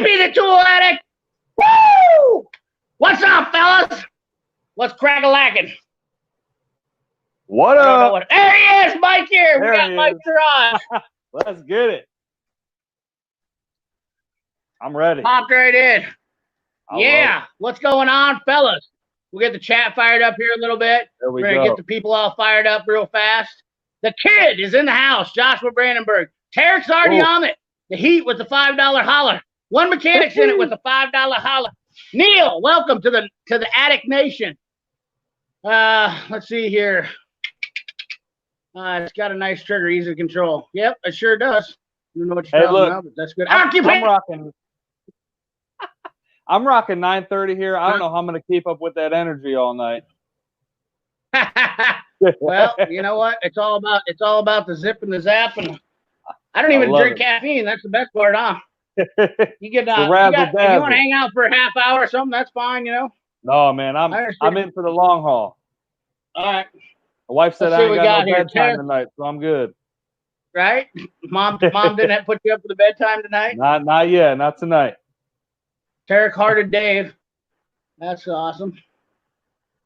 Sleepy the Tool Addict. Woo! What's up, fellas? What's crack-a-lacking? What up? There he is, Mike here. We got Mike Garage. Let's get it. I'm ready. Popped right in. Yeah. What's going on, fellas? We'll get the chat fired up here a little bit. We're going to get the people all fired up real fast. The kid is in the house, Joshua Brandenburg. Tarek's already on it. The Heat with the $5 holler. One Mechanic's in it with the $5 holler. Neil, welcome to the Addict Nation. Let's see here. It's got a nice trigger, easy to control. Yep, it sure does. I don't know what you're talking about, but that's good. I'm rocking 930 here. I don't know how I'm going to keep up with that energy all night. Well, you know what? It's all about the zip and the zap, and I don't even drink caffeine. That's the best part, huh? You get if you want to hang out for a half hour or something, that's fine, you know. No, man, I'm in for the long haul. All right. My wife said I ain't got no bedtime tonight, so I'm good. Right? Mom didn't put you up for the bedtime tonight? Not yet, not tonight. Tarek Hearted Dave. That's awesome.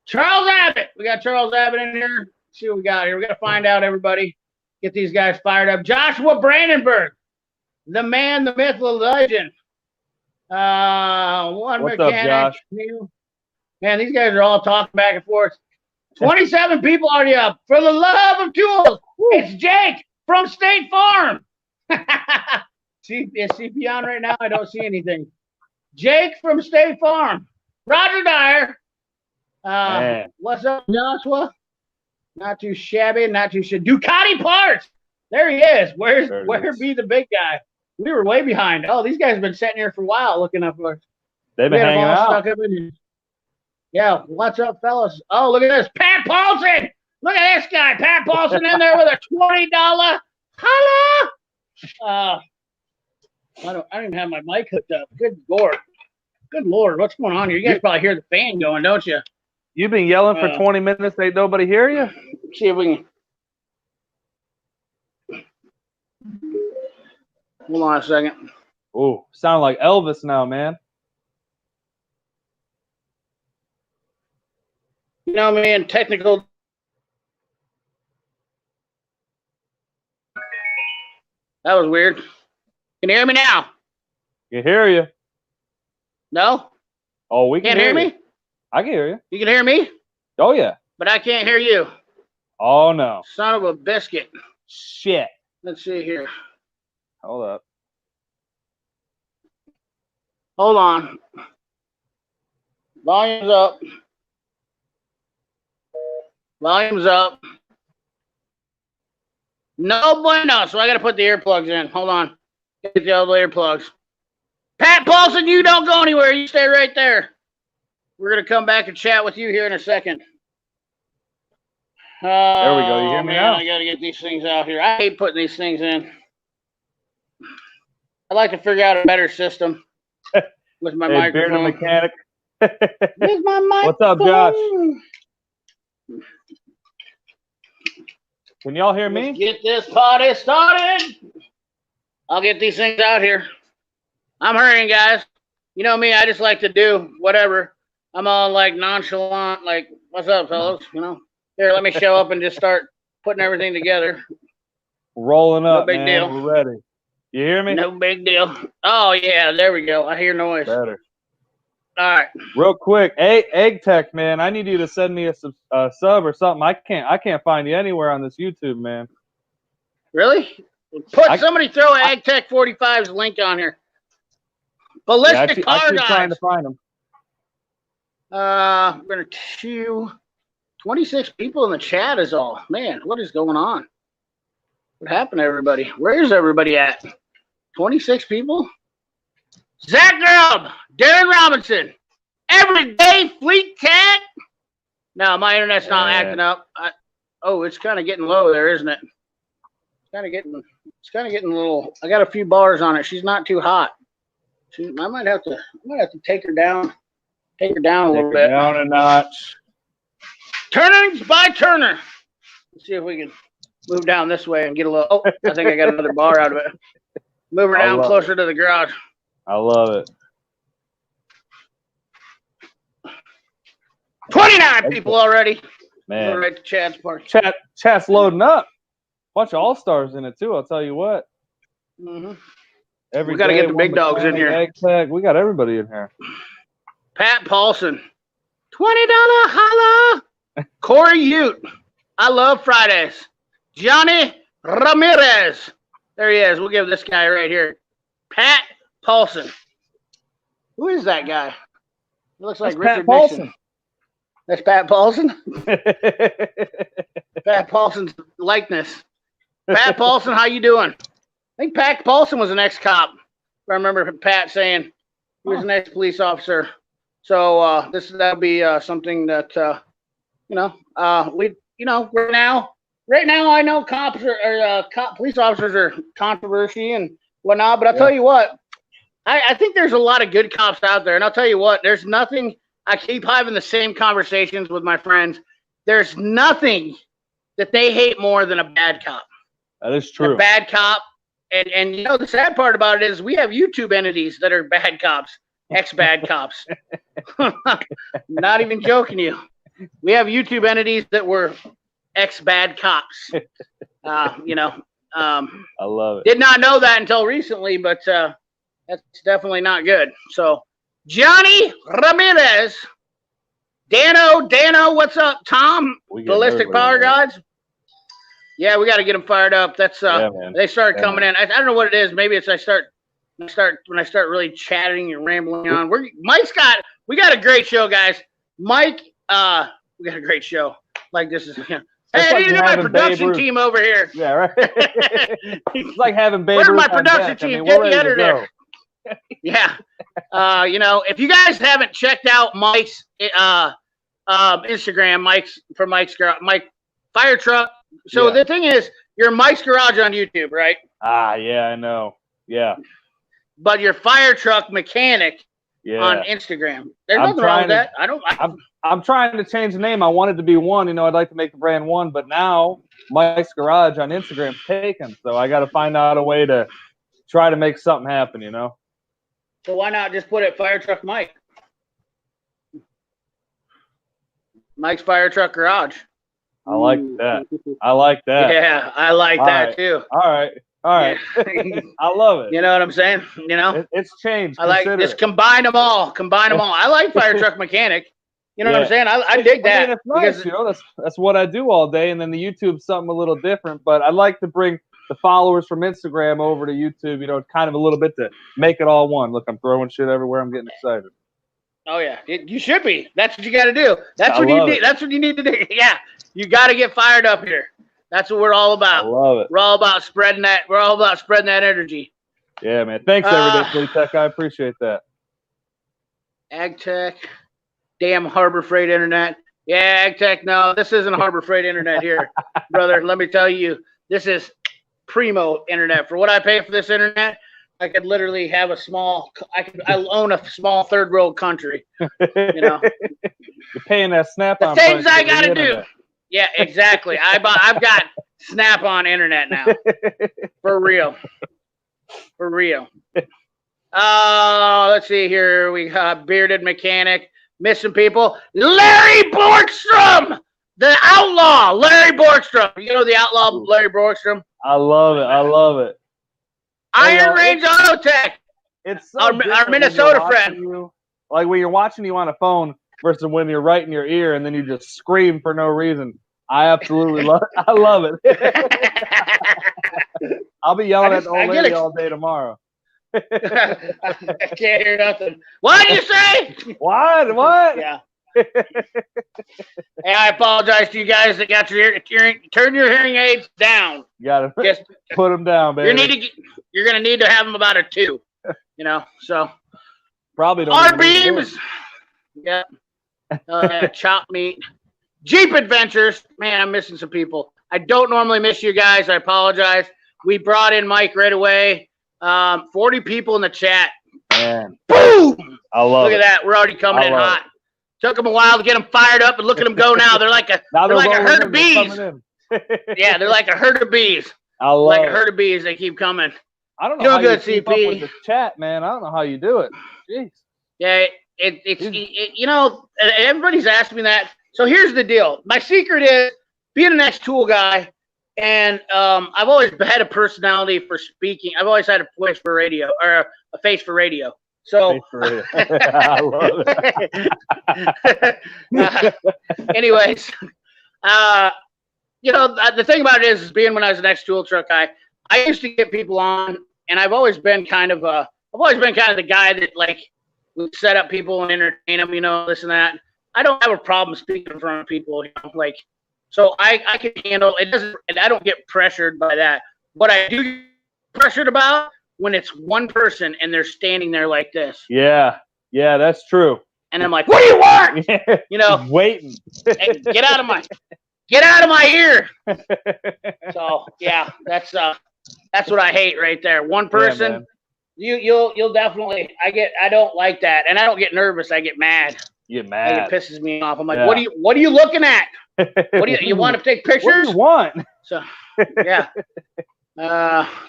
Charles Abbott. We got Charles Abbott in here. Let's see what we got here. We got to find out, everybody. Get these guys fired up. Joshua Brandenburg. The man, the myth, the legend. One What's mechanic. Up, Josh? Man, these guys are all talking back and forth. 27 people already up. For the love of tools, it's Jake from State Farm. See, is CP on right now? I don't see anything. Jake from State Farm. Roger Dyer. What's up, Joshua? Not too shabby, not too shit. Ducati parts. There he is. Where be the big guy? We were way behind. Oh, these guys have been sitting here for a while looking up for us. They've been hanging out. Stuck up in here. Yeah, what's up, fellas? Oh, look at this. Pat Paulsen. Look at this guy. Pat Paulsen in there with a $20 holla. I don't even have my mic hooked up. Good Lord. Good Lord. What's going on here? You guys probably hear the fan going, don't you? You've been yelling for 20 minutes. Ain't nobody hear you? See if we can. Hold on a second. Oh, sound like Elvis now, man. You know, man, technical. That was weird. Can you hear me now? Can hear you. No? Oh, we can hear me? I can hear you. You can hear me? Oh, yeah. But I can't hear you. Oh, no. Son of a biscuit. Shit. Let's see here. Hold up. Hold on. Volume's up. Volume's up. No bueno. So I got to put the earplugs in. Hold on. Get the old earplugs. Pat Paulsen, you don't go anywhere. You stay right there. We're going to come back and chat with you here in a second. There we go. You hear me now? I got to get these things out here. I hate putting these things in. I'd like to figure out a better system with my microphone. Bearded mechanic. Where's my microphone? What's up, Josh? Can y'all hear me? Let's get this party started. I'll get these things out here. I'm hurrying, guys. You know me, I just like to do whatever. I'm all like nonchalant, like, what's up, fellas? You know, here, let me show up and just start putting everything together. Rolling up, no big man. Deal. We're ready. You hear me? No big deal. Oh, yeah, there we go. I hear noise. Better. All right. Real quick, Egg Tech, man, I need you to send me a sub or something. I can't find you anywhere on this YouTube, man. Really? Somebody throw Egg Tech 45's link on here. Ballistic car I keep guys. trying to find them. We're going to 26 people in the chat is all. Man, what is going on? What happened to everybody? Where's everybody at? 26 people? Zach Grubb, Darren Robinson, Everyday Fleet Cat. No, my internet's not acting up. It's kind of getting low there, isn't it? It's kind of getting a little. I got a few bars on it. She's not too hot. I might have to take her down. Take her down a little bit. Down a notch. Turnings by Turner. Let's see if we can move down this way and get a little. Oh, I think I got another bar out of it. Move her down closer to the garage. I love it. 29 people already. Man. Go right to Chad's party. Chat's loading up. Bunch of all-stars in it, too, I'll tell you what. Mm-hmm. We got to get the big dogs in here. Egg tag. We got everybody in here. Pat Paulsen. $20 holla. Corey Ute. I love Fridays. Johnny Ramirez. There he is. We'll give this guy right here. Pat Paulsen. Who is that guy? He looks like Richard Nixon. That's Pat Paulsen? Pat Paulsen's likeness. Pat Paulsen, how you doing? I think Pat Paulsen was an ex-cop. I remember Pat saying he was an ex-police officer. So that'll be something that right now I know cops police officers are controversy and whatnot, but I'll tell you what, I think there's a lot of good cops out there, and I'll tell you what, there's nothing. I keep having the same conversations with my friends. There's nothing that they hate more than a bad cop. That is true. A bad cop. And the sad part about it is we have YouTube entities that are bad cops, ex-bad cops. Not even joking you. We have YouTube entities that were ex-bad cops. I love it. Did not know that until recently, but that's definitely not good. So, Johnny Ramirez, Dano, what's up? Tom, Ballistic Power Gods. Yeah, we got to get them fired up. That's they started coming in. I don't know what it is. Maybe it's when I start really chatting and rambling on. We got a great show, guys. Mike, we got a great show. Like this is. Hey, I need to get my production team over here. Yeah, right. It's like having Babe Where's Ruth my production team? Get the editor. Yeah. If you guys haven't checked out Mike's Instagram, Mike Firetruck. So the thing is, you're Mike's Garage on YouTube, right? Yeah, I know. Yeah. But you're Firetruck Mechanic on Instagram. There's nothing wrong with that. I'm trying to change the name. I want it to be one. I'd like to make the brand one, but now Mike's Garage on Instagram's taken. So I got to find out a way to try to make something happen, So why not just put it Firetruck Mike? Mike's Firetruck Garage. I like that. Yeah, I like that too. All right. I love it. You know what I'm saying? It's changed. I like this. Combine them all. I like Firetruck Mechanic. You know what I'm saying? I dig that. It's nice, that's what I do all day. And then the YouTube's something a little different. But I like to bring the followers from Instagram over to YouTube, kind of a little bit to make it all one. Look, I'm throwing shit everywhere. I'm getting excited. Oh yeah, you should be. That's what you got to do. That's what you need. That's what you need to do. Yeah, you got to get fired up here. That's what we're all about. I love it. We're all about spreading that. We're all about spreading that energy. Yeah, man. Thanks, Everyday Tech. I appreciate that. Ag Tech, damn Harbor Freight Internet. Yeah, Ag Tech. No, this isn't Harbor Freight Internet here, brother. Let me tell you, this is primo internet. For what I pay for this internet, I could literally have I own a small third world country. You're paying that Snap-on. The things I got to do. Yeah, exactly. I've got Snap-on internet now. For real. Let's see here. We got Bearded Mechanic. Missing people. Larry Borgstrom! The outlaw, Larry Borgstrom. You know the outlaw, Larry Borgstrom? I love it. Iron Range Auto Tech. It's so our Minnesota friend. Like when you're watching you on a phone versus when you're right in your ear and then you just scream for no reason. I absolutely love it. I love it. I'll be yelling at the old lady all day tomorrow. I can't hear nothing. What did you say? What? Yeah. Hey, I apologize to you guys that got turn your hearing aids down. You gotta just put them down, baby. You're gonna need to have them about a 2. So probably don't. R-beams. Yeah. Chopped meat. Jeep Adventures. Man, I'm missing some people. I don't normally miss you guys. I apologize. We brought in Mike right away. 40 people in the chat. Man. Boom! I love Look at that. We're already coming in hot. Took them a while to get them fired up, and look at them go now. They're like a herd of bees. Yeah, they're like a herd of bees. I love like a herd of bees. They keep coming. I don't know Doing how good, you keep up CP. with the chat, man. I don't know how you do it. Jeez. Yeah, you know, everybody's asked me that. So here's the deal. My secret is being an ex-Tool guy, and I've always had a personality for speaking. I've always had a voice for radio, or a face for radio. So, I love it. anyways, you know, the thing about it is being when I was an ex-Tool truck guy, I used to get people on, and I've always been kind of the guy that like would set up people and entertain them, you know, this and that. I don't have a problem speaking in front of people, you know, like, so I can handle it. Doesn't, and I don't get pressured by that. What I do get pressured about when it's one person and they're standing there like this. Yeah, that's true. And I'm like, what do you want? You know, waiting. Hey, get out of my ear. So yeah, that's what I hate right there. One person. Yeah, you'll definitely. I don't like that, and I don't get nervous. I get mad. You get mad. Like, it pisses me off. I'm like, what are you looking at? What do you want to take pictures? What do you want? So yeah.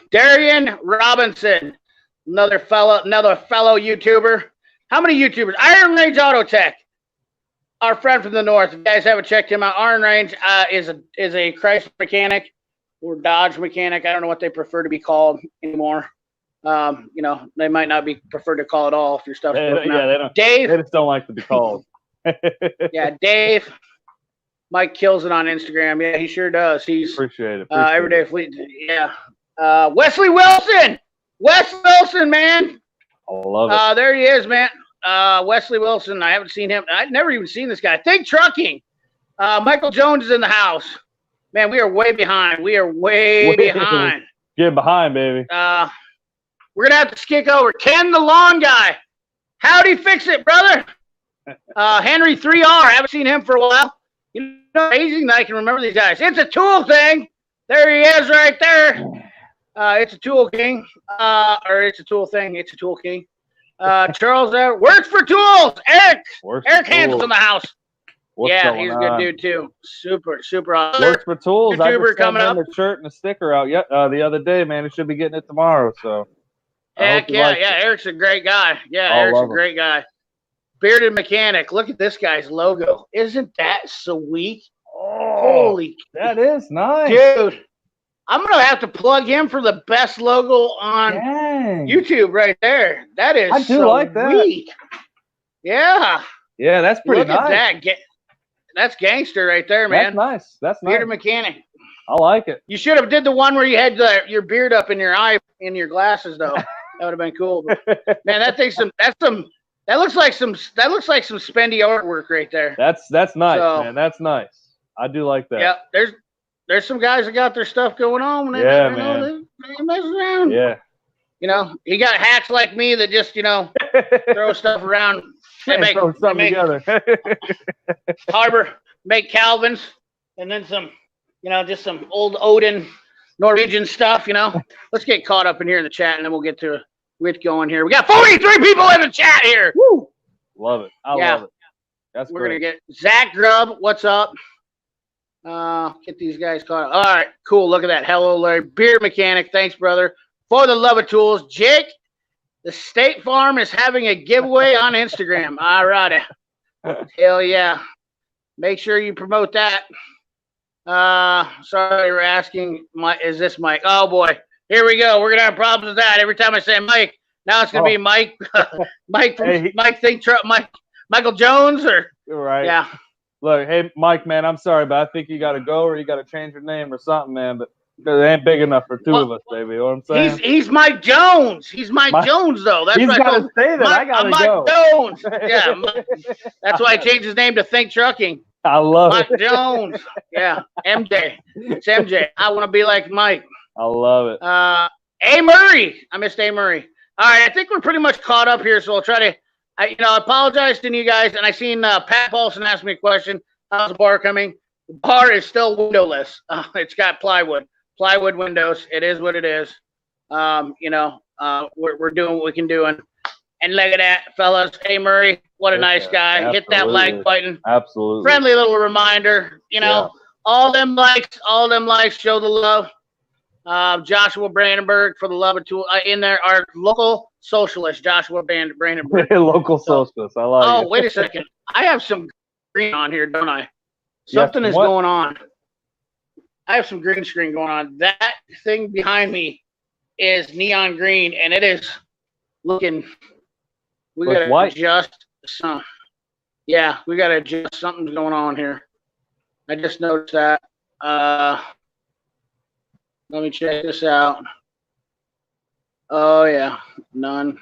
Darian Robinson, another fellow YouTuber. How many YouTubers? Iron Range Auto Tech, our friend from the north. If you guys haven't checked him out, Iron Range is a Chrysler mechanic or Dodge mechanic. I don't know what they prefer to be called anymore. You know, they might not be preferred to call it all if your stuff's broken out. They don't. Dave, they just don't like to be called. yeah, Dave. Mike kills it on Instagram. Yeah, he sure does. He's appreciate it. Everyday Fleet. Yeah. Wesley Wilson. Wes Wilson, man. I love it. There he is, man. Wesley Wilson. I haven't seen him. I've never even seen this guy. Think Trucking. Michael Jones is in the house. Man, we are way behind. We are way behind. Get behind, baby. We're going to have to kick over. Ken the Lawn Guy. Howdy, fix it, brother. Henry 3R. I haven't seen him for a while. You know, amazing that I can remember these guys. It's a Tool thing. There he is right there. It's a Tool King. Or it's a Tool thing. It's a Tool King. Charles works for Tools. Eric Hansen's in the house. He's a good dude too. Super awesome. Works for Tools. YouTuber I just coming sent him a shirt and a sticker out the other day, man. He should be getting it tomorrow. So heck yeah. Eric's a great guy. Yeah, Eric's a great guy. Bearded Mechanic. Look at this guy's logo. Isn't that sweet? Oh, holy, that is nice, dude. I'm gonna have to plug him for the best logo on YouTube right there. That is I do like that. Yeah. Yeah, that's pretty nice. Look at that. That's gangster right there, man. That's nice. Bearded Mechanic. I like it. You should have did the one where you had your beard up in your eye in your glasses though. That would have been cool. But, man, that looks like some spendy artwork right there. That's nice, man. That's nice. I do like that. Yeah, there's some guys that got their stuff going on. They mess around. Yeah. You know, you got hacks like me that just, you know, throw stuff around. Throw something together. Make Calvins, and then some, you know, just some old Odin Norwegian stuff, you know. Let's get caught up in here in the chat, and then we'll get going here. We got 43 people in the chat here. Woo! Love it. I love it. That's We're going to get Zach Grubb. What's up? Get these guys caught up. All right, cool. Look at that. Hello, Larry. Beard Mechanic. Thanks, brother. For the love of tools. Jake, the State Farm is having a giveaway on Instagram. All righty. Hell yeah. Make sure you promote that. Sorry, we're asking, is this Mike? Oh, boy. Here we go. We're going to have problems with that. Every time I say Mike, now it's going to be Mike. Mike from Michael Jones or right. Yeah. Look, hey, Mike, man, I'm sorry, but I think you got to go or you got to change your name or something, man. But it ain't big enough for two of us, baby. You know what I'm saying? He's Mike Jones. He's Mike Jones, though. That's he's got to say that. I got to go. Mike Jones. Yeah. That's why I changed his name to Think Trucking. I love Mike Jones. Yeah. MJ. It's MJ. I want to be like Mike. I love it. A. Murray. I missed A. Murray. All right. I think we're pretty much caught up here, so I'll try to I apologize to you guys, and I seen Pat Paulsen ask me a question. How's the bar coming? The bar is still windowless. It's got plywood windows. It is what it is. We're doing what we can do, and look at that, fellas. Hey, Murray, what a nice guy. Absolutely. Hit that like button. Absolutely. Friendly little reminder. All them likes, show the love. Joshua Brandenburg, for the love of tool, in there. Our local socialist, Joshua Brandenburg. Local socialist. I like it. Oh, wait a second. I have some green on here, don't I? Something is going on. I have some green screen going on. That thing behind me is neon green, and it is looking. We got to adjust some. Yeah, we got to adjust. Something's going on here. I just noticed that. Let me check this out. Oh, yeah. None.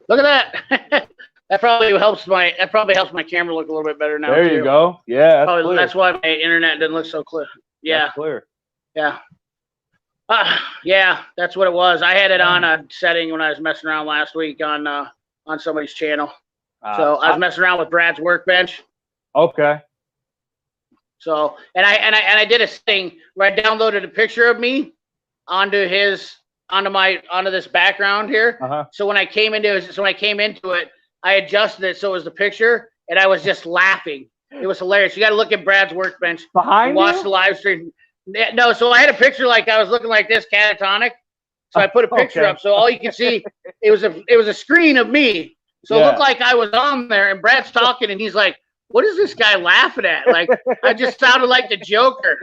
Look at that. That probably helps my camera look a little bit better now. There you go. Yeah, that's why my internet doesn't look so clear. Yeah. That's clear. Yeah. Yeah, that's what it was. I had it on a setting when I was messing around last week on somebody's channel. So I was messing around with Brad's workbench. Okay. So I did a thing where I downloaded a picture of me onto this background here. So when I came into it, I adjusted it so it was the picture, and I was just laughing. It was hilarious. You got to look at Brad's workbench. Behind you? Watch the live stream. No, so I had a picture like I was looking like this, catatonic. So I put a picture up, so all you can see it was a screen of me. So it looked like I was on there, and Brad's talking, and he's like, "What is this guy laughing at?" Like I just sounded like the Joker,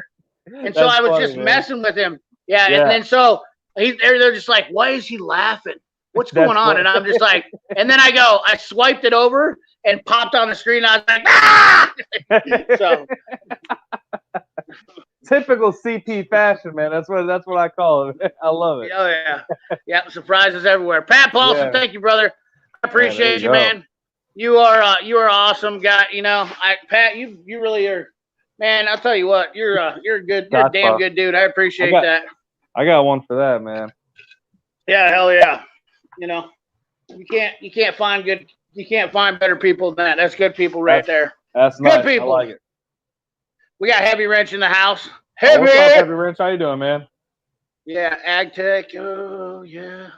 and so I was just messing with him. Yeah, and then so they're just like, "Why is he laughing? What's going on?" And I'm just like, and then I swiped it over and popped on the screen. And I was like, "Ah!" So. Typical CP fashion, man. That's what I call it. I love it. Oh yeah, surprises everywhere. Pat Paulsen, thank you, brother. I appreciate you, man. You are awesome guy. You know, Pat, you really are, man. I'll tell you what, you're a damn good dude. I appreciate that. I got one for that, man. Yeah, hell yeah. You know, you can't find better people than that. That's good people right there. That's good nice. people. I like it. We got Heavy Wrench in the house. Heavy! What's up, Heavy Wrench? How you doing, man? Yeah, Ag Tech. Oh, yeah.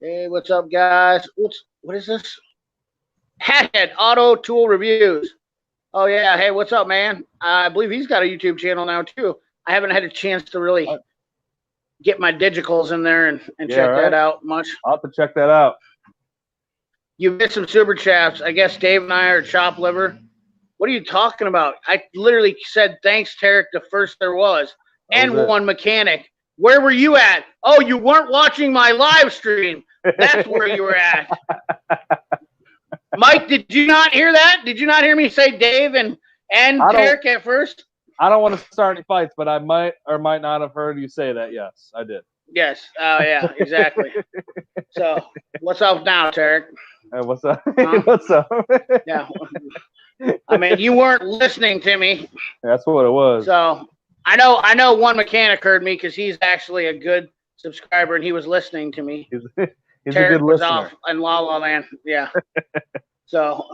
Hey, what's up, guys? What is this? Hathead Auto Tool Reviews. Oh, yeah. Hey, what's up, man? I believe he's got a YouTube channel now, too. I haven't had a chance to really get my digicals in there and check that out much. I'll have to check that out. You missed some super chats. I guess Dave and I are chopped liver. What are you talking about? I literally said thanks, Tarek, the first there was. And one mechanic. Where were you at? Oh, you weren't watching my live stream. That's where you were at. Mike, did you not hear that? Did you not hear me say Dave and Tarek at first? I don't want to start any fights, but I might or might not have heard you say that. Yes, I did. Yes. Oh, yeah, exactly. So, what's up now, Tarek? Hey, what's up? What's up? Yeah. I mean, you weren't listening to me. That's what it was. So I know one mechanic heard me because he's actually a good subscriber and he was listening to me. He's a good listener. Was off in La La Land. Yeah. So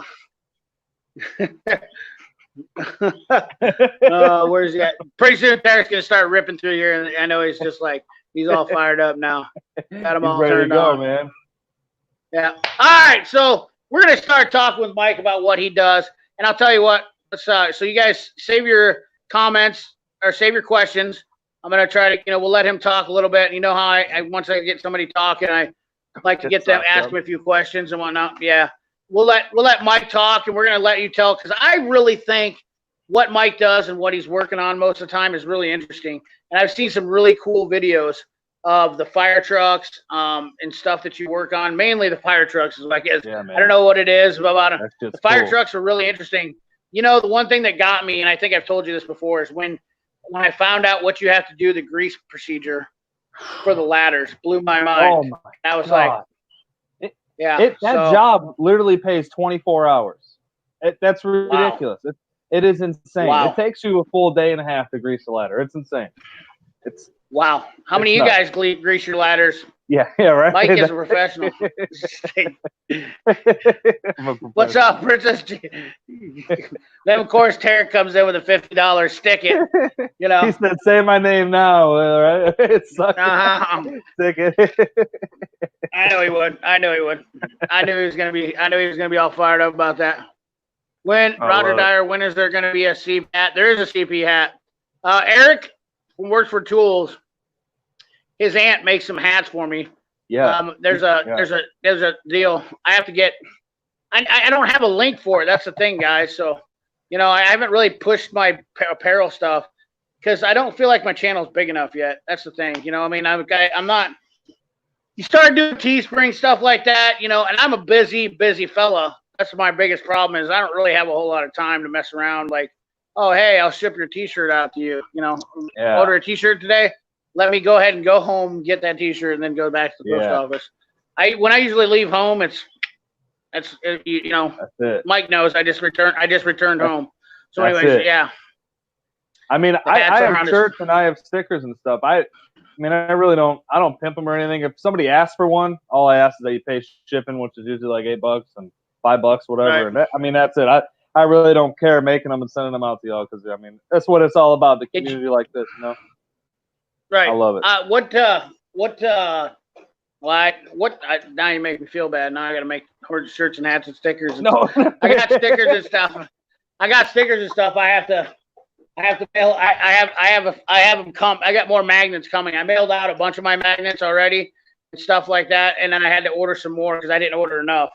where's he at? Pretty soon Tarek's gonna start ripping through here, and I know he's just like he's all fired up now. Got him all ready turned to go, on. Man. Yeah. All right, so we're gonna start talking with Mike about what he does. And I'll tell you what, so you guys save your comments or save your questions. I'm going to try to, we'll let him talk a little bit. You know how I once I get somebody talking, I like to get them, ask them a few questions and whatnot. Yeah. We'll let Mike talk, and we're going to let you tell, because I really think what Mike does and what he's working on most of the time is really interesting. And I've seen some really cool videos of the fire trucks and stuff that you work on, mainly the fire trucks. I guess I don't know what it is about them. The fire trucks are really interesting. The one thing that got me, and I think I've told you this before, is when I found out what you have to do, the grease procedure for the ladders blew my mind. Oh my! I was God. Like, that job literally pays 24 hours. That's ridiculous. Wow. It is insane. Wow. It takes you a full day and a half to grease a ladder. It's insane. Wow. How many of you guys grease your ladders? Yeah, right. Mike is a professional. What's up, Princess? Then, of course, Tarek comes in with a $50 stick it. You know. He said, "Say my name now." Right? It sucks. Stick it. I know he would. I knew he was gonna be all fired up about that. Roger Dyer, when is there gonna be a CP hat? There is a CP hat. Eric, who works for Tools, his aunt makes some hats for me. Yeah. There's a deal. I have to get. I don't have a link for it. That's the thing, guys. So, I haven't really pushed my apparel stuff because I don't feel like my channel's big enough yet. That's the thing. I'm not. You start doing Teespring stuff like that, and I'm a busy fella. That's my biggest problem is I don't really have a whole lot of time to mess around. Like, oh, hey, I'll ship your T-shirt out to you. Order a T-shirt today. Let me go ahead and go home, get that T-shirt, and then go back to the post office. When I usually leave home, that's it. Mike knows I just returned home. So anyways, yeah. I mean, I have shirts and I have stickers and stuff. I don't pimp them or anything. If somebody asks for one, all I ask is that you pay shipping, which is usually like $8 and $5, whatever. Right. And that's it. I really don't care making them and sending them out to y'all because that's what it's all about. The community like this, Right. I love it. Now you make me feel bad. Now I got to make shirts and hats and stickers. No, I got stickers and stuff. I have to mail. I have them come. I got more magnets coming. I mailed out a bunch of my magnets already and stuff like that, and then I had to order some more because I didn't order enough.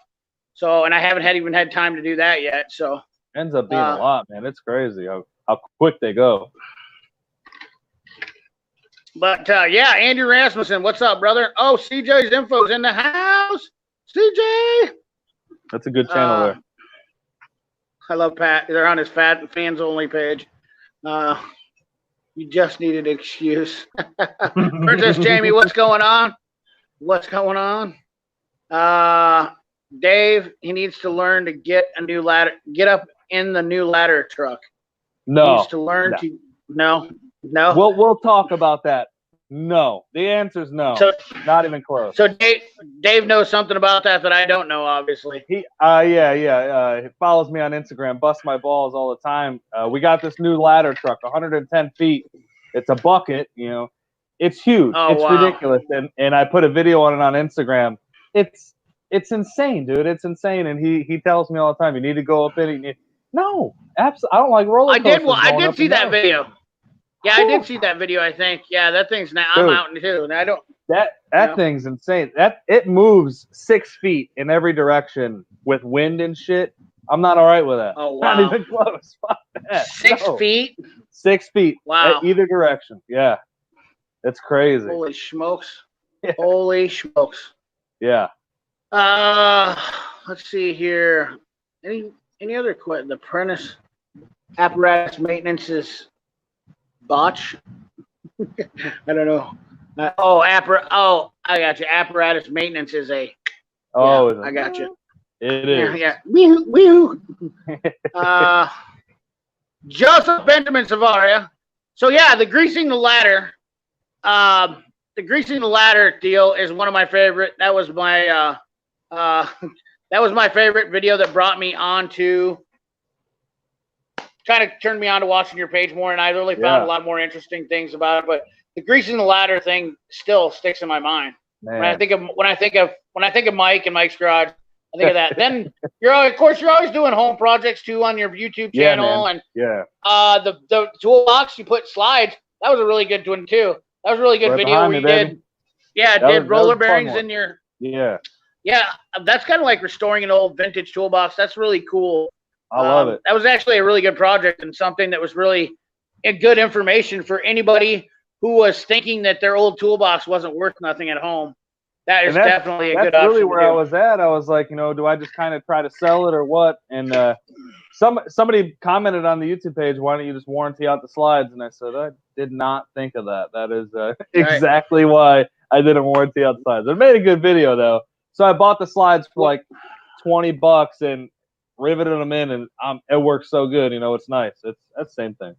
So, and I haven't even had time to do that yet. So ends up being a lot, man. It's crazy how quick they go. But yeah, Andrew Rasmussen, what's up, brother? Oh, CJ's info's in the house. CJ. That's a good channel there. I love Pat. They're on his fans only page. You just needed an excuse. Princess Jamie, what's going on? What's going on? Dave, he needs to learn to get a new ladder, get up in the new ladder truck. No. He needs to learn to no. We'll talk about that. No. The answer is no. So, not even close. So Dave knows something about that I don't know, obviously. He he follows me on Instagram, busts my balls all the time. We got this new ladder truck, 110 feet. It's a bucket, It's huge. Oh, it's ridiculous. And I put a video on it on Instagram. It's insane, dude. It's insane. And he tells me all the time, you need to go up in it. No, absolutely. I don't like roller coasters. I did see that video. Yeah, I did see that video, I think. Yeah, that thing's now. I'm out too. And I don't. That thing's insane. It moves 6 feet in every direction with wind and shit. I'm not all right with that. Oh, wow. Not even close. Fuck that. 6 feet? 6 feet. Wow. At either direction. Yeah. It's crazy. Holy smokes. Yeah. Holy smokes. Yeah. Let's see here. Any other questions? The apprentice apparatus maintenance is botch. I don't know. I got you. Apparatus maintenance is a. Oh, yeah, I got you. It is. Yeah. Wee-hoo. Joseph Benjamin Savaria. So yeah, the greasing the ladder. The greasing the ladder deal is one of my favorite. That was my favorite video that brought me on to kind of turned me on to watching your page more, and I really found a lot more interesting things about it. But the greasing the ladder thing still sticks in my mind. Man. When I think of Mike and Mike's garage, I think of that. Then you're always doing home projects too on your YouTube channel, and the toolbox you put slides. That was a really good one too. That was a really good video where you did. Yeah, did roller bearings in your. Yeah. Yeah, that's kind of like restoring an old vintage toolbox. That's really cool. I love it. That was actually a really good project and something that was really good information for anybody who was thinking that their old toolbox wasn't worth nothing at home. That is definitely a good option. That's really where I was at. I was like, do I just kind of try to sell it or what? And somebody commented on the YouTube page, why don't you just warranty out the slides? And I said, I did not think of that. That is exactly why I didn't warranty out the slides. It made a good video, though. So I bought the slides for like $20 and riveted them in, and it works so good. It's nice. That's the same thing.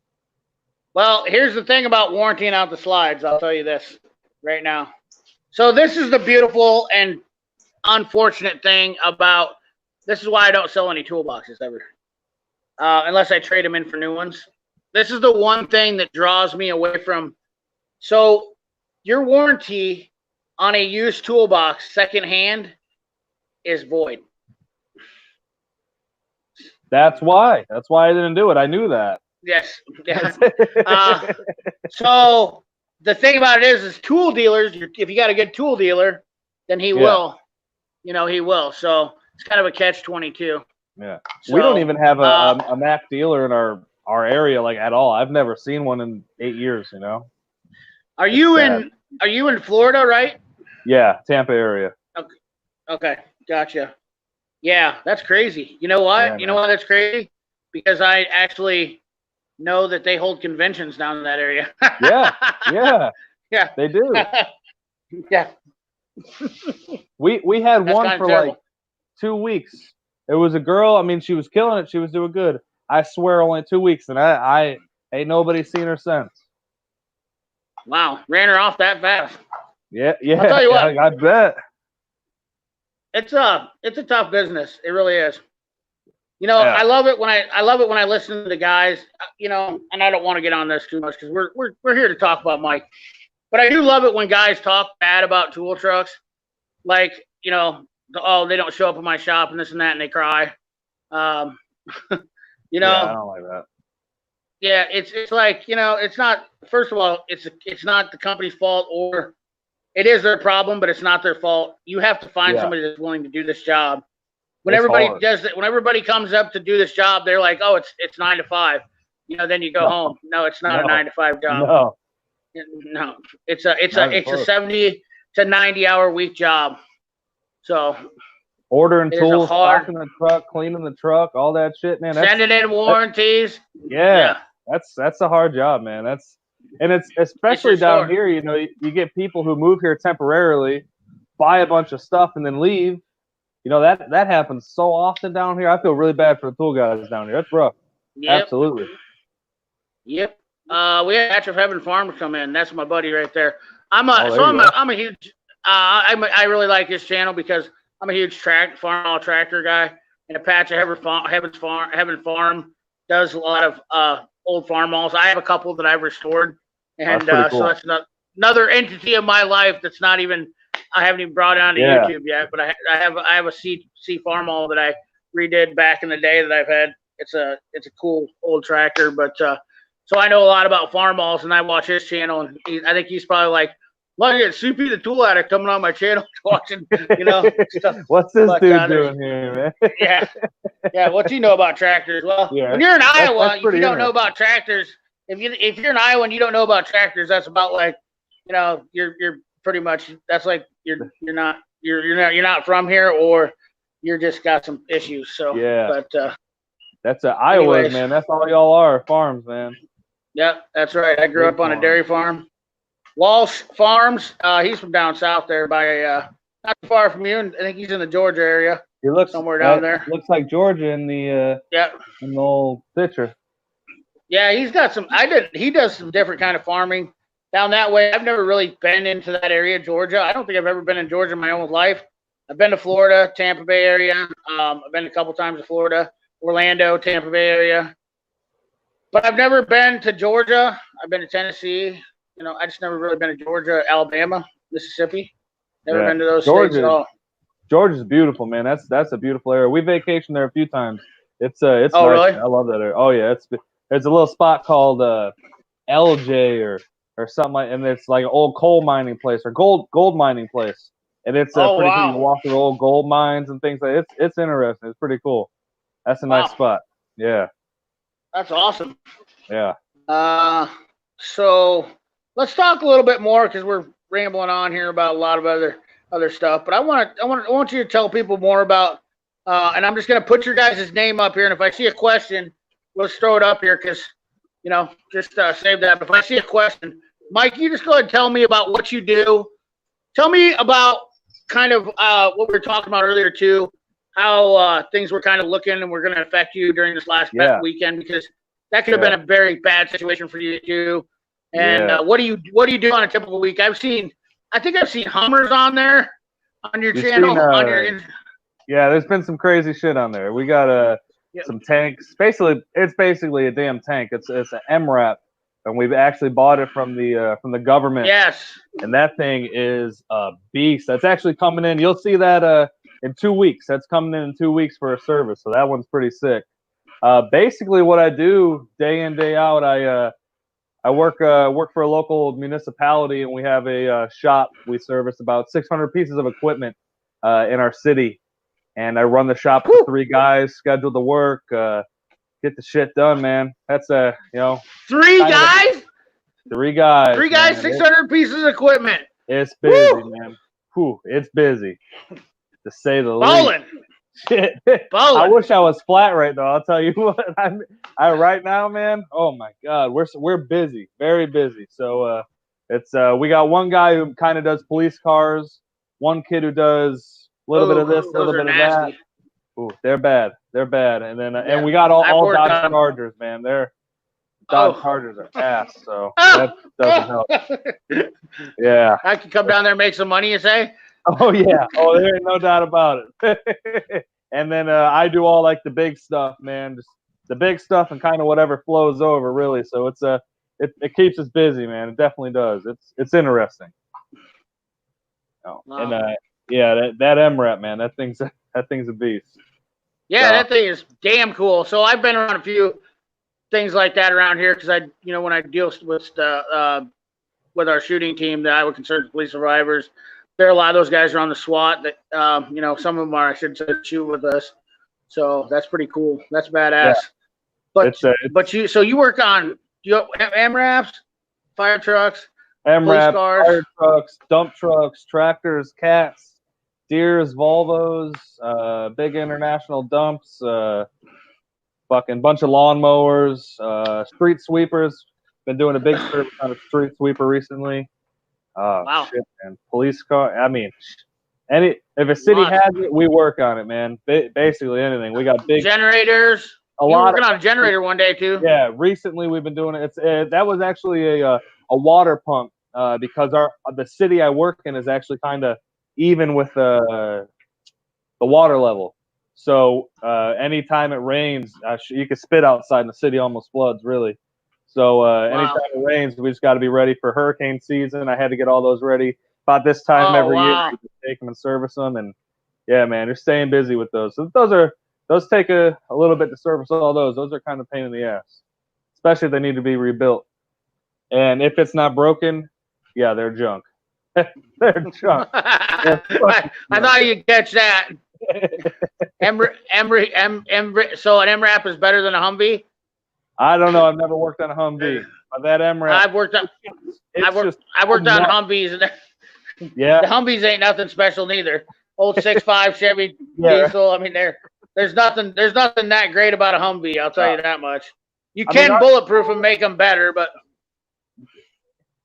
Well, here's the thing about warrantying out the slides. I'll tell you this right now. So this is the beautiful and unfortunate thing about this is why I don't sell any toolboxes ever, unless I trade them in for new ones. This is the one thing that draws me away from. So your warranty on a used toolbox secondhand is void. That's why. That's why I didn't do it. I knew that. Yes. Yeah. So the thing about it is tool dealers, if you got a good tool dealer, then he will. You know, he will. So it's kind of a catch-22. Yeah. So, we don't even have a Mac dealer in our area like at all. I've never seen one in 8 years, you know. Are you in Florida, right? Yeah, Tampa area. Okay. Gotcha. Yeah, that's crazy. You know what? Yeah, you know why that's crazy? Because I actually know that they hold conventions down in that area. Yeah. They do. Yeah. We had That's one for terrible. like 2 weeks. It was a girl. I mean, she was killing it. She was doing good. I swear, only 2 weeks, and I ain't nobody seen her since. Wow, ran her off that fast. Yeah. I'll tell you what. I bet. It's a tough business. It really is. You know, Yeah. I love it when I listen to the guys. You know, and I don't want to get on this too much because we're here to talk about Mike. But I do love it when guys talk bad about tool trucks, like, you know, oh, they don't show up in my shop and this and that, and they cry. You know, Yeah, I don't like that. yeah, it's like, you know, it's not. First of all, it's not the company's fault, or it is their problem, but it's not their fault. You have to find somebody that's willing to do this job. When It's everybody hard. does it, when everybody comes up to do this job, they're like, oh, it's 9 to 5. You know, then you go home. No, it's not a 9 to 5 job. No, it's a close. 70 to 90 hour week job. So Ordering it is tools, a hard- stocking the truck, cleaning the truck, all that shit, man. sending in warranties. Yeah, that's a hard job, man. It's especially It's your down store. here. You know, you get people who move here temporarily, buy a bunch of stuff, and then leave. You know, that happens so often down here. I feel really bad for the tool guys down here. That's rough. Yep. Absolutely. Yep. We had Patch of Heaven Farms come in. That's my buddy right there. I'm a huge. I really like his channel because I'm a huge farm tractor guy. And a Patch of Heaven Farm does a lot of old farm malls. I have a couple that I've restored, and That's pretty cool. so that's another entity of my life that's not even. I haven't even brought on to YouTube yet, but I have a C farm mall that I redid back in the day that I've had. It's a cool old tractor, but so I know a lot about farm malls, and I watch his channel, and I think he's probably like, look at Soupy the Tool Addict coming on my channel watching, you know, stuff. What's this But, dude doing here, man? Yeah. What's he know about tractors? Well, when you're in Iowa, that's if you pretty don't know about tractors, if you're in Iowa and you don't know about tractors, that's about like, you know, you're pretty much, that's like you're not from here, or you're just got some issues. So Yeah. but That's Iowa, anyways. man. That's all y'all are, farms, man. yeah, that's right. I grew up on a dairy farm. Walsh Farms. He's from down south there by not too far from you, and I think he's in the Georgia area. He looks somewhere down there. Looks like Georgia in the in the old picture. Yeah, he's got some. He does some different kind of farming down that way. I've never really been into that area, Georgia. I don't think I've ever been in Georgia in my own life. I've been to Florida, Tampa Bay area. I've been a couple times to Florida, Orlando, Tampa Bay area. But I've never been to Georgia. I've been to Tennessee. You know, I just never really been to Georgia, Alabama, Mississippi. Never been to those states at all. Georgia's beautiful, man. That's a beautiful area. We vacationed there a few times. It's nice. Really? I love that area. Oh yeah, there's a little spot called LJ or something like, and it's like an old coal mining place or gold mining place, and it's pretty cool. You can walk through old gold mines and things like that. It's interesting. It's pretty cool. That's a nice spot. Yeah. That's awesome. Yeah. So let's talk a little bit more because we're rambling on here about a lot of other stuff. But I want you to tell people more about. And I'm just gonna put your guys' name up here, and if I see a question, let's throw it up here because, you know, just save that. But if I see a question, Mike, you just go ahead and tell me about what you do. Tell me about kind of what we were talking about earlier too, how things were kind of looking and were going to affect you during this last weekend, because That could have been a very bad situation for you too. And what do you do on a typical week? I think I've seen Hummers on there on your channel. Yeah, there's been some crazy shit on there. We got some tanks. It's basically a damn tank. It's an MRAP, and we've actually bought it from the government. Yes. And that thing is a beast. That's actually coming in. You'll see that in 2 weeks. That's coming in 2 weeks for a service. So that one's pretty sick. Basically, what I do day in, day out, I work for a local municipality, and we have a shop. We service about 600 pieces of equipment in our city, and I run the shop with 3 guys, schedule the work, get the shit done, man. That's 3 guys. 3 guys. 3 guys, man. 600 pieces of equipment. It's busy, man. Whew, it's busy, to say the least. Shit. I wish I was flat right though. I'll tell you what. I right now, man. Oh my God, we're busy, very busy. So it's we got one guy who kind of does police cars, one kid who does a little bit of this, a little bit of that. Ooh, they're bad. And then and we got all Dodge Chargers, man. Dodge Chargers are ass, so that doesn't help. Yeah. I can come down there and make some money, you say? Oh yeah. Oh, there ain't no doubt about it. And then I do all like the big stuff, man. Just the big stuff and kind of whatever flows over, really. So it's it keeps us busy, man. It definitely does. It's interesting. Oh, wow. And that MRAP, man, that thing's a beast. Yeah, that thing is damn cool. So I've been around a few things like that around here because when I deal with with our shooting team, the Iowa Concerted Police Survivors. There are a lot of those guys are on the SWAT that, some of them are, I should say, shoot with us. So that's pretty cool. That's badass. Yeah. So you work on MRAPs, fire trucks, MRAPs, fire trucks, dump trucks, tractors, cats, Deers, Volvos, big international dumps, fucking bunch of lawnmowers, street sweepers. Been doing a big service on a street sweeper recently. Wow. Shit, man. Police car. I mean, if a city has it, we work on it, man. Basically anything. We got big generators. You were working on a generator one day too. Yeah, recently we've been doing it. That was actually a water pump because the city I work in is actually kind of even with the water level. So anytime it rains, you can spit outside and the city almost floods, really. So anytime it rains, we just got to be ready for hurricane season. I had to get all those ready about this time every year. To take them and service them, and yeah, man, you're staying busy with those. So those take a little bit to service all those. Those are kind of pain in the ass, especially if they need to be rebuilt. And if it's not broken, yeah, they're junk. They're junk. I thought you'd catch that. So an MRAP is better than a Humvee? I don't know. I've never worked on a Humvee. But that MRAP. I've worked on Humvees, and yeah, the Humvees ain't nothing special neither. Old 6.5 Chevy diesel. I mean, there's nothing that great about a Humvee. I'll tell you that much. You can bulletproof and make them better, but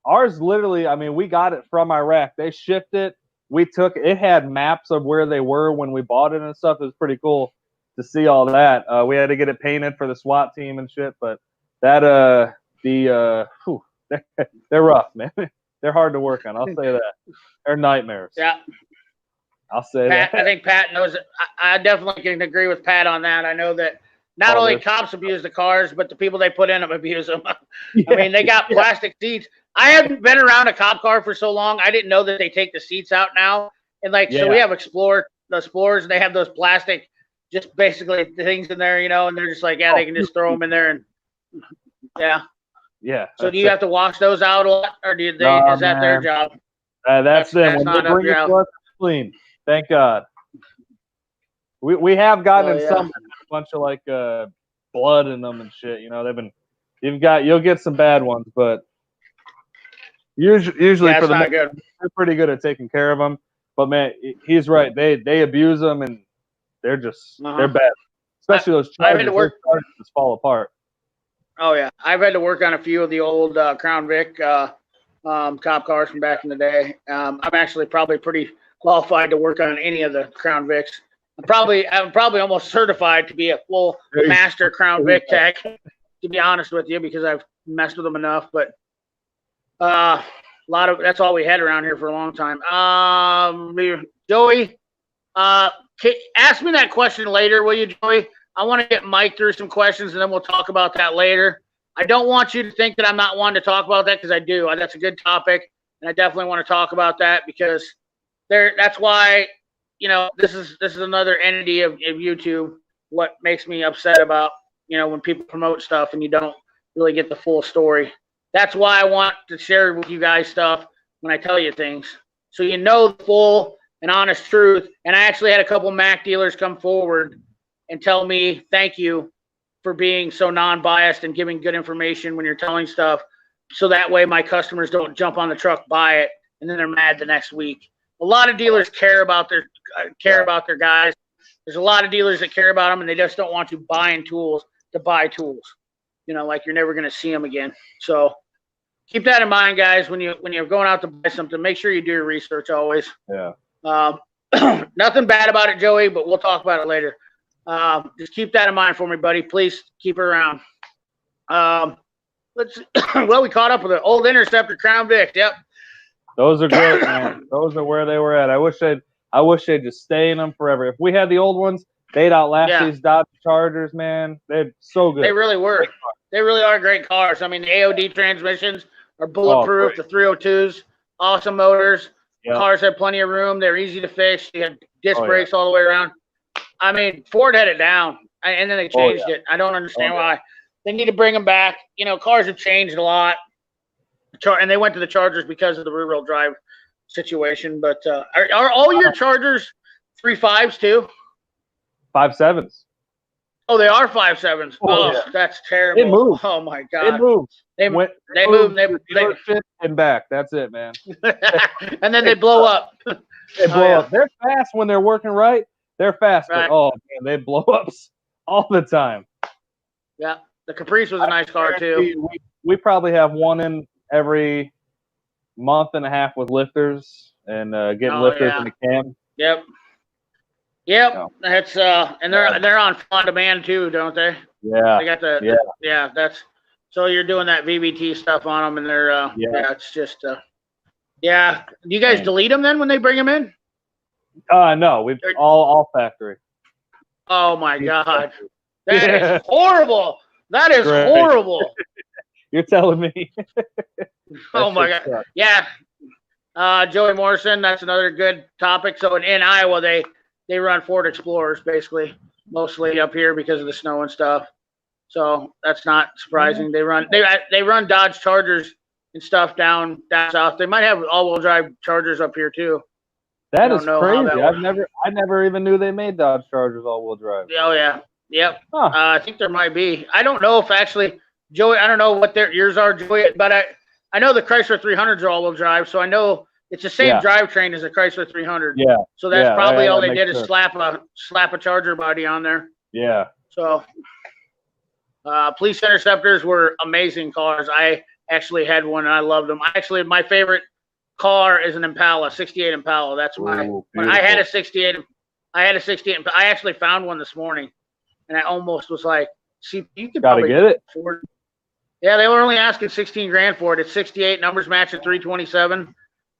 ours literally. I mean, we got it from Iraq. They shipped it. We took it. Had maps of where they were when we bought it and stuff. It was pretty cool to see all that. We had to get it painted for the SWAT team and shit, but that they're rough, man. They're hard to work on. I'll say that. They're nightmares. Yeah, I'll say Pat, that. I think Pat knows it. I definitely can agree with Pat on that. I know that not only cops abuse the cars, but the people they put in them abuse them. I mean, they got plastic seats. I haven't been around a cop car for so long. I didn't know that they take the seats out now. And so we have the Explorers, and they have those plastic, just basically things in there, and they're just like, they can just throw them in there, and yeah. So do you have to wash those out a lot, or is that their job? That's them. When they bring it to us, it's clean. Thank God. We have gotten in some a bunch of like blood in them and shit. You'll get some bad ones, but usually for the most part, they're pretty good at taking care of them. But man, he's right. They abuse them, and they're just they're bad. Especially those Chargers. Those Chargers just fall apart. Oh yeah, I've had to work on a few of the old Crown Vic cop cars from back in the day. I'm actually probably pretty qualified to work on any of the Crown Vics. I'm probably almost certified to be a full master Crown Vic tech. to be honest with you, because I've messed with them enough. But a lot of that's all we had around here for a long time. Joey, ask me that question later, will you, Joey? I want to get Mike through some questions, and then we'll talk about that later. I don't want you to think that I'm not wanting to talk about that, because I do. That's a good topic, and I definitely want to talk about that, because that's why, this is another entity of YouTube. What makes me upset about, when people promote stuff and you don't really get the full story. That's why I want to share with you guys stuff when I tell you things, so you know the full and honest truth. And I actually had a couple Mac dealers come forward and tell me thank you for being so non-biased and giving good information when you're telling stuff, so that way my customers don't jump on the truck, buy it, and then they're mad the next week. A lot of dealers care about their guys. There's a lot of dealers that care about them, and they just don't want you buying tools to buy tools. Like you're never going to see them again. So keep that in mind, guys. When you're going out to buy something, make sure you do your research always. Yeah. Nothing bad about it, Joey, but we'll talk about it later. Just keep that in mind for me, buddy. Please keep it around. Well, we caught up with an old Interceptor Crown Vic. Yep. Those are great, man. Those are where they were at. I wish they'd just stay in them forever. If we had the old ones, they'd outlast these Dodge Chargers, man. They're so good. They really were. They really are great cars. I mean, the AOD transmissions are bulletproof. The 302s, awesome motors. Yep. Cars have plenty of room. They're easy to fix. You have disc brakes all the way around. I mean, Ford had it down, and then they changed it. I don't understand why. They need to bring them back. Cars have changed a lot. And they went to the Chargers because of the rear-wheel drive situation. But are all your Chargers 3.5s too? 5.7s. Oh, they are 5.7s. Oh, that's terrible. It moves. Oh my God. It moves. They move. They and back. That's it, man. And then they blow up. They blow up. They're fast when they're working right. They're fast. Right. But, oh man, they blow up all the time. Yeah, the Caprice was a nice car too. We probably have one in every month and a half with lifters and getting lifters in the cam. Yep. That's and they're on on demand too, don't they? Yeah. They got that's so you're doing that VBT stuff on them, and they're it's just do you guys delete them then when they bring them in? No, we've all factory. Oh my God, that is horrible. That is horrible. You're telling me. Oh my God. Sucks. Yeah. Joey Morrison, that's another good topic. So in Iowa, they run Ford Explorers basically, mostly up here because of the snow and stuff. So that's not surprising. They run Dodge Chargers and stuff down south. They might have all-wheel drive Chargers up here too. That is crazy. I never even knew they made Dodge Chargers all-wheel drive. Oh yeah. Yep. Huh. I think there might be. I don't know if actually, Joey, I don't know what yours are, Joey, but I know the Chrysler 300s are all-wheel drive, so I know it's the same drivetrain as the Chrysler 300. Yeah. So that's probably all they did is slap a Charger body on there. Yeah. So police Interceptors were amazing cars. I actually had one and I loved them. My favorite car is an Impala, 68 Impala. That's when I had a 68. I actually found one this morning, and I almost was like, "See, you could probably get it." afford." Yeah, they were only asking $16,000 for it. It's 68, numbers match at 327,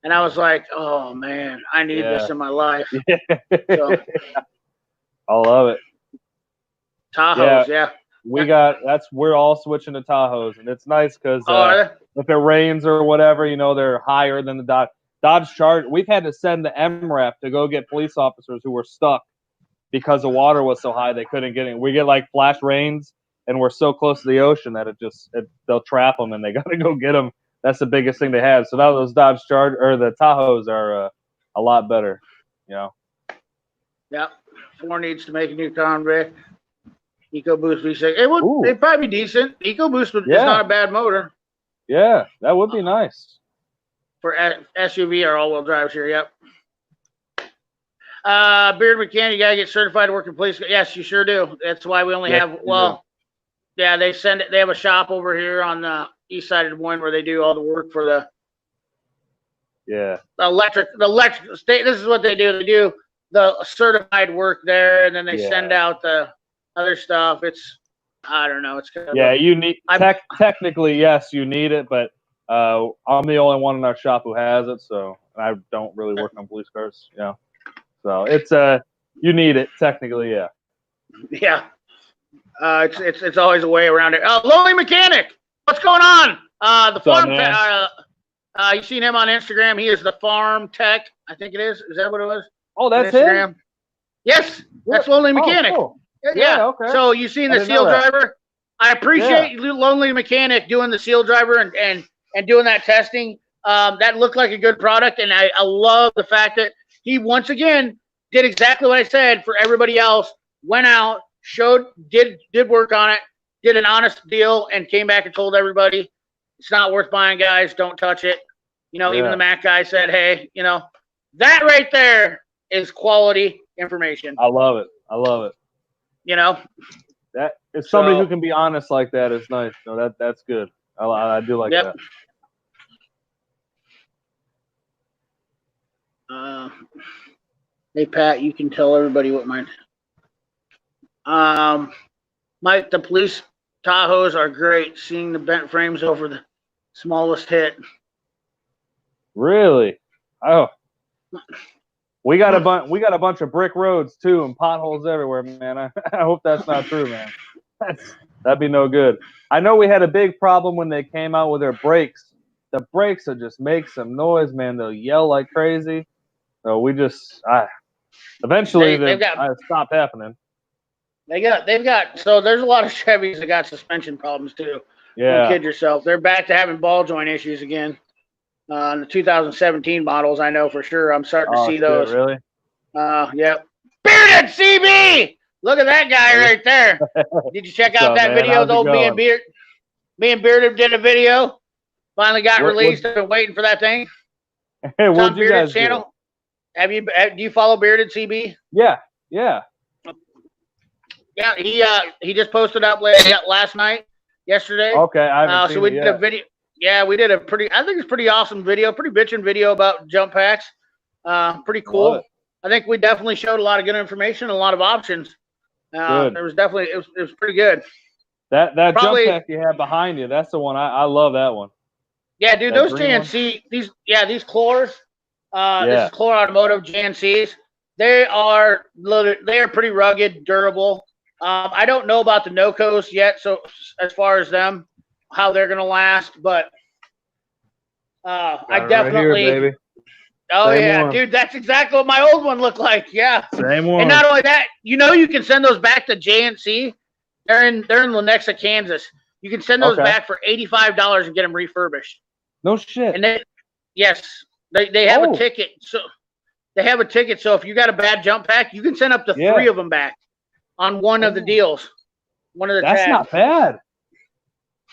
and I was like, "Oh man, I need this in my life." So, I love it. Tahoes, we're all switching to Tahoes, and it's nice because if it rains or whatever, they're higher than the Dodge Charger. We've had to send the MRAP to go get police officers who were stuck because the water was so high they couldn't get in. We get like flash rains, and we're so close to the ocean that they'll trap them, and they got to go get them. That's the biggest thing they have. So now those Dodge Charger or the Tahoes are a lot better, Yeah. Ford needs to make a new Convict. EcoBoost V6. They'd probably be decent. EcoBoost is not a bad motor. Yeah, that would be nice. For SUV or all-wheel drives here, yep. Beard mechanic, you gotta get certified to work in police. Yes, you sure do. That's why we only have. They have a shop over here on the east side of Des Moines where they do all the work for the. Yeah. The electric state. This is what they do. They do the certified work there, and then they send out the other stuff. I don't know. It's kind of Yeah, you need technically, yes, you need it, but I'm the only one in our shop who has it, so I don't really work on police cars. Yeah, so it's you need it technically, yeah. Yeah. It's always a way around it. Lonely Mechanic, what's going on? The farm. You seen him on Instagram? He is the Farm Tech. I think it is. Is that what it was? Oh, that's him. Yes, that's Lonely Mechanic. Cool. Yeah. Okay. So you seen the seal driver? I appreciate Lonely Mechanic doing the seal driver and doing that testing. That looked like a good product, and I love the fact that he once again did exactly what I said for everybody else. Went out, did work on it, did an honest deal, and came back and told everybody it's not worth buying, guys. Don't touch it. Even the Mac guy said, hey, that right there is quality information. I love it. That if somebody who can be honest like that is nice. No, that's good. I do like that. Hey Pat, you can tell everybody what mine. Mike, the police Tahoes are great. Seeing the bent frames over the smallest hit. Really? Oh. We got a bunch of brick roads too and potholes everywhere, man. I hope that's not true, man. That'd be no good. I know we had a big problem when they came out with their brakes. The brakes will just make some noise, man. They'll yell like crazy. So eventually they stopped happening. So there's a lot of Chevys that got suspension problems too. Yeah. Don't kid yourself. They're back to having ball joint issues again. The 2017 models, I know for sure. I'm starting to see those. Really? Yeah. Bearded CB! Look at that guy right there. Did you check out that video? The old me and Bearded did a video. Finally got released. I've been waiting for that thing. Hey, what'd you guys channel. Do you follow Bearded CB? Yeah. Yeah, he just posted up last night, yesterday. Okay, I haven't seen we did a video. Yeah, we did I think it's pretty awesome video, pretty bitchin' video about jump packs. Pretty cool. I think we definitely showed a lot of good information, a lot of options. There was definitely it was pretty good. That jump pack you have behind you, that's the one I love that one. Yeah, dude, those JNC, these Chlors, this is Chlor Automotive JNCs. They are pretty rugged, durable. I don't know about the no-coast yet, so as far as them, how they're gonna last, but I definitely. Right here, baby. Oh yeah, dude, that's exactly what my old one looked like. Yeah. Same one. And not only that, you can send those back to JNC. They're in Lenexa, Kansas. You can send those back for $85 and get them refurbished. No shit. And they have a ticket. So they have a ticket. So if you got a bad jump pack, you can send up to 3 of them back on one of the deals. One of the That's tags. not bad.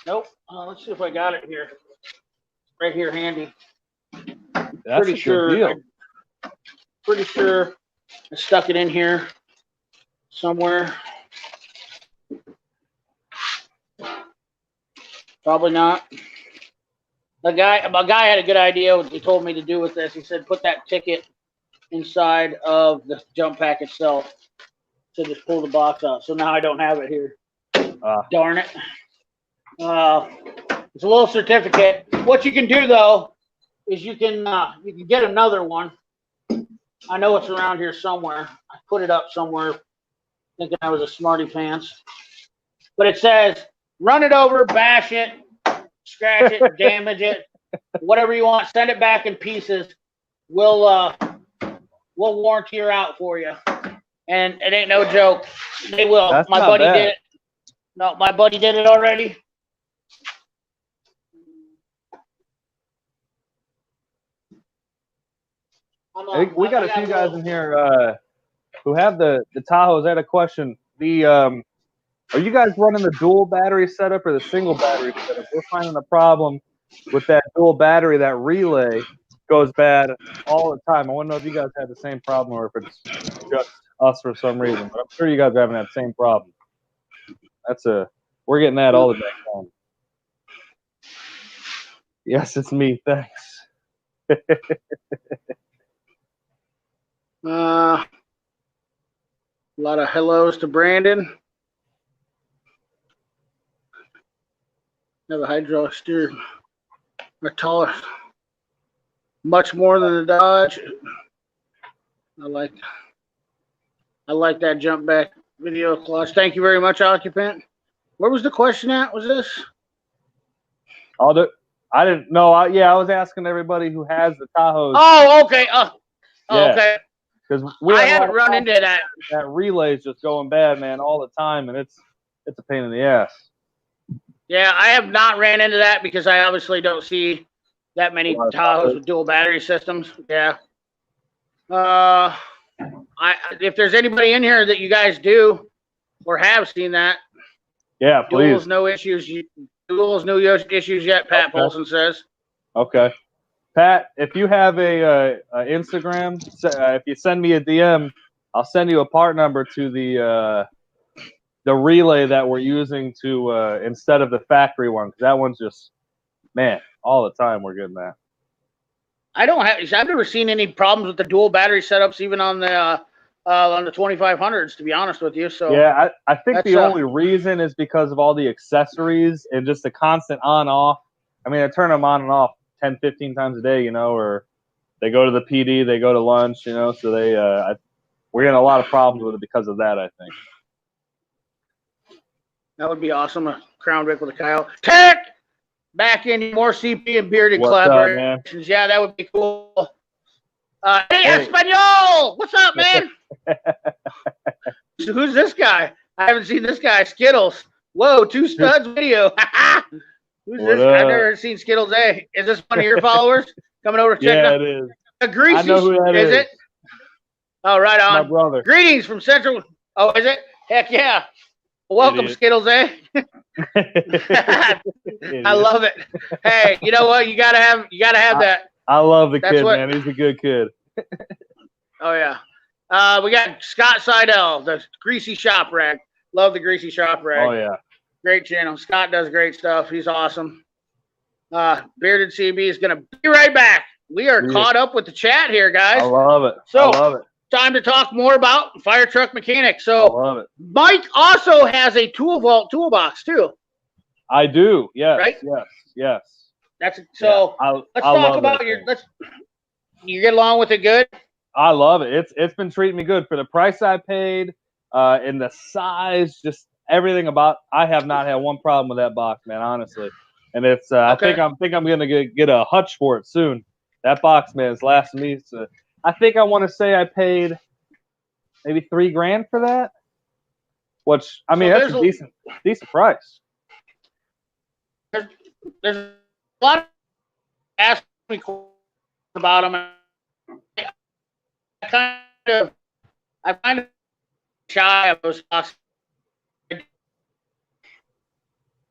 Nope. Let's see if I got it here. Right here, handy. That's pretty sure. Deal. Pretty sure I stuck it in here somewhere. Probably not. My guy had a good idea what he told me to do with this. He said put that ticket inside of the jump pack itself. So just pull the box out. So now I don't have it here. Darn it. It's a little certificate. What you can do though is you can get another one. I know it's around here somewhere. I put it up somewhere thinking I was a smarty pants. But it says run it over, bash it, scratch it, damage it, whatever you want. Send it back in pieces. We'll warranty her out for you. And it ain't no joke. They will. That's my buddy did it. No, my buddy did it already. I think we got a few guys in here who have the Tahoes. I had a question. Are you guys running the dual battery setup or the single battery setup? We're finding a problem with that dual battery. That relay goes bad all the time. I want to know if you guys had the same problem or if it's just us for some reason. But I'm sure you guys are having that same problem. We're getting that all the time. Yes, it's me. Thanks. A lot of hellos to Brandon. Have a hydraulic steer. They're taller. Much more than the Dodge. I like that jump back video clutch. Thank you very much, Occupant. Where was the question at? Was this? I didn't know. I was asking everybody who has the Tahoes. Oh, okay. Yeah. Okay. Because I haven't run into that. That relay's just going bad, man, all the time, and it's a pain in the ass. Yeah, I have not ran into that because I obviously don't see that many Tahoes with dual battery systems. Yeah. If there's anybody in here that you guys do or have seen that, yeah, please. Duals, no issues. Duals, no issues yet. Pat Paulsen says. Okay, Pat, if you have a Instagram, if you send me a DM, I'll send you a part number to the relay that we're using to instead of the factory one, because that one's just, man, all the time we're getting that. I've never seen any problems with the dual battery setups, even on the 2500s, to be honest with you. So yeah, I think the only reason is because of all the accessories and just the constant on off. I mean, I turn them on and off 10, 15 times a day, you know, or they go to the PD, they go to lunch, you know, so we're getting a lot of problems with it because of that, I think. That would be awesome. A Crown Vic with a Kyle. Tech! Back in more CP and bearded collaborations. Yeah, that would be cool. Hey, Espanol! What's up, man? So who's this guy? I haven't seen this guy. Skittles. Whoa, 2 studs video. Who's this? I've never seen Skittles. Hey, is this one of your followers coming over to check out? Yeah, it is. A greasy. I know who that is. It? Oh, right on. My brother. Greetings from Central. Oh, is it? Heck yeah. Welcome, Skittles, eh? I love it. Hey, you know what? You gotta have that. I love the kid, man. He's a good kid. Oh yeah. We got Scott Seidel, the Greasy Shop Rag. Love the Greasy Shop Rag. Oh yeah. Great channel. Scott does great stuff. He's awesome. Bearded CB is gonna be right back. We are caught up with the chat here, guys. I love it. So, I love it. Time to talk more about Firetruck mechanics. So, I love it. Mike also has a tool vault toolbox too. I do. Yes. Right? Yes. That's so. Yeah, let's talk about you get along with it good. I love it. It's been treating me good for the price I paid, and the size, just everything about. I have not had one problem with that box, man. Honestly, and it's. I think I'm gonna get a hutch for it soon. That box, man, is lasting me. I think I want to say I paid maybe $3,000 for that, which I mean that's a decent price. There's a lot of asking me about them. I'm kind of shy of those boxes.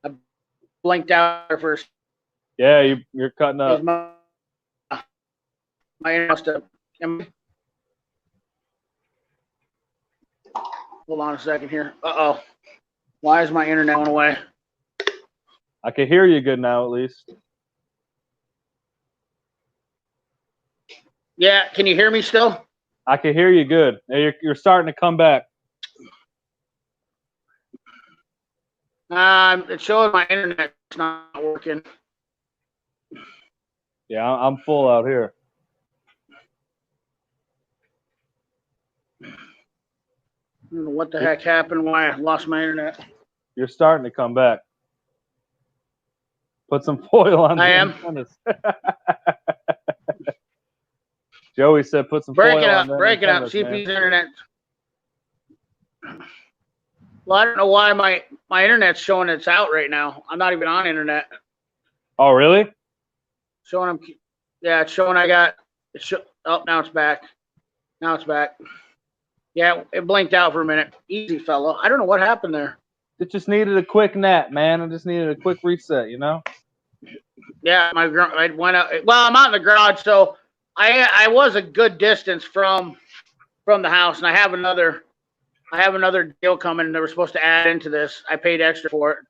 I blinked out there first. Yeah, you're cutting up. My must have. Hold on a second here. Uh-oh. Why is my internet going away? I can hear you good now, at least. Yeah, can you hear me still? I can hear you good. You're starting to come back. It's showing my internet's not working. Yeah, I'm full out here. I don't know what the heck happened, why I lost my internet. You're starting to come back. Put some foil on. I am. Joey said put some foil on. Breaking up. CP's internet. Well, I don't know why my internet's showing it's out right now. I'm not even on internet. Oh, really? Showing them. Yeah, it's showing I got. Oh, now it's back. Now it's back. Yeah, it blinked out for a minute. Easy, fellow. I don't know what happened there. It just needed a quick nap, man. It just needed a quick reset, you know? Yeah, I went out. Well, I'm out in the garage, so I was a good distance from the house, and I have another deal coming that we're supposed to add into this. I paid extra for it.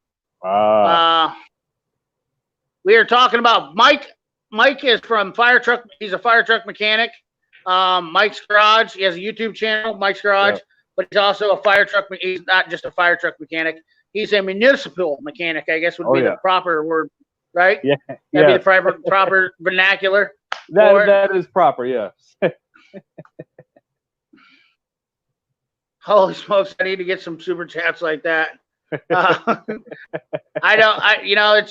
We are talking about Mike. Mike is from Firetruck. He's a Firetruck mechanic. Mike's Garage. He has a YouTube channel, Mike's Garage, but he's also a Firetruck. He's not just a Firetruck mechanic. He's a municipal mechanic, I guess would be the proper word, right? Yeah. That'd be the proper vernacular. That is proper, yes. Holy smokes, I need to get some super chats like that. It's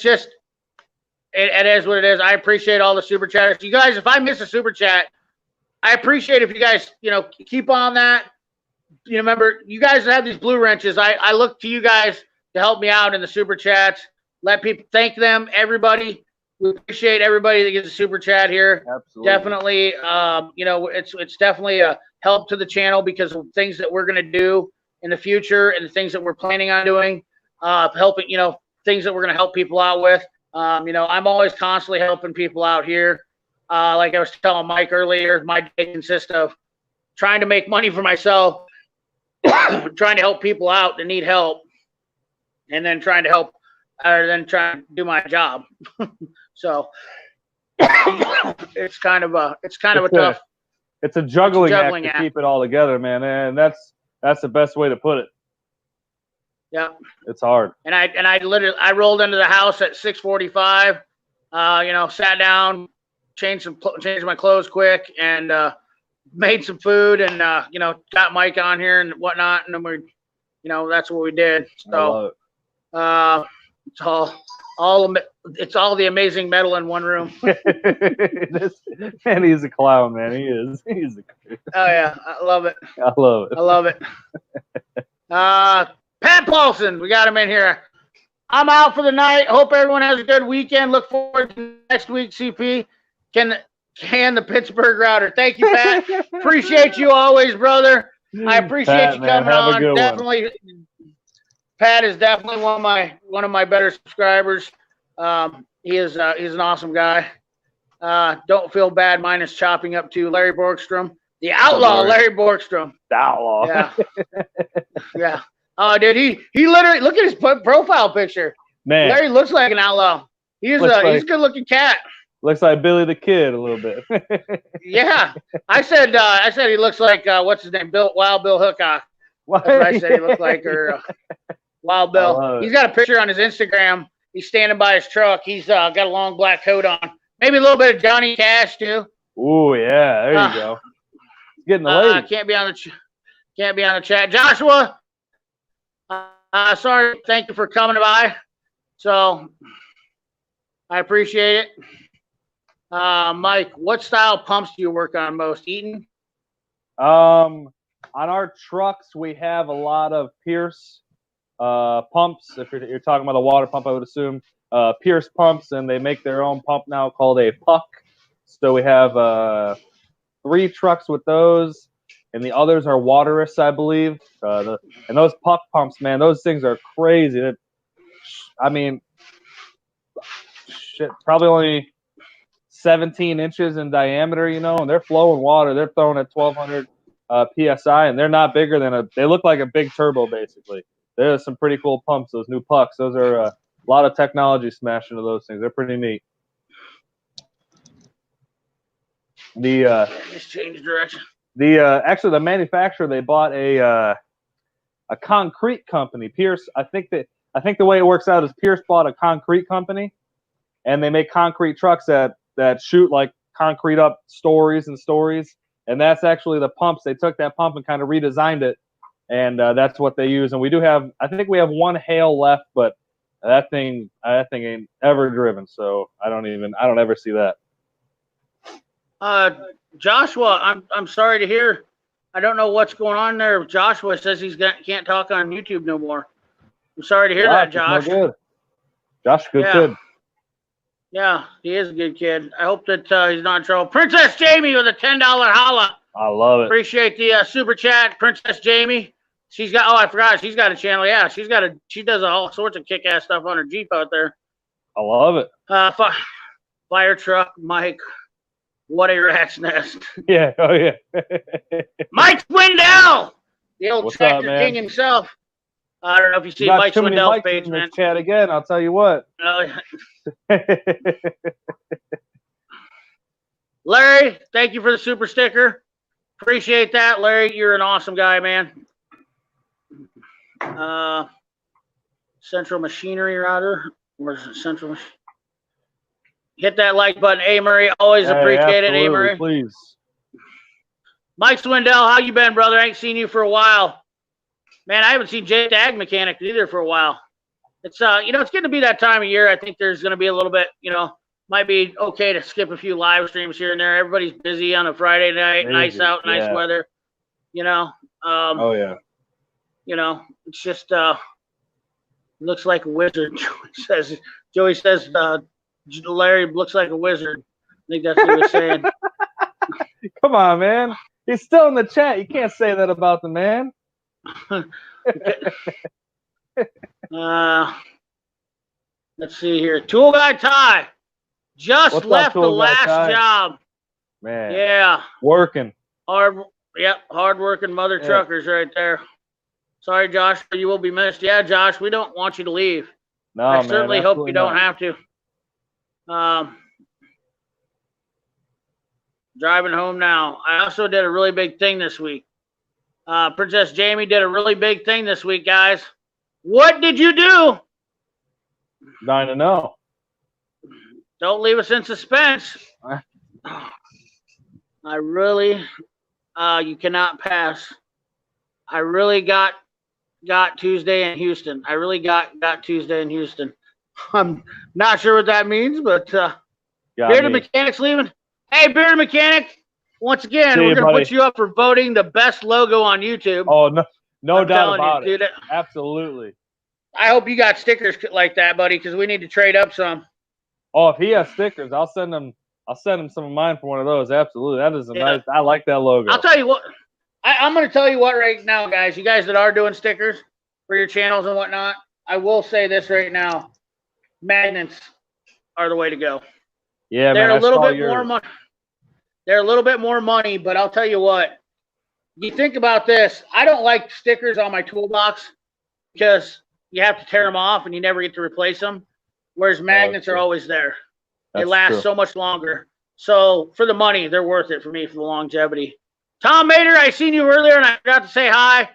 just, it is what it is. I appreciate all the super chatters. You guys, if I miss a super chat, I appreciate if you guys, keep on that. Remember, you guys have these blue wrenches. I look to you guys to help me out in the super chats. Let people thank them, everybody. We appreciate everybody that gets a super chat here. Absolutely. Definitely, it's definitely a help to the channel because of things that we're going to do in the future and the things that we're planning on doing, helping, things that we're going to help people out with. I'm always constantly helping people out here. Like I was telling Mike earlier, my day consists of trying to make money for myself, trying to help people out that need help, and then trying to do my job. So it's kind of a tough. It's a juggling act to keep it all together, man, and that's the best way to put it. Yeah, it's hard. And I rolled into the house at 6:45. Sat down, changed my clothes quick, and made some food, and got Mike on here and whatnot, and then we, that's what we did. So it's all the amazing metal in one room. Man, he's a clown, man. He is. He's a. Oh yeah, I love it. I love it. I love it. Pat Paulsen, we got him in here. I'm out for the night. Hope everyone has a good weekend. Look forward to next week. CP can the Pittsburgh router. Thank you, Pat. Appreciate you always, brother. I appreciate you coming on. Definitely. Pat is definitely one of my better subscribers. He's an awesome guy. Don't feel bad minus chopping up to Larry Borgstrom, the outlaw. Larry Borgstrom, the outlaw. Yeah, yeah. Oh, dude, he literally look at his profile picture. Man, Larry looks like an outlaw. He's a good looking cat. Looks like Billy the Kid a little bit. Yeah, I said he looks like what's his name, Wild Bill Hickok. That's what I said he looked like, or Wild Bill. He's got a picture on his Instagram. He's standing by his truck. He's got a long black coat on. Maybe a little bit of Johnny Cash too. Oh yeah, there you go. Getting the lady. Can't be on the chat. Joshua, sorry. Thank you for coming by. So I appreciate it. Mike, what style pumps do you work on most? Eaton? On our trucks, we have a lot of Pierce pumps. If you're talking about a water pump, I would assume Pierce pumps, and they make their own pump now called a puck. So we have 3 trucks with those, and the others are waterless, I believe. And those puck pumps, man, those things are crazy. I mean, shit, probably only 17 inches in diameter, and they're flowing water. They're throwing at 1,200 PSI, and they're not bigger than they look like a big turbo, basically. There's some pretty cool pumps, those new pucks. Those are a lot of technology smashed into those things. They're pretty neat. Just change direction. Actually, the manufacturer, they bought a concrete company. Pierce, I think the way it works out is Pierce bought a concrete company, and they make concrete trucks that shoot like concrete up stories and stories. And that's actually the pumps. They took that pump and kind of redesigned it, and that's what they use. And I think we have one Hale left, but that thing ain't ever driven, so I don't ever see that. Joshua, I'm sorry to hear. I don't know what's going on there. Joshua says can't talk on YouTube no more. I'm sorry to hear that, Josh. No good. Josh, good kid. Yeah, he is a good kid. I hope that he's not in trouble. Princess Jamie with a $10 holla. I love it. Appreciate the super chat, Princess Jamie. She's got. Oh, I forgot. She's got a channel. Yeah, she does all sorts of kick-ass stuff on her Jeep out there. I love it. Firetruck, Mike. What a rat's nest. Yeah. Oh yeah. Mike Swindell, the old tractor king himself. I don't know if you see Mike Swindell's page, man. Chat again. I'll tell you what. Larry, thank you for the super sticker. Appreciate that, Larry. You're an awesome guy, man. Central Machinery Router. Where's the Central? Hit that like button, A. Murray. Always appreciate it, A. Murray. Please. Mike Swindell, how you been, brother? I ain't seen you for a while. Man, I haven't seen Jake the Ag Mechanic either for a while. It's it's getting to be that time of year. I think there's going to be a little bit, might be okay to skip a few live streams here and there. Everybody's busy on a Friday night, nice out, nice weather. Oh yeah. It's just looks like a wizard. Joey says Larry looks like a wizard. I think that's what he was saying. Come on, man. He's still in the chat. You can't say that about the man. Let's see here. Tool Guy Ty just left the last job. Man. Yeah. Working. Hard-working mother truckers right there. Sorry, Josh, but you will be missed. Yeah, Josh, we don't want you to leave. No, I certainly hope you don't have to. Driving home now. I also did a really big thing this week. Princess Jamie did a really big thing this week, guys. What did you do? Dying to know. Don't leave us in suspense. I really, you cannot pass. I really got Tuesday in Houston. I really got Tuesday in Houston. I'm not sure what that means, but Bearded Mechanic's leaving. Hey, Bearded Mechanic, once again, we're going to put you up for voting the best logo on YouTube. Oh, no doubt about it. Absolutely. I hope you got stickers like that, buddy, because we need to trade up some. Oh, if he has stickers, I'll send him some of mine for one of those. Absolutely. That is nice. I like that logo. I'll tell you what. I'm going to tell you what right now, guys. You guys that are doing stickers for your channels and whatnot, I will say this right now. Magnets are the way to go. Yeah, they're man, a little bit more money. They're a little bit more money, but I'll tell you what. You think about this. I don't like stickers on my toolbox because you have to tear them off and you never get to replace them, whereas magnets are always there. They last so much longer. So for the money, they're worth it for me for the longevity. Tom Mater, I seen you earlier and I forgot to say hi.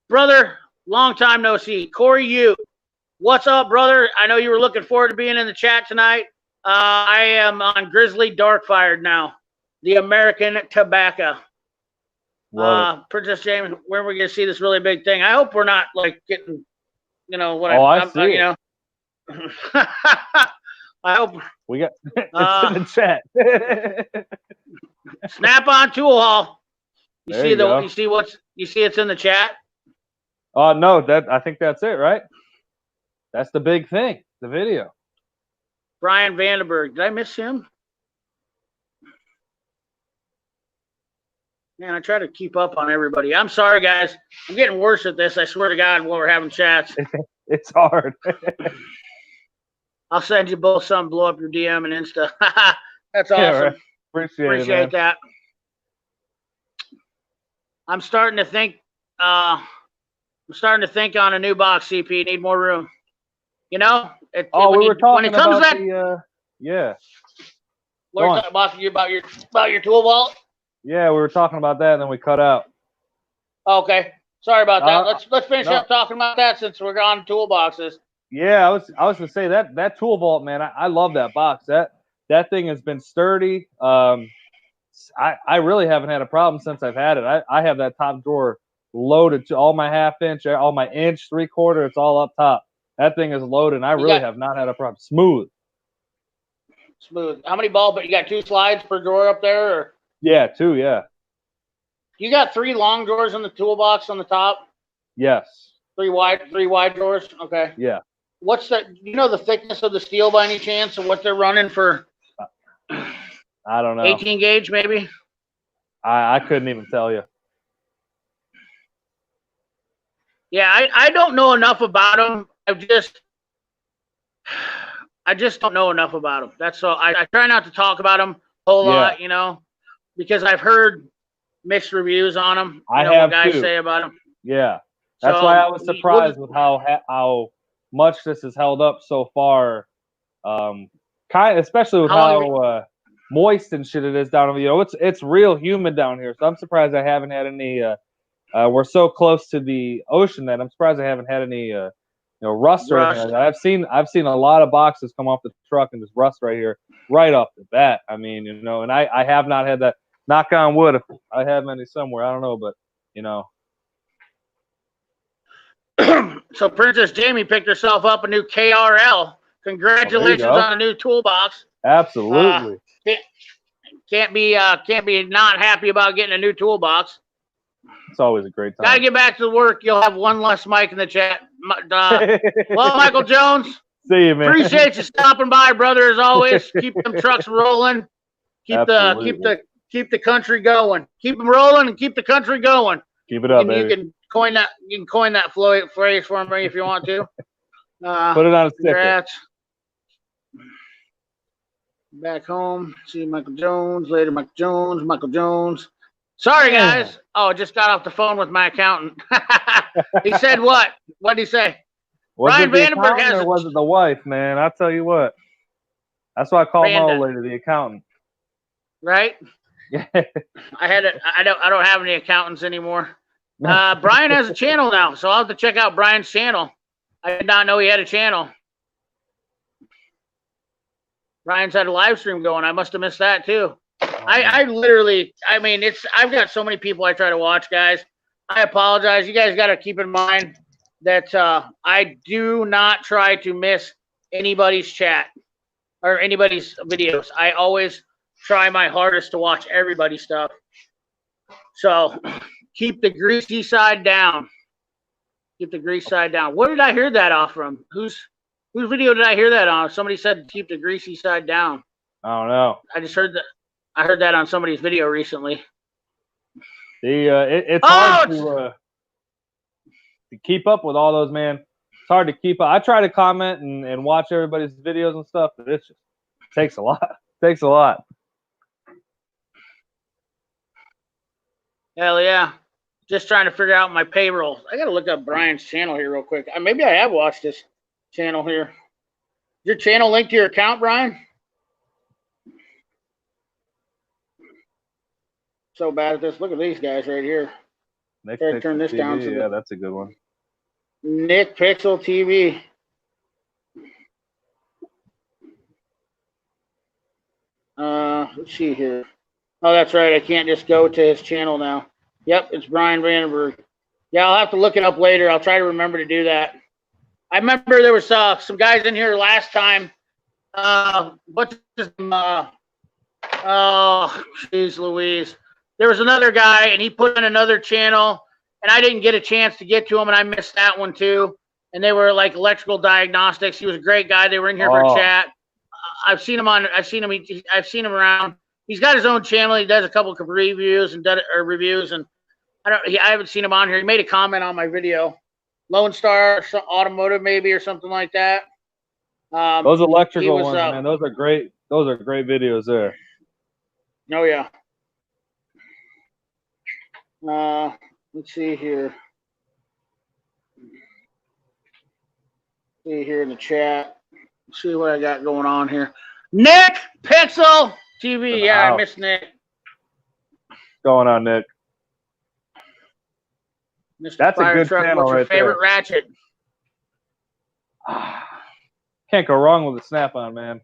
Brother, long time no see. Corey Yu, what's up, brother? I know you were looking forward to being in the chat tonight. I am on Grizzly Darkfired now, the American Tobacco. Princess James, when are we going to see this really big thing? I hope we're not like getting, I see. I hope we got it's in the chat. Snap-on Tool Haul. You see it's in the chat? No, I think that's it, right? That's the big thing, the video. Brian Vandenberg. Did I miss him? Man, I try to keep up on everybody. I'm sorry, guys. I'm getting worse at this. I swear to God, while we're having chats. It's hard. I'll send you both some, blow up your DM and Insta. That's awesome. Yeah, right. Appreciate that. I'm starting to think on a new box, CP. Need more room. We were talking about yeah. We're talking about your tool vault. Yeah, we were talking about that, and then we cut out. Okay, sorry about that. Let's finish up talking about that since we're on toolboxes. Yeah, I was gonna say that tool vault, man. I love that box. That thing has been sturdy. I really haven't had a problem since I've had it. I have that top drawer loaded to all my 1/2 inch, all my inch, 3/4. It's all up top. That thing is loaded, and I really have not had a problem. Smooth. How many ball? But you got 2 slides per drawer up there, or? Yeah, 2. Yeah. You got 3 long drawers in the toolbox on the top. Yes. 3 wide drawers. Okay. Yeah. What's the thickness of the steel by any chance, and what they're running for? I don't know. 18 gauge maybe. I couldn't even tell you. Yeah, I don't know enough about them. I just don't know enough about them. That's all. I try not to talk about them a whole lot, because I've heard mixed reviews on them. I have what guys too. say about them. Yeah, that's why I was surprised with how much this has held up so far. Especially with how moist and shit it is down here. It's real humid down here, so I'm surprised I haven't had any. We're so close to the ocean that I'm surprised I haven't had any You know, rust or anything like that. I've seen a lot of boxes come off the truck and just rust right here, right off the bat. I mean, you know, and I have not had that. Knock on wood, if I have any somewhere, I don't know, but you know. So Princess Jamie picked herself up a new KRL. Congratulations on a new toolbox. Absolutely. Can't be not happy about getting a new toolbox. It's always a great time. Gotta get back to work. You'll have one less mic in the chat. Well, Michael Jones. See you, man. Appreciate you stopping by, brother. As always, keep them trucks rolling. Keep the country going. Keep them rolling and keep the country going. Keep it up, and baby. You can coin that phrase for me if you want to. Put it on a sticker. Congrats. Back home. See Michael Jones later. Michael Jones. Sorry, guys. Oh, just got off the phone with my accountant. He said what? What did he say? Brian Vandenberg has. Or was it the wife, man? I'll tell you what. That's why I call Mo later, the accountant. Right? Yeah. I don't have any accountants anymore. Brian has a channel now, so I'll have to check out Brian's channel. I did not know he had a channel. Brian's had a live stream going. I must have missed that too. I literally, I mean, I've got so many people I try to watch, guys. I apologize. You guys got to keep in mind that I do not try to miss anybody's chat or anybody's videos. I always try my hardest to watch everybody's stuff. So keep the greasy side down. Keep the grease side down. Where did I hear that off from? Whose video did I hear that on? Somebody said keep the greasy side down. I don't know. I just heard that. I heard that on somebody's video recently. It's hard to keep up with all those, man. It's hard to keep up. I try to comment and watch everybody's videos and stuff, but it takes a lot. It takes a lot. Hell yeah. Just trying to figure out my payroll. I got to look up Brian's channel here real quick. Maybe I have watched this channel here. Your channel linked to your account, Brian? So bad at this. Look at these guys right here. Turn this down. Yeah, that's a good one. Nick Pixel TV. Let's see here. Oh, that's right. I can't just go to his channel now. Yep, it's Brian Vandenberg. Yeah, I'll have to look it up later. I'll try to remember to do that. I remember there was some guys in here last time. What's his name? Oh, jeez Louise. There was another guy, and he put in another channel, and I didn't get a chance to get to him, and I missed that one too. And they were like electrical diagnostics. He was a great guy. They were in here for a chat. I've seen him around. He's got his own channel. He does a couple of reviews and I haven't seen him on here. He made a comment on my video. Lone Star Automotive maybe or something like that. Those electrical ones, man. Those are great. Those are great videos there. Oh yeah. Let's see here. See here in the chat. Let's see what I got going on here. Nick Pixel TV. Yeah, I miss Nick. What's going on, Nick? Mr. That's Firetruck, a good channel what's your right favorite there. ratchet? Can't go wrong with a snap-on, man.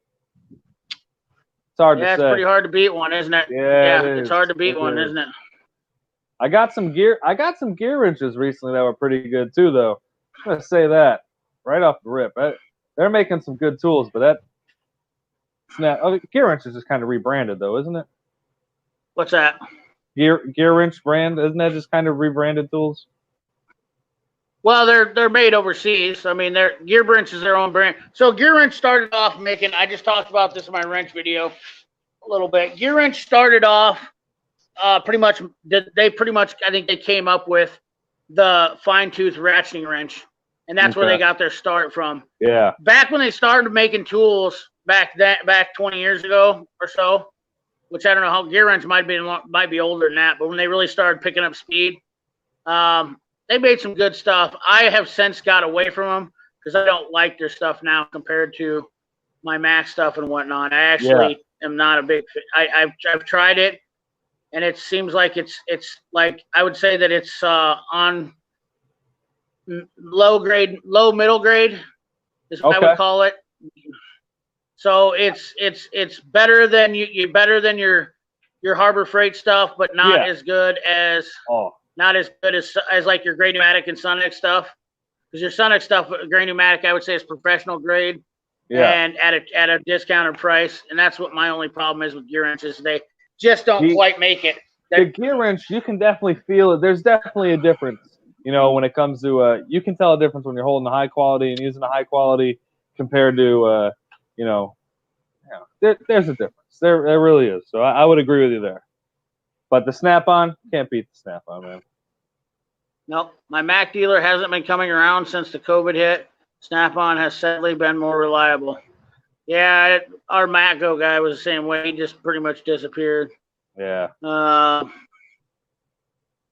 It's hard to say. Yeah, it's pretty hard to beat one, isn't it? Yeah, it's hard to beat one, isn't it? I got some gear wrenches recently that were pretty good too, though. I'm gonna say that right off the rip. They're making some good tools, but that gear wrench is just kind of rebranded, though, isn't it? What's that? Gear wrench brand, isn't that just kind of rebranded tools? Well, they're made overseas. I mean, Gear Wrench is their own brand. So Gear Wrench started off making. I just talked about this in my wrench video a little bit. Gear Wrench started off pretty much. I think they came up with the fine tooth ratcheting wrench, and that's where they got their start from. Yeah. Back when they started making tools back 20 years ago or so, which I don't know how Gear Wrench might be older than that, but when they really started picking up speed, they made some good stuff. I have since got away from them because I don't like their stuff now compared to my Mac stuff and whatnot. I actually am not a big fan. I've tried it, and it seems like it's like I would say that it's on low grade, low middle grade is what I would call it. So it's better than you better than your Harbor Freight stuff, but not as good as like your Grade Pneumatic and Sonic stuff. Because your Sonic stuff, Grade Pneumatic, I would say is professional grade, and at a discounted price. And that's what my only problem is with gear wrenches. They just don't quite make it. The gear wrench, you can definitely feel it. There's definitely a difference, when it comes to you can tell a difference when you're holding the high quality and using the high quality compared to there's a difference. There really is. So I would agree with you there. But the Snap-on, can't beat the Snap-on, man. Nope. My Mac dealer hasn't been coming around since the COVID hit. Snap-on has sadly been more reliable. Yeah, our Matco guy was the same way. He just pretty much disappeared. Yeah.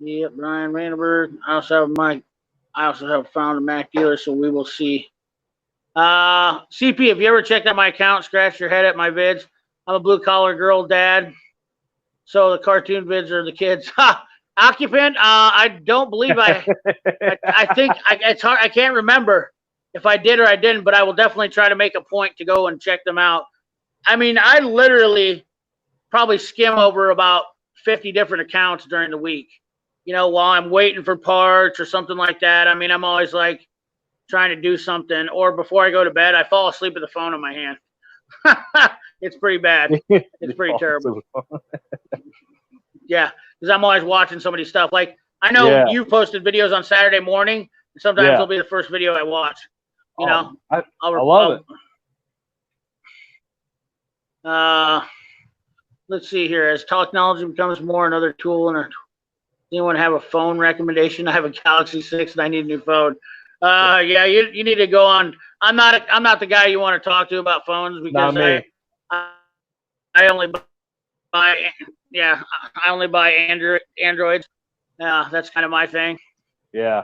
Yep, Brian Vandenberg. I also have found a Mac dealer, so we will see. CP, have you ever checked out my account, scratched your head at my vids? I'm a blue-collar girl dad, so the cartoon vids are the kids. Ha! Occupant, I don't believe I think it's hard. I can't remember if I did or I didn't, but I will definitely try to make a point to go and check them out. I mean, I literally probably skim over about 50 different accounts during the week, while I'm waiting for parts or something like that. I mean, I'm always like trying to do something, or before I go to bed, I fall asleep with the phone in my hand. It's pretty bad. It's pretty terrible. Yeah. Because I'm always watching somebody's stuff. Like, I know you posted videos on Saturday morning, and sometimes it'll be the first video I watch. I love it. Let's see here. As technology becomes more another tool, does anyone have a phone recommendation? I have a Galaxy 6 and I need a new phone. Yeah, you need to go on. I'm not the guy you want to talk to about phones because I only buy Androids. That's kind of my thing. Yeah.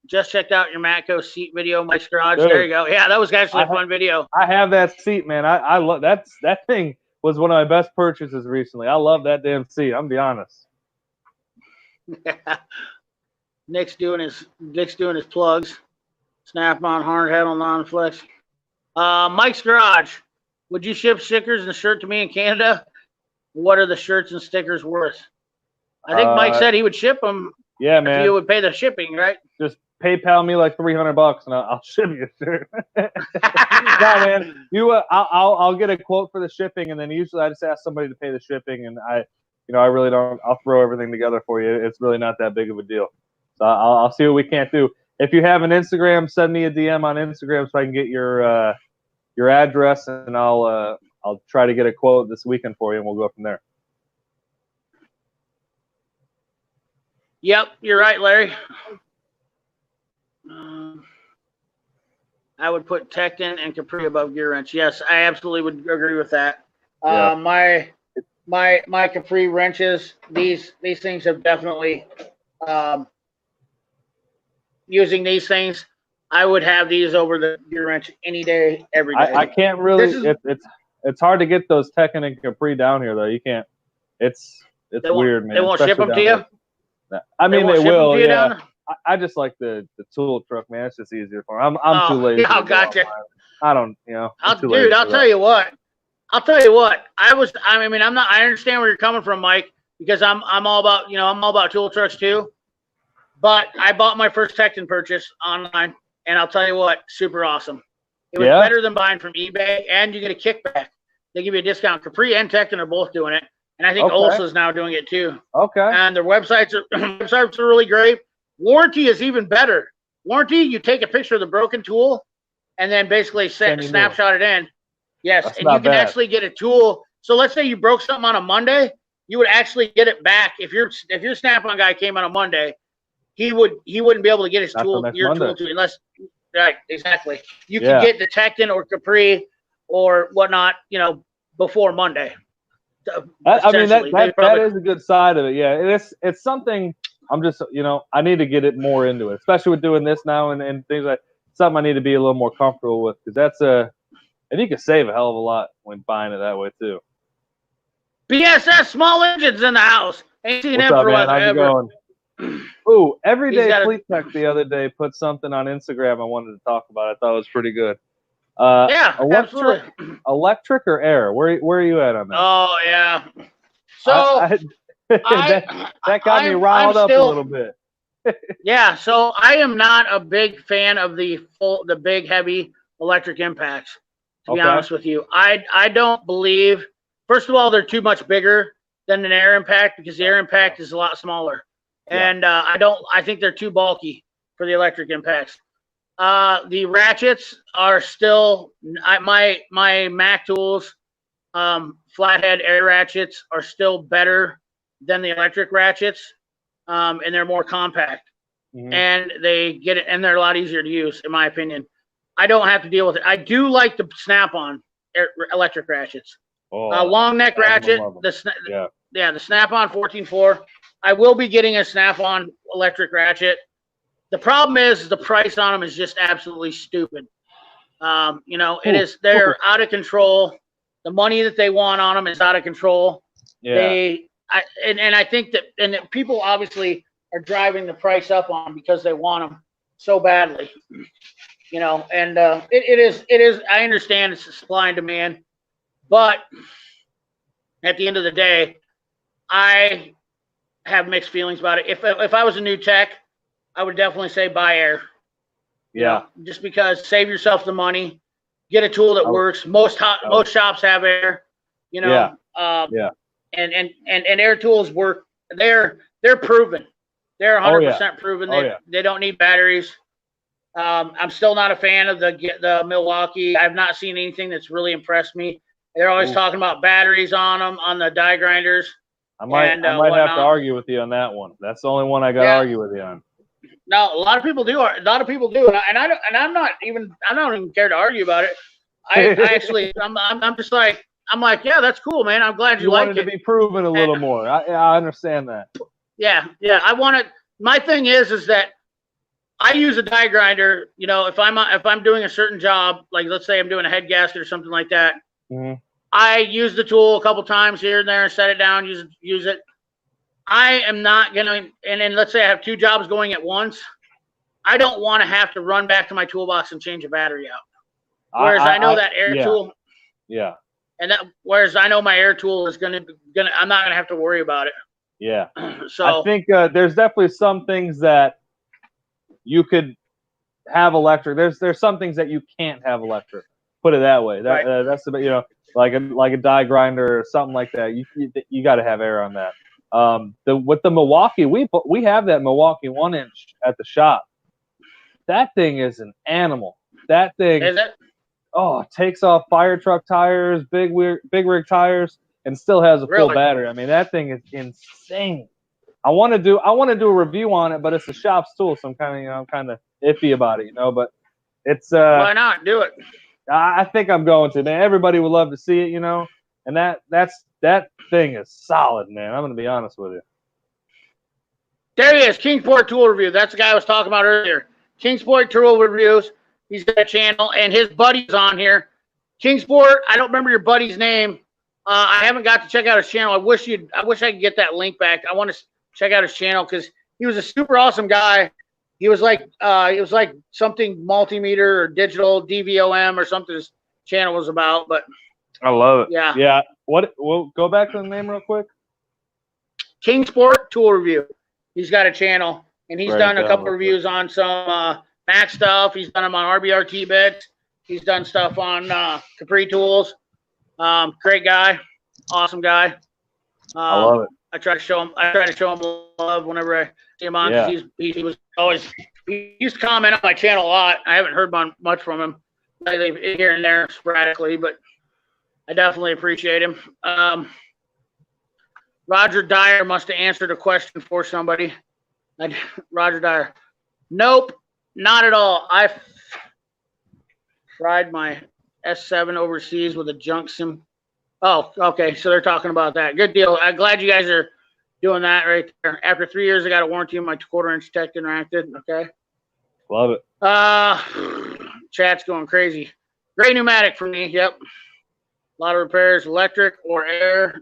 Just checked out your Matco seat video, Mike's Garage. Dude, there you go. Yeah, that was actually a fun video. I have that seat, man. I love that thing was one of my best purchases recently. I love that damn seat. I'm gonna be honest. Yeah. Nick's doing his plugs. Snap-on, hard handle, non-flex. Mike's Garage. Would you ship stickers and a shirt to me in Canada? What are the shirts and stickers worth? I think Mike said he would ship them. Yeah, man. If you would pay the shipping, right? Just PayPal me like $300 and I'll ship you a shirt. No, man. I'll get a quote for the shipping, and then usually I just ask somebody to pay the shipping, and I really don't. I'll throw everything together for you. It's really not that big of a deal. So I'll see what we can't do. If you have an Instagram, send me a DM on Instagram so I can get your address, and I'll try to get a quote this weekend for you, and we'll go from there. Yep, you're right, Larry. I would put Tecton and Capri above gear wrench. Yes, I absolutely would agree with that. Yeah. My Capri wrenches, these things have definitely using these things, I would have these over the gear wrench any day, every day. I can't really. It's hard to get those Tecton and Capri down here though. You can't. It's weird, man. They won't ship them to you. I mean, they will. Yeah. I just like the tool truck, man. It's just easier for me. I'm too lazy. Oh, gotcha. I don't, I'll tell you what. I understand where you're coming from, Mike, because I'm all about tool trucks too. But I bought my first Tecton purchase online, and I'll tell you what, super awesome. It was better than buying from eBay, and you get a kickback. They give you a discount. Capri and Tecton are both doing it, and I think Olsa's now doing it too. Okay. And their websites are really great. Warranty is even better. Warranty, you take a picture of the broken tool, and then basically snapshot it in. Yes, and you can actually get a tool. So let's say you broke something on a Monday, you would actually get it back. If your Snap-on guy came on a Monday, he wouldn't be able to get his tool, tool to unless right, exactly. You can get the Tecton or Capri or whatnot, before Monday. That is a good side of it. Yeah, it's something. I'm just, I need to get it more into it, especially with doing this now and things like something I need to be a little more comfortable with, because and you can save a hell of a lot when buying it that way too. BSS Small Engines in the house. Ain't seen him for man? How's it going? Ooh, Everyday got a- Fleet Tech the other day put something on Instagram I wanted to talk about. I thought it was pretty good. Yeah, absolutely. Electric or air? Where are you at on that? Oh yeah. So that got me riled up a little bit. Yeah, so I am not a big fan of the big heavy electric impacts. To be honest with you, I don't believe. First of all, they're too much bigger than an air impact because the air impact is a lot smaller, and I think they're too bulky for the electric impacts. The ratchets are still my Mac tools. Flathead air ratchets are still better than the electric ratchets, and they're more compact, and they get it, and they're a lot easier to use, in my opinion. I don't have to deal with it. I do like the snap-on electric ratchets. Long neck ratchet, the snap-on 14.4. I will be getting a snap-on electric ratchet. The problem is the price on them is just absolutely stupid. They're out of control. The money that they want on them is out of control. Yeah. I think that people obviously are driving the price up on them because they want them so badly. It is. I understand it's supply and demand, but at the end of the day, I have mixed feelings about it. If I was a new tech, I would definitely say buy air. Just because save yourself the money, get a tool that works. Most shops have air. And air tools work. They're proven. They're 100% proven. They don't need batteries. I'm still not a fan of the Milwaukee. I've not seen anything that's really impressed me. They're always talking about batteries on them, on the die grinders. I might have to argue with you on that one. That's the only one I got to argue with you on. No, a lot of people do. A lot of people do, and I don't even care to argue about it. I'm just like, yeah, that's cool, man. I'm glad you like it. You wanted to be proven a little more. I understand that. Yeah. I want it. My thing is that I use a die grinder. If I'm doing a certain job, like let's say I'm doing a head gasket or something like that, I use the tool a couple times here and there, set it down, use it. I am not gonna. And then let's say I have two jobs going at once. I don't want to have to run back to my toolbox and change a battery out. Whereas I know that air tool. Yeah. And whereas I know my air tool is gonna I'm not gonna have to worry about it. Yeah. So I think there's definitely some things that you could have electric. There's some things that you can't have electric. Put it that way. That's about like a die grinder or something like that. You got to have air on that. With the Milwaukee, we have that Milwaukee 1-inch at the shop. That thing is an animal. That thing. Is it? Oh, takes off Firetruck tires, big rig tires, and still has a full battery. I mean, that thing is insane. I want to do a review on it, but it's a shop's tool, so I'm kind of iffy about it, But it's why not do it? I think I'm going to, man. Everybody would love to see it, And that thing is solid, man. I'm going to be honest with you. There he is, Kingsport Tool Review. That's the guy I was talking about earlier. Kingsport Tool Reviews. He's got a channel, and his buddy's on here. Kingsport, I don't remember your buddy's name. I haven't got to check out his channel. I wish I could get that link back. I want to check out his channel because he was a super awesome guy. He was like something multimeter or digital DVOM or something his channel was about. But I love it. Yeah. Yeah. We'll go back to the name real quick. Kingsport Tool Review. He's got a channel, and he's done a couple reviews on some Mac stuff. He's done them on RBRT bits. He's done stuff on Capri tools. Great guy, awesome guy. I love it. I try to show him love whenever I see him on. Yeah. He used to comment on my channel a lot. I haven't heard much from him lately, here and there sporadically, but I definitely appreciate him. Roger Dyer must have answered a question for somebody. Roger Dyer. Nope, not at all. I tried my S7 overseas with a junk sim. Oh, okay. So they're talking about that. Good deal. I'm glad you guys are doing that right there. After 3 years, I got a warranty on my 1/4-inch Tech Interactive. Okay. Love it. Chat's going crazy. Great pneumatic for me. Yep. A lot of repairs, electric or air.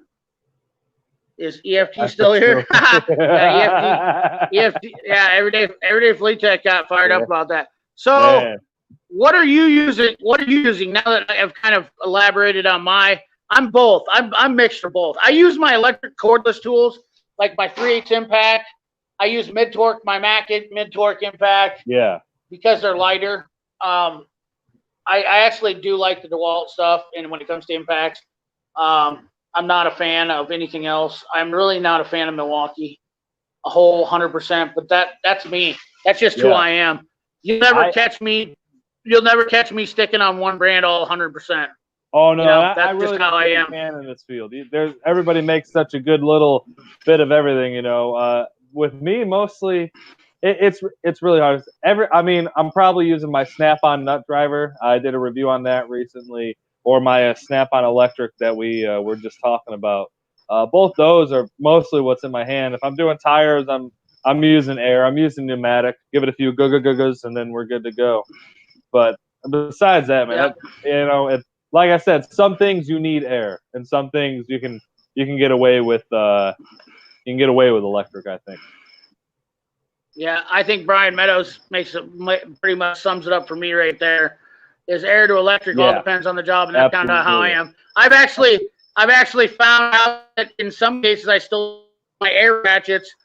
Is EFT still here? Yeah, EFT. Yeah, everyday Fleet Tech got fired up about that. So, Man. what are you using? What are you using now that I've kind of elaborated on my? I'm both. I'm mixed for both. I use my electric cordless tools like my 3/8 impact. I use mid torque, my Mac mid torque impact. Yeah. Because they're lighter. I actually do like the DeWalt stuff, and when it comes to impacts, I'm not a fan of anything else. I'm really not a fan of Milwaukee, a whole 100%. But that's me. That's just who I am. You'll never catch me sticking on one brand all 100%. Oh no, that's I really just how I am. Fan in this field. Everybody makes such a good little bit of everything, With me, mostly, it's really hard. I'm probably using my Snap-on nut driver. I did a review on that recently, or my Snap-on electric that we were just talking about. Both those are mostly what's in my hand. If I'm doing tires, I'm using air. I'm using pneumatic. Give it a few go-go-go-go's, and then we're good to go. But besides that, man, like I said, some things you need air, and some things you can get away with. You can get away with electric, I think. Yeah, I think Brian Meadows pretty much sums it up for me right there. Is air to electric all depends on the job, and that's kind of how I am. I've actually found out that in some cases I still use my air ratchets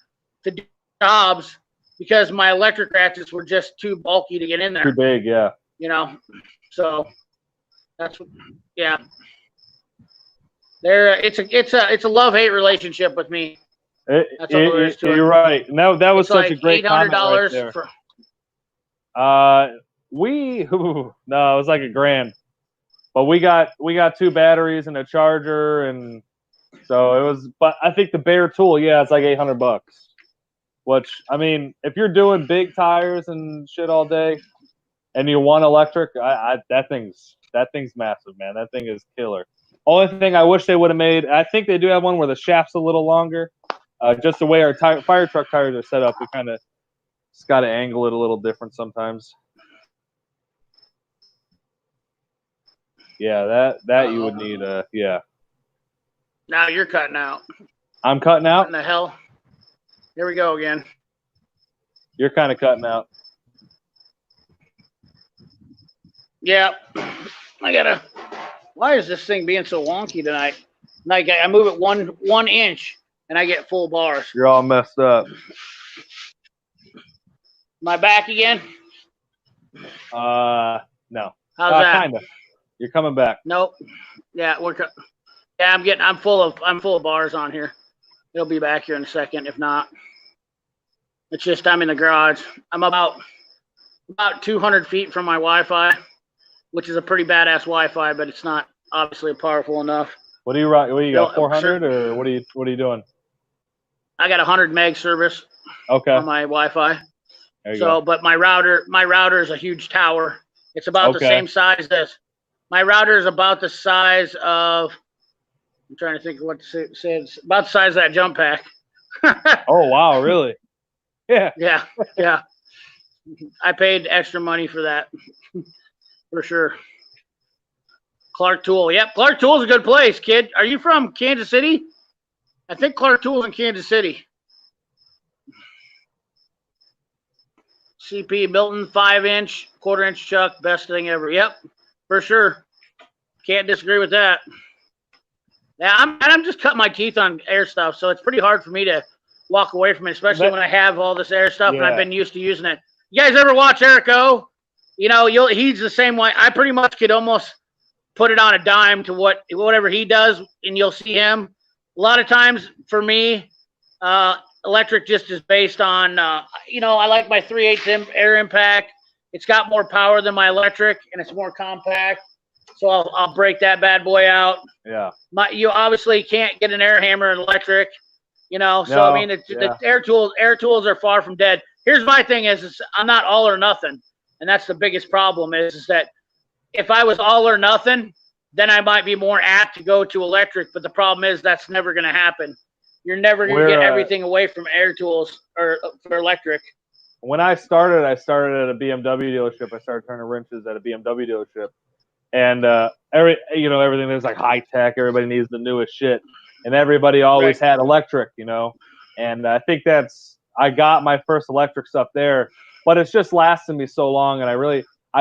to do jobs because my electric ratchets were just too bulky to get in there. Too big, yeah. So that's it's a love-hate relationship with me. That's all there is to it. You're right. No, that was such a great comment right there. No, it was like $1,000. But we got 2 batteries and a charger, and so it was. But I think the bare tool, it's like $800. Which, if you're doing big tires and shit all day, and you want electric, that thing's massive, man. That thing is killer. Only thing I wish they would have made, I think they do have one where the shaft's a little longer. Just the way our Firetruck tires are set up, we kind of just got to angle it a little different sometimes. Yeah, that you would need. Now you're cutting out. I'm cutting out? What in the hell? Here we go again. You're kind of cutting out. Yeah. Why is this thing being so wonky tonight? Like I move it one inch and I get full bars. You're all messed up. Am I back again? No. How's that? Kinda. You're coming back. Nope. Yeah, I'm full of bars on here. It'll be back here in a second. If not, it's just I'm in the garage. I'm about 200 feet from my Wi-Fi, which is a pretty badass Wi-Fi, but it's not obviously powerful enough. What do you rock? What do you got? 400 or what are you doing? I got 100 meg service. Okay. On my Wi-Fi. There you go. But my router is a huge tower. It's about the same size as my router is about the size of. I'm trying to think of what to say. It's about the size of that jump pack. Oh wow! Really? Yeah. Yeah. I paid extra money for that, for sure. Clark Tool. Yep, Clark Tool's a good place, kid. Are you from Kansas City? I think Clark Tool's in Kansas City. CP Milton 5-inch, 1/4-inch chuck, best thing ever. Yep, for sure. Can't disagree with that. Yeah, I'm just cutting my teeth on air stuff, so it's pretty hard for me to walk away from it, especially when I have all this air stuff and I've been used to using it. You guys ever watch Eric O? He's the same way. I pretty much could almost put it on a dime to whatever he does, and you'll see him. A lot of times for me, electric just is based on, I like my 3/8 air impact. It's got more power than my electric, and it's more compact. So I'll break that bad boy out. Yeah. You obviously can't get an air hammer in electric, So No, the air tools are far from dead. Here's my thing: is I'm not all or nothing, and that's the biggest problem. Is that if I was all or nothing, then I might be more apt to go to electric. But the problem is that's never going to happen. You're never going to get everything away from air tools or for electric. When I started at a BMW dealership. I started turning wrenches at a BMW dealership, and everything is like high tech. Everybody needs the newest shit. and everybody always had electric, you know. And I think I got my first electric stuff there, but it's just lasted me so long, and I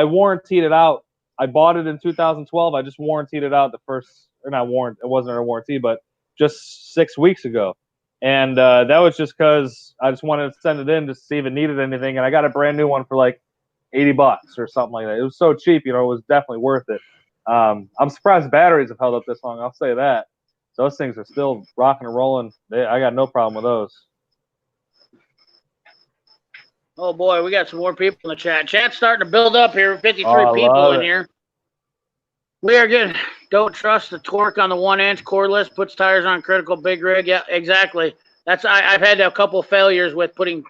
warrantied it out. I bought it in 2012. I just warrantied it out it wasn't a warranty, but just 6 weeks ago. And that was just because I just wanted to send it in to see if it needed anything, and I got a brand new one for like $80 or something like that. It was so cheap, you know, it was definitely worth it. I'm surprised batteries have held up this long. I'll say that. So those things are still rocking and rolling. I got no problem with those. Oh boy, we got some more people in the chat. Chat's starting to build up here. 53 people in here. We are good. Don't trust the torque on the 1-inch cordless. Puts tires on critical big rig. Yeah, exactly. I've had a couple of failures with putting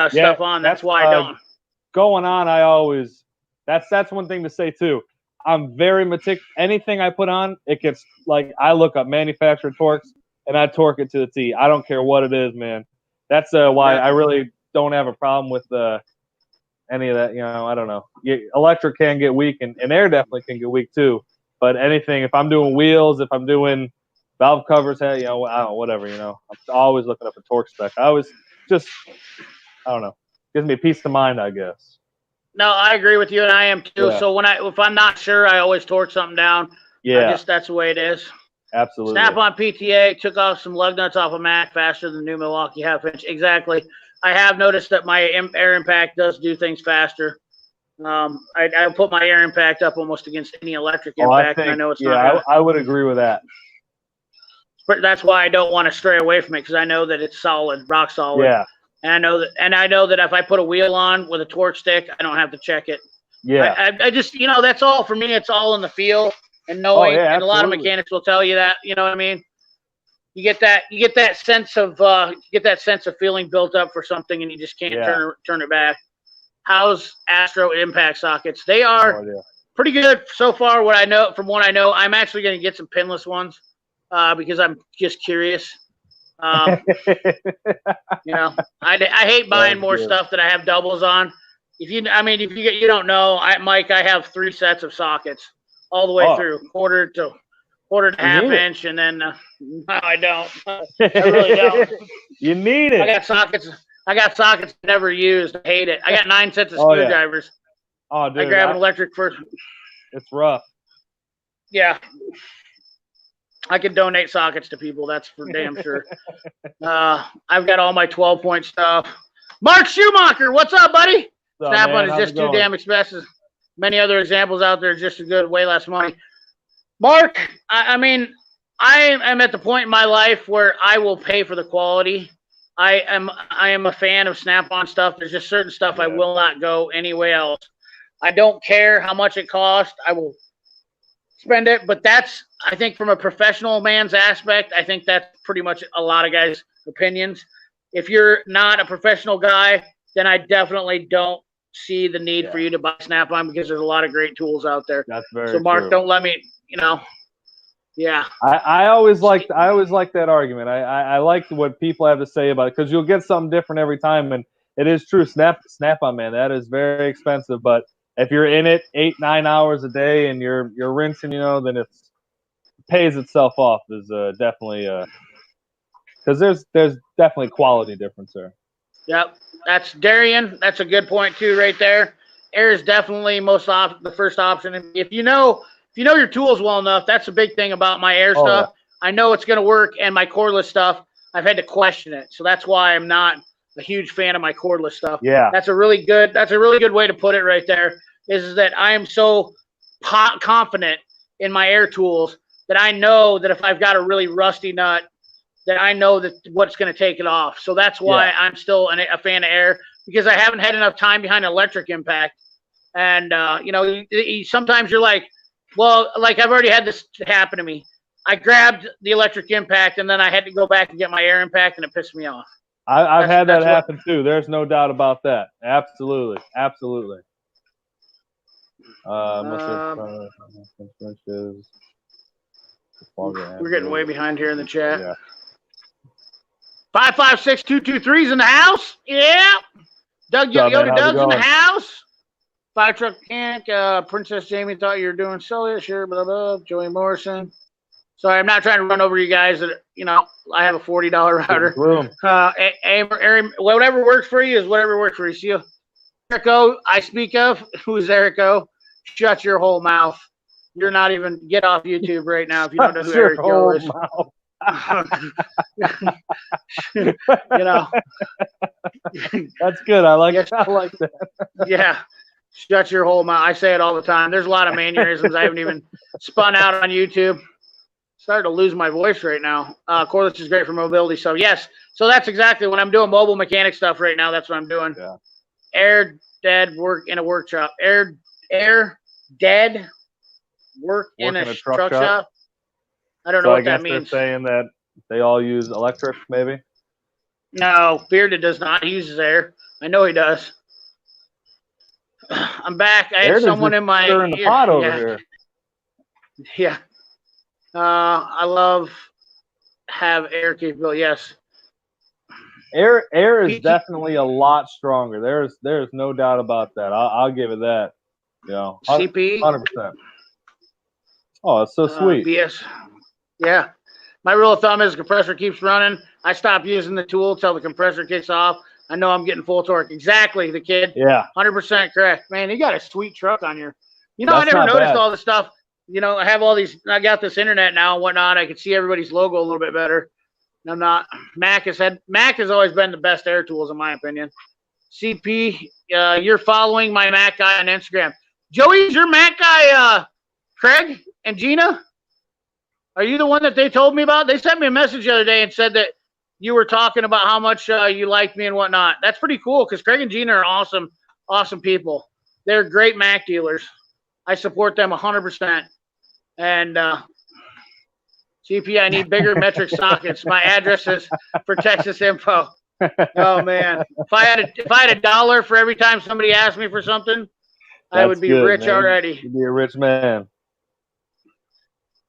stuff on. That's why I don't. Going on, that's one thing to say too. I'm very meticulous. Anything I put on, it gets like I look up manufacturer torques and I torque it to the T. I don't care what it is, man. That's why I really don't have a problem with any of that. You know, I don't know. Electric can get weak, and air definitely can get weak too. But anything, if I'm doing wheels, if I'm doing valve covers, you know, I don't know, whatever. You know, I'm always looking up a torque spec. I don't know. Gives me peace of mind, I guess. No, I agree with you, and I am too. Yeah. So if I'm not sure, I always torque something down. Yeah, that's the way it is. Absolutely. Snap-on PTA took off some lug nuts off a Mac faster than the new Milwaukee half-inch. Exactly. I have noticed that my air impact does do things faster. I put my air impact up almost against any electric impact, and I know it's not. Yeah, I would agree with that. But that's why I don't want to stray away from it, because I know that it's solid, rock solid. Yeah. And I know that if I put a wheel on with a torque stick, I don't have to check it. Yeah. I just, you know, that's all for me. It's all in the feel and knowing. And a lot of mechanics will tell you that. You know what I mean? You get that sense of feeling built up for something, and you just can't turn it back. How's Astro impact sockets? They are pretty good so far. From what I know, I'm actually going to get some pinless ones because I'm just curious. You know, I hate buying more stuff that I have doubles on. If you don't know, Mike, I have 3 sets of sockets all the way through, quarter to half inch, and then no, I don't. I really don't. You need it. I got sockets never used. I hate it. I got 9 sets of screwdrivers. Oh, dude, I grab an electric first. It's rough. Yeah. I can donate sockets to people. That's for damn sure. I've got all my 12-point stuff. Mark Schumacher, what's up, buddy? Snap-on is just too damn expensive. Many other examples out there, just as good, way less money. Mark, I mean, I am at the point in my life where I will pay for the quality. I am a fan of Snap-on stuff. There's just certain stuff I will not go anywhere else. I don't care how much it costs. I will spend it, but that's, I think, from a professional man's aspect, I think that's pretty much a lot of guys' opinions. If you're not a professional guy, then I definitely don't see the need for you to buy Snap-on, because there's a lot of great tools out there. That's very so Mark, true. Don't let me, you know. Yeah. I always like that argument. I like what people have to say about it, because you'll get something different every time, and it is true. Snap-on, man, that is very expensive, but if you're in it 8-9 hours a day and you're rinsing, you know, then it pays itself off. Is definitely because there's definitely quality difference there. Yep, that's Darian. That's a good point too, right there. Air is definitely the first option. If you know your tools well enough, that's the big thing about my air stuff. Yeah. I know it's going to work, and my cordless stuff, I've had to question it, so that's why I'm not a huge fan of my cordless stuff. Yeah, that's a really good way to put it right there. Is that I am so confident in my air tools that I know that if I've got a really rusty nut, that I know that what's going to take it off. So that's why I'm still a fan of air, because I haven't had enough time behind electric impact. And, you know, sometimes you're like, well, like I've already had this happen to me. I grabbed the electric impact, and then I had to go back and get my air impact, and it pissed me off. I've had that happen too. There's no doubt about that. Absolutely. Absolutely. We're getting way behind here in the chat. Yeah. 556-223's in the house. Yeah. Yoda Doug's in the house. Firetruck mechanic. Princess Jamie thought you were doing silly. Sure, blah, blah. Joey Morrison. Sorry, I'm not trying to run over you guys. You know, I have a $40 router. Whatever works for you is whatever works for you. See, Erico, I speak of, who's Erico? Shut your whole mouth. You're not even, get off YouTube right now if you don't know who Erico is. You know. That's good. I like that. Yeah. Shut your whole mouth. I say it all the time. There's a lot of mannerisms I haven't even spun out on YouTube. Starting to lose my voice right now. Cordless is great for mobility. So yes. So that's exactly when I'm doing mobile mechanic stuff right now. That's what I'm doing. Yeah. Air dead work in a workshop. Air dead work in a truck shop. I don't know what that means. They're saying that they all use electric, maybe. No, Bearded does not. He uses air. I know he does. I'm back. I had someone in my ear. The pot over here. Yeah. I love have air capability. Yes. Air is definitely a lot stronger. There's no doubt about that. I'll give it that. You know, CP 100%. Oh, it's so sweet. BS. Yeah. My rule of thumb is the compressor keeps running. I stop using the tool until the compressor kicks off. I know I'm getting full torque. Exactly, the kid. Yeah. 100% correct. Man, you got a sweet truck on your. You know, I never noticed all the stuff. You know, I have all these. I got this internet now and whatnot. I can see everybody's logo a little bit better. And I'm not. Mac has always been the best air tools in my opinion. CP, you're following my Mac guy on Instagram. Joey's your Mac guy, Craig and Gina? Are you the one that they told me about? They sent me a message the other day and said that you were talking about how much you liked me and whatnot. That's pretty cool because Craig and Gina are awesome, awesome people. They're great Mac dealers. I support them 100%. And CP, I need bigger metric sockets. My address is for Texas Info. Oh man, if I had $1 for every time somebody asked me for something, I would be good, rich, man. Already. You'd be a rich man.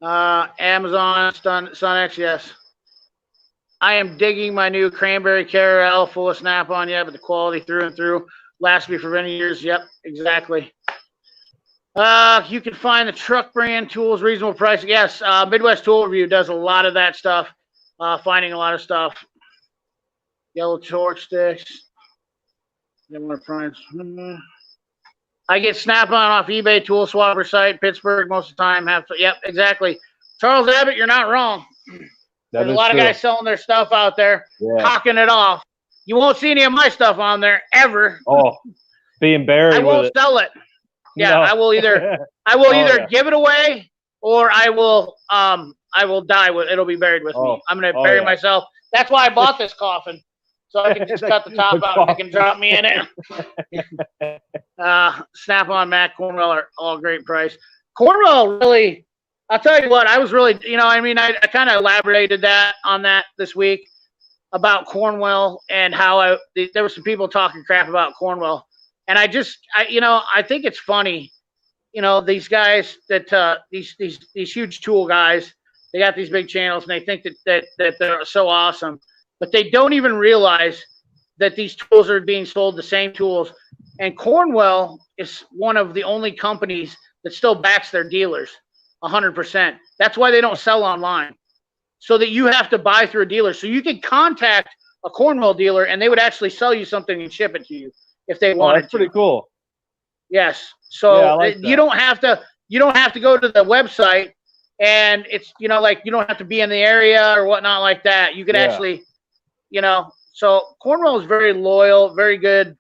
Amazon, SunX, yes. I am digging my new cranberry Carol full of snap-on, yeah, but the quality through and through lasts me for many years. Yep, exactly. You can find the truck brand tools, reasonable price. Yes, Midwest Tool Review does a lot of that stuff, finding a lot of stuff. Yellow torch sticks. I get Snap-on off eBay Tool Swapper site, Pittsburgh most of the time. Yep, exactly. Charles Abbott, you're not wrong. There's a lot of guys selling their stuff out there, hawking it off. You won't see any of my stuff on there ever. Oh, being buried. I won't sell it. Yeah, no. I will either give it away or I will die with it'll be buried with me. I'm gonna bury myself. That's why I bought this coffin. So I can just cut the top out and you can drop me in it. Snap-on Mac, Cornwell are all great price. Cornwell really, I'll tell you what, I was really, I kind of elaborated on that this week about Cornwell and how there were some people talking crap about Cornwell. And I think it's funny, these guys that, these huge tool guys, they got these big channels and they think that they're so awesome. But they don't even realize that these tools are being sold, the same tools. And Cornwell is one of the only companies that still backs their dealers 100%. That's why they don't sell online. So that you have to buy through a dealer. So you can contact a Cornwell dealer and they would actually sell you something and ship it to you if they wanted to. That's pretty cool. Yes. So you don't have to go to the website and it's, you don't have to be in the area or whatnot like that. You could actually, so Cornwell is very loyal, very good.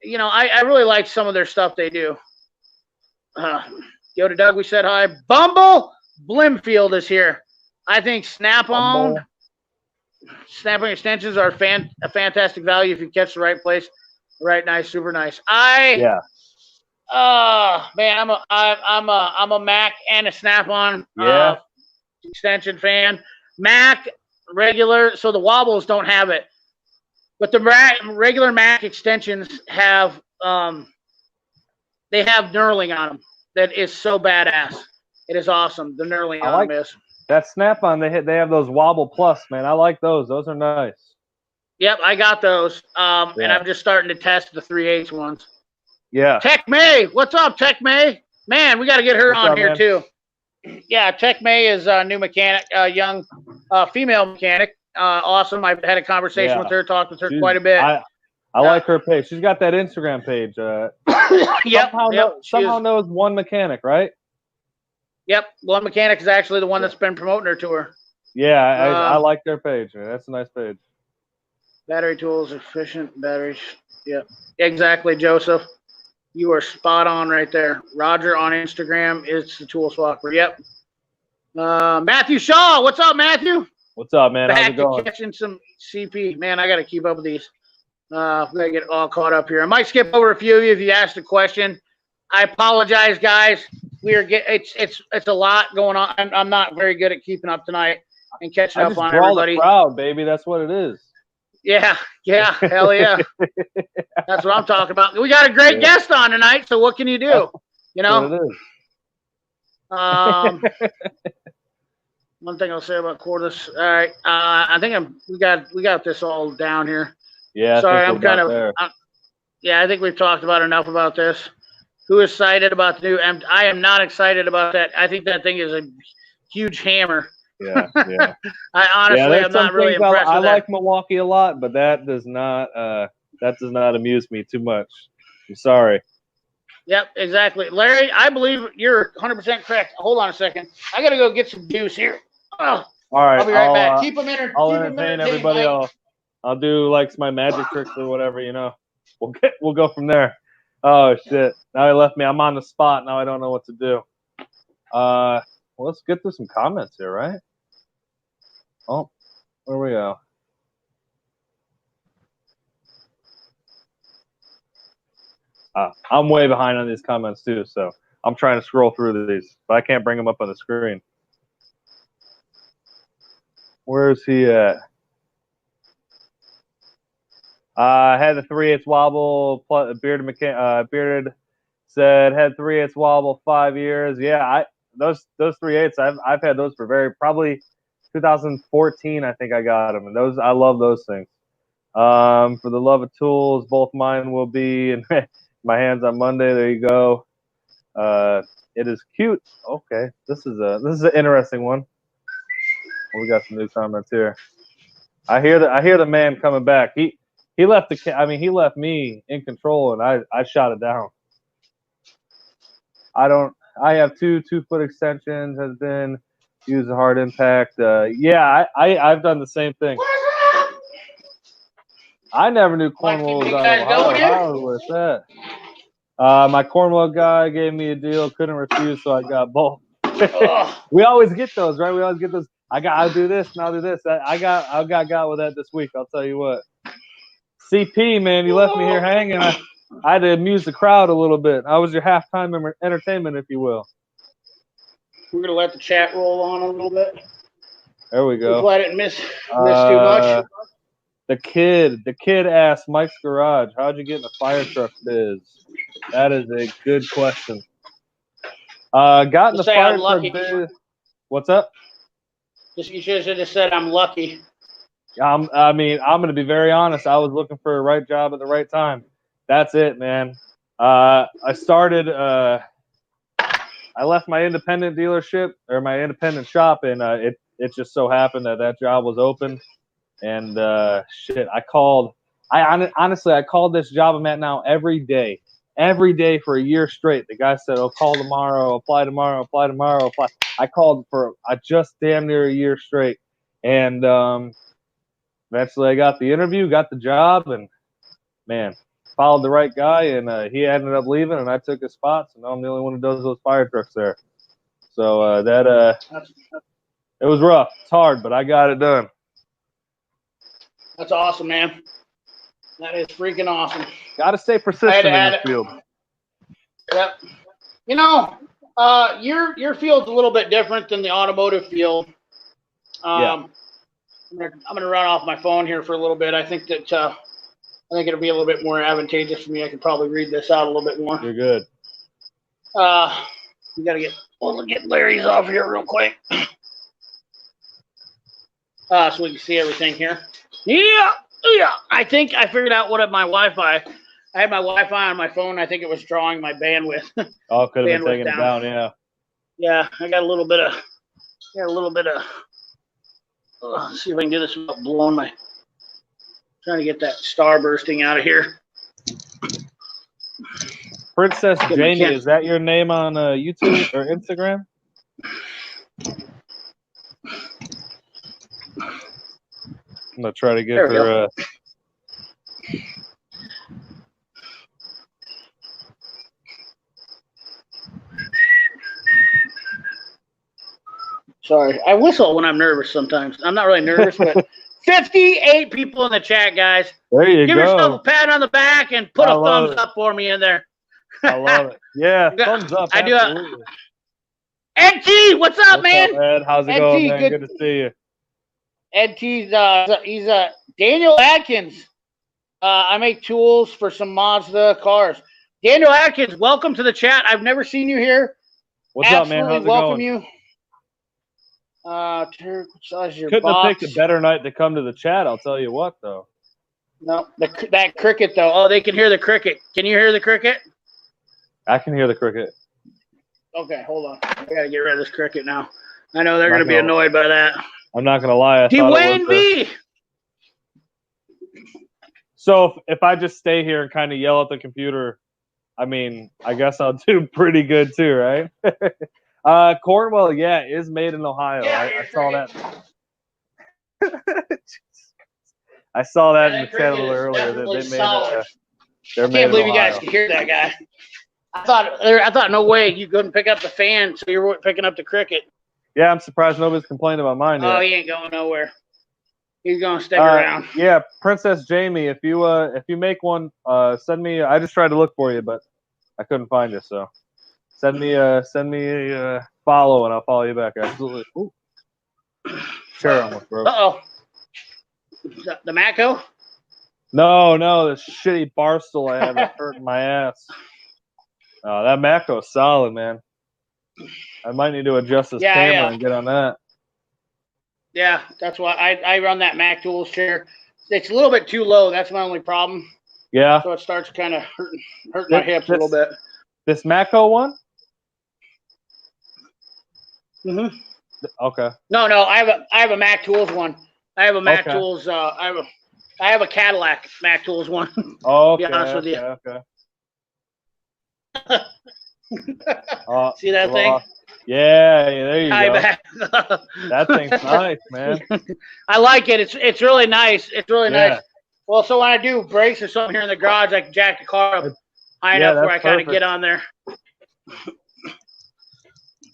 I really like some of their stuff they do. Yo to Doug, we said hi. Bumble Blimfield is here. I think Snap-on extensions are a fantastic value if you catch the right place. Right, nice, super nice. Man, I'm a Mac and a Snap-on extension fan. Mac regular, so the wobbles don't have it, but the regular Mac extensions have they have knurling on them. That is so badass. It is awesome. The knurling on them is. That Snap-on, they have those Wobble Plus, man. I like those. Those are nice. Yep, I got those. And I'm just starting to test the 3/8 ones. Yeah. Tech May, what's up, Tech May? Man, we got to get her on here too. Yeah, Tech May is a new mechanic, young female mechanic. Awesome. I've had a conversation with her, talked with her quite a bit. I like her page. She's got that Instagram page. Somehow knows one mechanic, right? Yep. One mechanic is actually the one that's been promoting her to her. Yeah, I like their page. That's a nice page. Battery tools, efficient batteries. Yep. Exactly, Joseph. You are spot on right there. Roger on Instagram is the tool swapper. Yep. Matthew Shaw. What's up, Matthew? What's up, man? How's it going? Catching some CP. Man, I got to keep up with these. We got to get all caught up here. I might skip over a few of you if you asked a question. I apologize, guys. It's a lot going on. I'm not very good at keeping up tonight and catching up on everybody. The crowd, baby. That's what it is. Yeah, hell yeah. That's what I'm talking about. We got a great guest on tonight, so what can you do? You know? What it is. One thing I'll say about cordless. All right, I think we got this all down here. Yeah. Sorry, I'm kind of. I think we've talked about enough about this. Who is excited about the new I am not excited about that. I think that thing is a huge hammer. Yeah. I honestly am not really impressed. I like Milwaukee a lot, but that does not amuse me too much. I'm sorry. Yep, exactly. Larry, I believe you're 100% correct. Hold on a second. I got to go get some juice here. Oh, all right. I'll be right back. Keep them I'll entertain everybody. I'll do like my magic tricks or whatever, you know. We'll go from there. Oh, shit. Now he left me. I'm on the spot. Now I don't know what to do. Well, let's get through some comments here, right? Oh, where we go? I'm way behind on these comments, too, so I'm trying to scroll through these, but I can't bring them up on the screen. Where's he at? Had the 3/8 wobble. Bearded said had 3/8 wobble 5 years. Yeah, those 3/8 I've had those for probably 2014. I think I got them, and those I love those things. For the love of tools, both mine will be in my hands on Monday. There you go. It is cute. Okay, this is an interesting one. We got some new comments here. I hear the man coming back. He left he left me in control, and I shot it down. I have 2 2-foot extensions, has been used a hard impact. I've done the same thing. I never knew cornwall was how was that? My cornwall guy gave me a deal, couldn't refuse, so I got both. We always get those, right? We always get those. I'll do this and I'll do this. I got with that this week. I'll tell you what. CP, man, you left me here hanging. I had to amuse the crowd a little bit. I was your halftime entertainment, if you will. We're gonna let the chat roll on a little bit. There we go. Hopefully I didn't miss too much. The kid asked Mike's Garage, how'd you get in the Firetruck biz? That is a good question. Got in the Firetruck biz. What's up? You should have just said I'm lucky. I'm going to be very honest. I was looking for a right job at the right time. That's it, man. I started. I left my independent dealership or my independent shop, and it just so happened that job was open. And shit, I called. Honestly, I called this job I'm at now every day for a year straight. The guy said, "Oh, call tomorrow, apply tomorrow, apply tomorrow, apply." I called for just damn near a year straight, and eventually I got the interview, got the job, and man, followed the right guy, and he ended up leaving, and I took his spot. So now I'm the only one who does those fire trucks there. So it was rough. It's hard, but I got it done. That's awesome, man. That is freaking awesome. Got to stay persistent in this field. Yep. You know, your field's a little bit different than the automotive field. I'm gonna run off my phone here for a little bit. I think it'll be a little bit more advantageous for me. I could probably read this out a little bit more. You're good. We gotta get Larry's off here real quick. So we can see everything here. Yeah. I think I figured out what my Wi-Fi. I had my Wi-Fi on my phone. I think it was drawing my bandwidth. Oh, could have been taking it down, yeah. Yeah, I got a little bit of. Let's see if I can do this without blowing my. Trying to get that star bursting out of here. Princess Jamie, is that your name on YouTube or Instagram? I'm gonna try to get her. Sorry, I whistle when I'm nervous sometimes. I'm not really nervous, but 58 people in the chat, guys. There you Give go. yourself a pat on the back and put a thumbs up for me in there. I love it. Yeah, thumbs up. I do. Absolutely. Ed T, what's up, man? Up, Ed? How's it Ed going, T, man? Good to see you. Ed T's he's Daniel Atkins. I make tools for some Mazda cars. Daniel Atkins, welcome to the chat. I've never seen you here. What's up, man? How's it welcome going? you. Turk, what size is your Couldn't box? have picked a better night to come to the chat. I'll tell you what, though. No, that cricket though. Oh, they can hear the cricket. Can you hear the cricket? I can hear the cricket. Okay, hold on. I gotta get rid of this cricket now. I know they're gonna be annoyed by that. I'm not gonna lie. Dwayne B. So if I just stay here and kind of yell at the computer, I mean, I guess I'll do pretty good too, right? Cornwell, yeah, is made in Ohio. Yeah, I saw that. I saw that in the channel earlier. That they made I can't believe you guys can hear that guy. I thought no way you couldn't pick up the fan, so you were picking up the cricket. Yeah, I'm surprised nobody's complained about mine yet. Oh, he ain't going nowhere. He's gonna stick around. Yeah, Princess Jamie, if you make one, send me. I just tried to look for you, but I couldn't find you. So send me a follow, and I'll follow you back. Absolutely. Ooh. Chair almost broke. Uh-oh. The Mako? No, the shitty Barstool I have is hurting my ass. That Mako's solid, man. I might need to adjust this camera and get on that. Yeah, that's why I run that Mac Tools chair. It's a little bit too low. That's my only problem. Yeah. So it starts kind of hurting my hips a little bit. This Mako one? Mm-hmm. Okay. No, I have a Mac Tools one. I have a Mac Tools. I have a Cadillac Mac Tools one. Okay. To be honest with you. Okay. See that thing? Yeah, there you go. Back. That thing's nice, man. I like it. It's really nice. It's really nice. Well, so when I do brakes or something here in the garage, I can jack the car up high enough where I kind of get on there.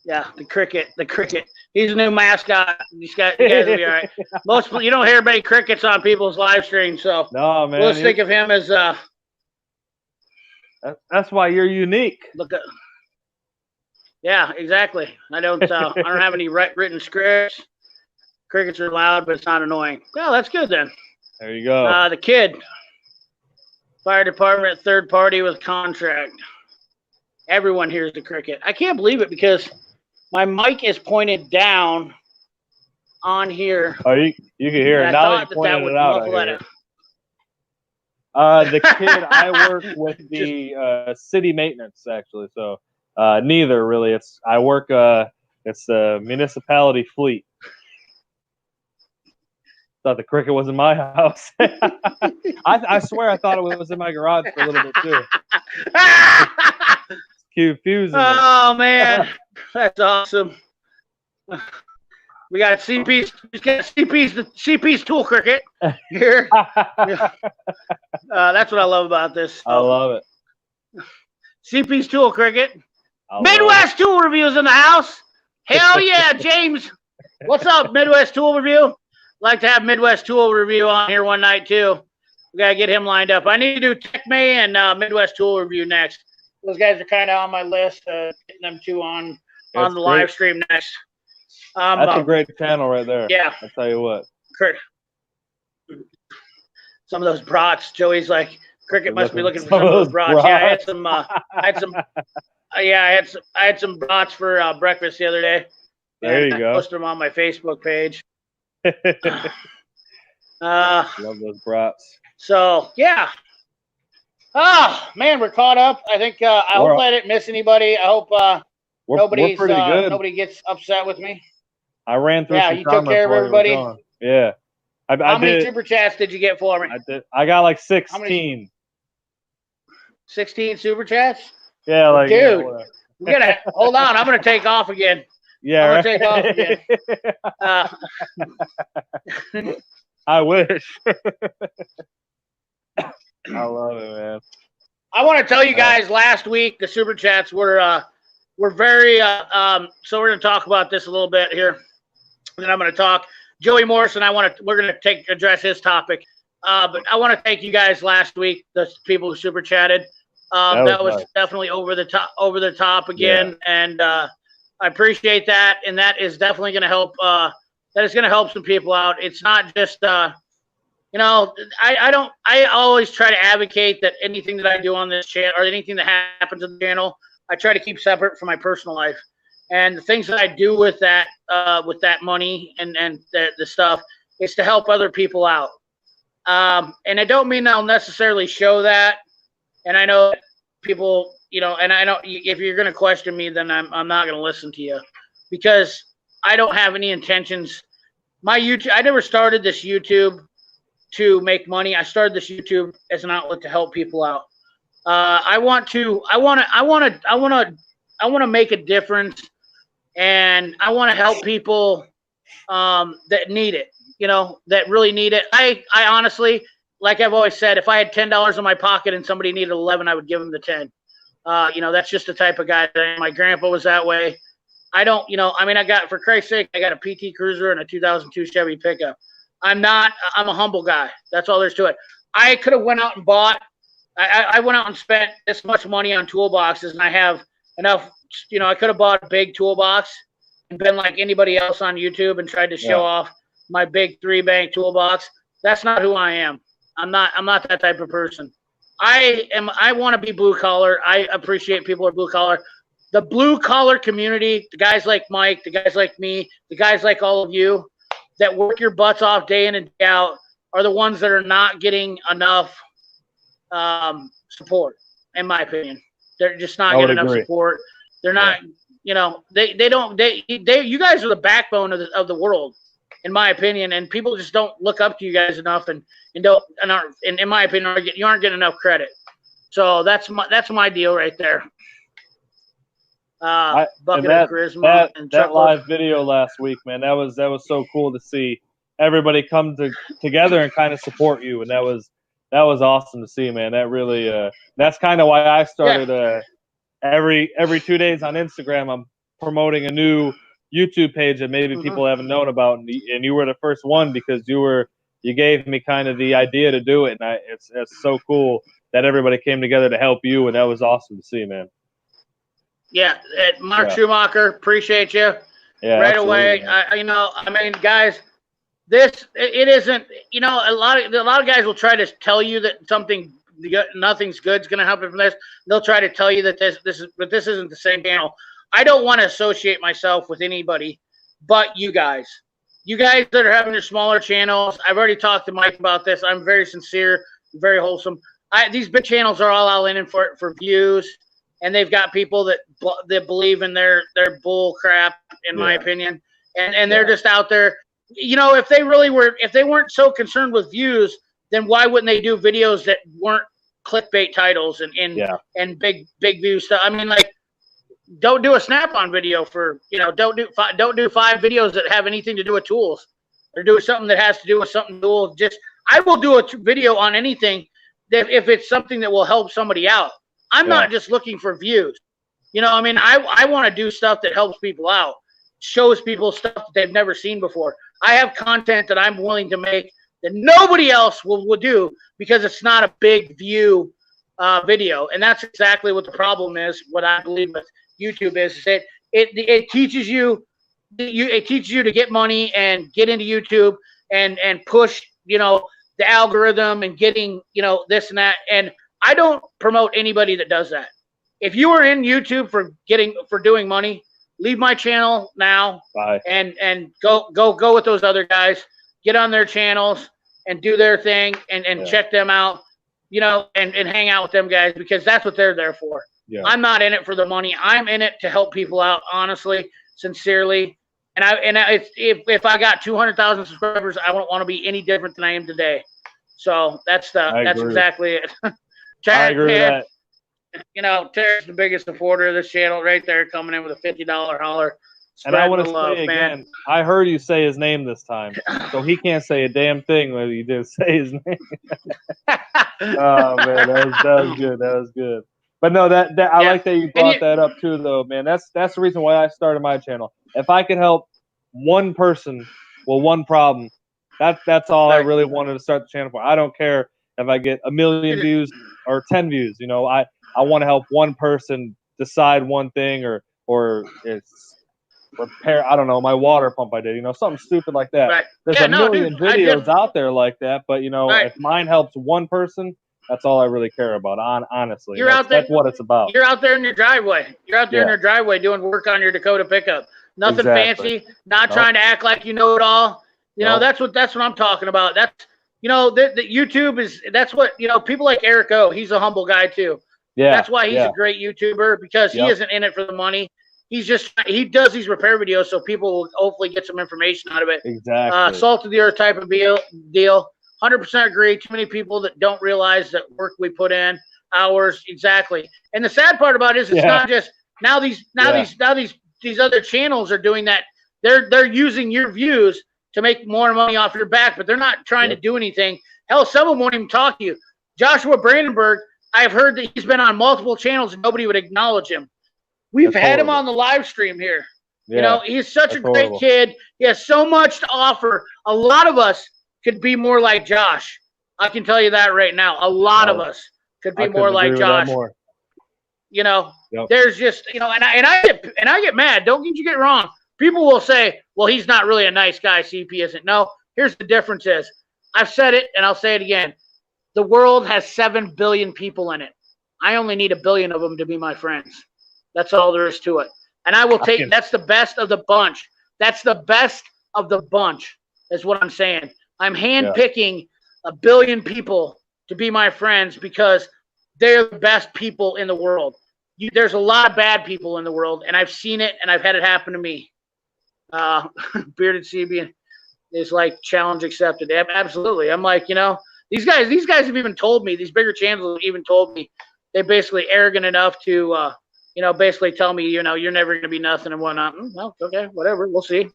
Yeah, the cricket. He's a new mascot. You guys will be all right. You don't hear many crickets on people's live streams, so no, man. We'll think of him as. That's why you're unique. Look at. Yeah, exactly. I don't have any written scripts. Crickets are loud, but it's not annoying. Well, that's good then. There you go. The kid. Fire department, third party with contract. Everyone hears the cricket. I can't believe it because my mic is pointed down on here. Oh, you can hear it. Now that you pointed it out, I hear it. The kid, I work with the city maintenance, actually. So neither, really. I work, it's the municipality fleet. Thought the cricket was in my house. I swear I thought it was in my garage for a little bit, too. Confusing. Oh, man. That's awesome. We got CP's. He's got CP's tool cricket here. That's what I love about this. I love it. CP's tool cricket. Midwest Tool Reviews in the house. Hell yeah, James. What's up, Midwest Tool Review? Like to have Midwest Tool Review on here one night too. We gotta get him lined up. I need to do Tech May and Midwest Tool Review next. Those guys are kind of on my list. Getting them two on the live stream next. That's a great channel right there. Yeah. I'll tell you what. Kurt. Some of those brats. Joey's like, Cricket must be looking for some of those brats. Yeah, I had some. I had some brats for breakfast the other day. There you go. I posted them on my Facebook page. Love those brats. So yeah. Oh man, we're caught up. I think I hope I didn't miss anybody. I hope we're pretty good. Nobody gets upset with me. I ran through some you took care of comments while you were everybody. gone. Yeah. How many super chats did you get for me? I did. I got like 16. 16 super chats? Yeah, like dude. Yeah, we gotta hold on. I'm gonna take off again. Yeah, I'm gonna take off again. I wish. I love it, man. I want to tell you guys, last week the super chats were very. So we're gonna talk about this a little bit here, and then I'm gonna talk. Joey Morrison, we're gonna address his topic. But I want to thank you guys last week, the people who super chatted. That was nice. Definitely over the top again, and I appreciate that. And that is definitely going to help. That is going to help some people out. It's not just, I always try to advocate that anything that I do on this channel or anything that happens on the channel, I try to keep separate from my personal life. And the things that I do with that money and the stuff is to help other people out. And I don't mean I'll necessarily show that. And I know people, and I know if you're going to question me, then I'm not going to listen to you, because I don't have any intentions. My YouTube, I never started this YouTube to make money. I started this YouTube as an outlet to help people out. I want to make a difference, and I want to help people that need it. That really need it. I honestly, like I've always said, if I had $10 in my pocket and somebody needed 11, I would give them the 10. That's just the type of guy that I am. My grandpa was that way. I don't, for Christ's sake, I got a PT Cruiser and a 2002 Chevy pickup. I'm a humble guy. That's all there's to it. I could have went out and bought, I went out and spent this much money on toolboxes, and I have enough, I could have bought a big toolbox and been like anybody else on YouTube and tried to show off my big 3-bank toolbox. That's not who I am. I'm not that type of person. I want to be blue collar. I appreciate people who are blue collar. The blue collar community, the guys like Mike, the guys like me, the guys like all of you that work your butts off day in and day out, are the ones that are not getting enough support, in my opinion. They're just not getting enough support. They're not, you guys are the backbone of the world, in my opinion, and people just don't look up to you guys enough, and in my opinion, you aren't getting enough credit. So that's my deal right there. Bucket of charisma. That live video last week, man, that was so cool to see everybody come together and kind of support you, and that was awesome to see, man. That really that's kind of why I started every 2 days on Instagram. I'm promoting a new YouTube page that maybe people haven't known about, and you were the first one because you gave me kind of the idea to do it, and it's so cool that everybody came together to help you, and that was awesome to see, man. Yeah, Mark Schumacher, appreciate you. Yeah, right away. Guys, it isn't. A lot of guys will try to tell you that nothing's good's going to happen from this. They'll try to tell you that this isn't the same channel. I don't want to associate myself with anybody but you guys. You guys that are having your smaller channels, I've already talked to Mike about this. I'm very sincere, very wholesome. These big channels are all in for views, and they've got people that believe in their bull crap, in my opinion, and they're just out there. If they weren't so concerned with views, then why wouldn't they do videos that weren't clickbait titles and big view stuff? I mean, like, don't do a snap-on video for, don't do 5 videos that have anything to do with tools, or do something that has to do with something cool. I will do a video on anything if it's something that will help somebody out. I'm not just looking for views. I want to do stuff that helps people out, shows people stuff that they've never seen before. I have content that I'm willing to make that nobody else will do, because it's not a big view video. And that's exactly what the problem is. What I believe with YouTube is that it teaches you to get money and get into YouTube and push, the algorithm and getting, this and that. And I don't promote anybody that does that. If you are in YouTube for doing money, leave my channel now. Bye. And go with those other guys. Get on their channels and do their thing and check them out, and hang out with them guys, because that's what they're there for. Yeah. I'm not in it for the money. I'm in it to help people out, honestly, sincerely. And if I got 200,000 subscribers, I won't want to be any different than I am today. So that's exactly it. I agree with that. You know, Terry's the biggest supporter of this channel right there, coming in with a $50 hauler. And I want to say again, I heard you say his name this time, so he can't say a damn thing whether you did say his name. Oh man, that was good. That was good. But no, I like that you brought that up too, though, man. That's the reason why I started my channel. If I could help one person with one problem, that's all I really wanted to start the channel for. I don't care if I get 1 million views or 10 views. You know, I want to help one person decide one thing or it's repair, I don't know, my water pump I did, you know, something stupid like that. Right. There's a million videos out there like that, but you know, if mine helps one person, that's all I really care about. Honestly, that's what it's about. You're out there in your driveway. You're out there in your driveway doing work on your Dakota pickup. Nothing fancy. Not trying to act like you know it all. You know, that's what I'm talking about. That's, you know, the YouTube is, that's what, you know, people like Eric O. He's a humble guy too. Yeah. That's why he's a great YouTuber, because he isn't in it for the money. He does these repair videos so people will hopefully get some information out of it. Exactly. Salt of the earth type of deal. 100% agree. Too many people that don't realize that work we put in, hours, exactly. And the sad part about it is it's not just now these other channels are doing that. They're using your views to make more money off your back, but they're not trying to do anything. Hell, some of them won't even talk to you. Joshua Brandenburg, I've heard that he's been on multiple channels and nobody would acknowledge him. We've had him on the live stream here. Yeah, you know, he's such a great kid. He has so much to offer. A lot of us could be more like Josh. I can tell you that right now. A lot of us could be more like Josh. You know, there's just, you know, and I get mad. Don't get wrong. People will say, well, he's not really a nice guy. CP isn't. No, here's the difference is, I've said it and I'll say it again. The world has 7 billion people in it. I only need 1 billion of them to be my friends. That's all there is to it. And I will take, that's the best of the bunch. That's the best of the bunch, is what I'm saying. I'm handpicking 1 billion people to be my friends because they're the best people in the world. There's a lot of bad people in the world, and I've seen it, and I've had it happen to me. Bearded CB is like, challenge accepted. Absolutely. I'm like, you know, these guys have even told me, these bigger channels have even told me, they're basically arrogant enough to, you know, basically tell me, you know, you're never going to be nothing and whatnot. Well, okay, whatever. We'll see.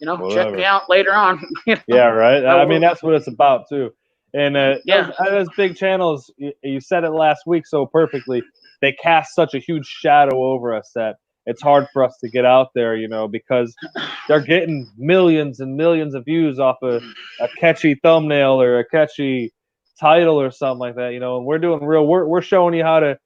You know, check me out later on. You know? Yeah, right. I mean, that's what it's about too. And those big channels, you said it last week so perfectly. They cast such a huge shadow over us that it's hard for us to get out there, you know, because they're getting millions and millions of views off a catchy thumbnail or a catchy title or something like that, you know. And we're doing real work. We're showing you how to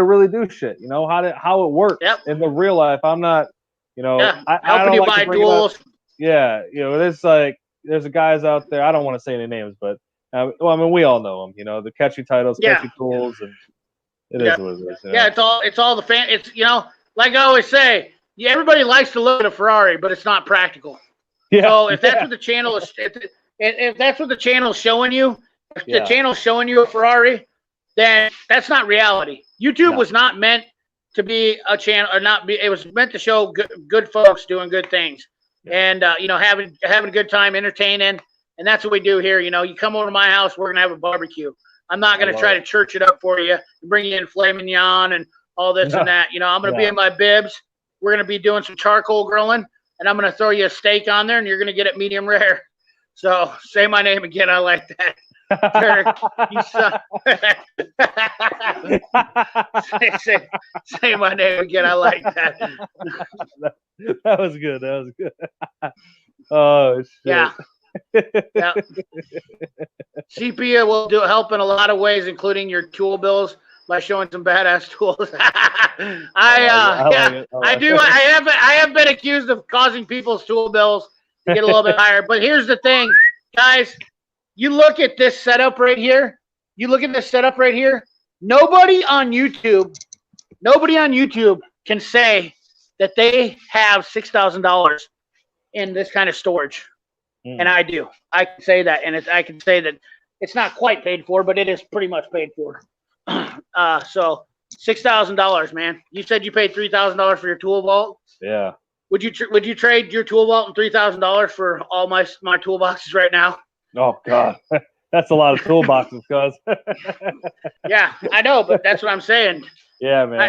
really do shit, you know, how it works in the real life. I'm not, you know, helping you buy tools. Yeah, you know, there's guys out there. I don't want to say any names, but well, I mean, we all know them. You know, the catchy titles, catchy tools, and it is what it is. You know? Yeah, it's all the fan. It's, you know, like I always say, everybody likes to look at a Ferrari, but it's not practical. Yeah. So if that's what the channel is, if that's what the channel's showing you, if the channel's showing you a Ferrari, then that's not reality. YouTube was not meant to be a channel, or not be. It was meant to show good folks doing good things, and you know, having a good time, entertaining, and that's what we do here. You know, you come over to my house, we're gonna have a barbecue. I'm not gonna try to church it up for you and bring you in filet mignon and all this and that. You know, I'm gonna be in my bibs. We're gonna be doing some charcoal grilling, and I'm gonna throw you a steak on there, and you're gonna get it medium rare. So say my name again. I like that. Derek, you suck. say my name again. I like that. That was good. That was good. Oh, shit. Yeah. CP will help in a lot of ways, including your tool bills by showing some badass tools. I have been accused of causing people's tool bills to get a little bit higher. But here's the thing, guys. You look at this setup right here. Nobody on YouTube can say that they have $6,000 in this kind of storage. And I do. I can say that. And I can say that it's not quite paid for, but it is pretty much paid for. So $6,000, man. You said you paid $3,000 for your tool vault. Yeah. Would you trade your tool vault and $3,000 for all my toolboxes right now? Oh God, that's a lot of toolboxes, cuz. Yeah, I know, but that's what I'm saying. Yeah, man.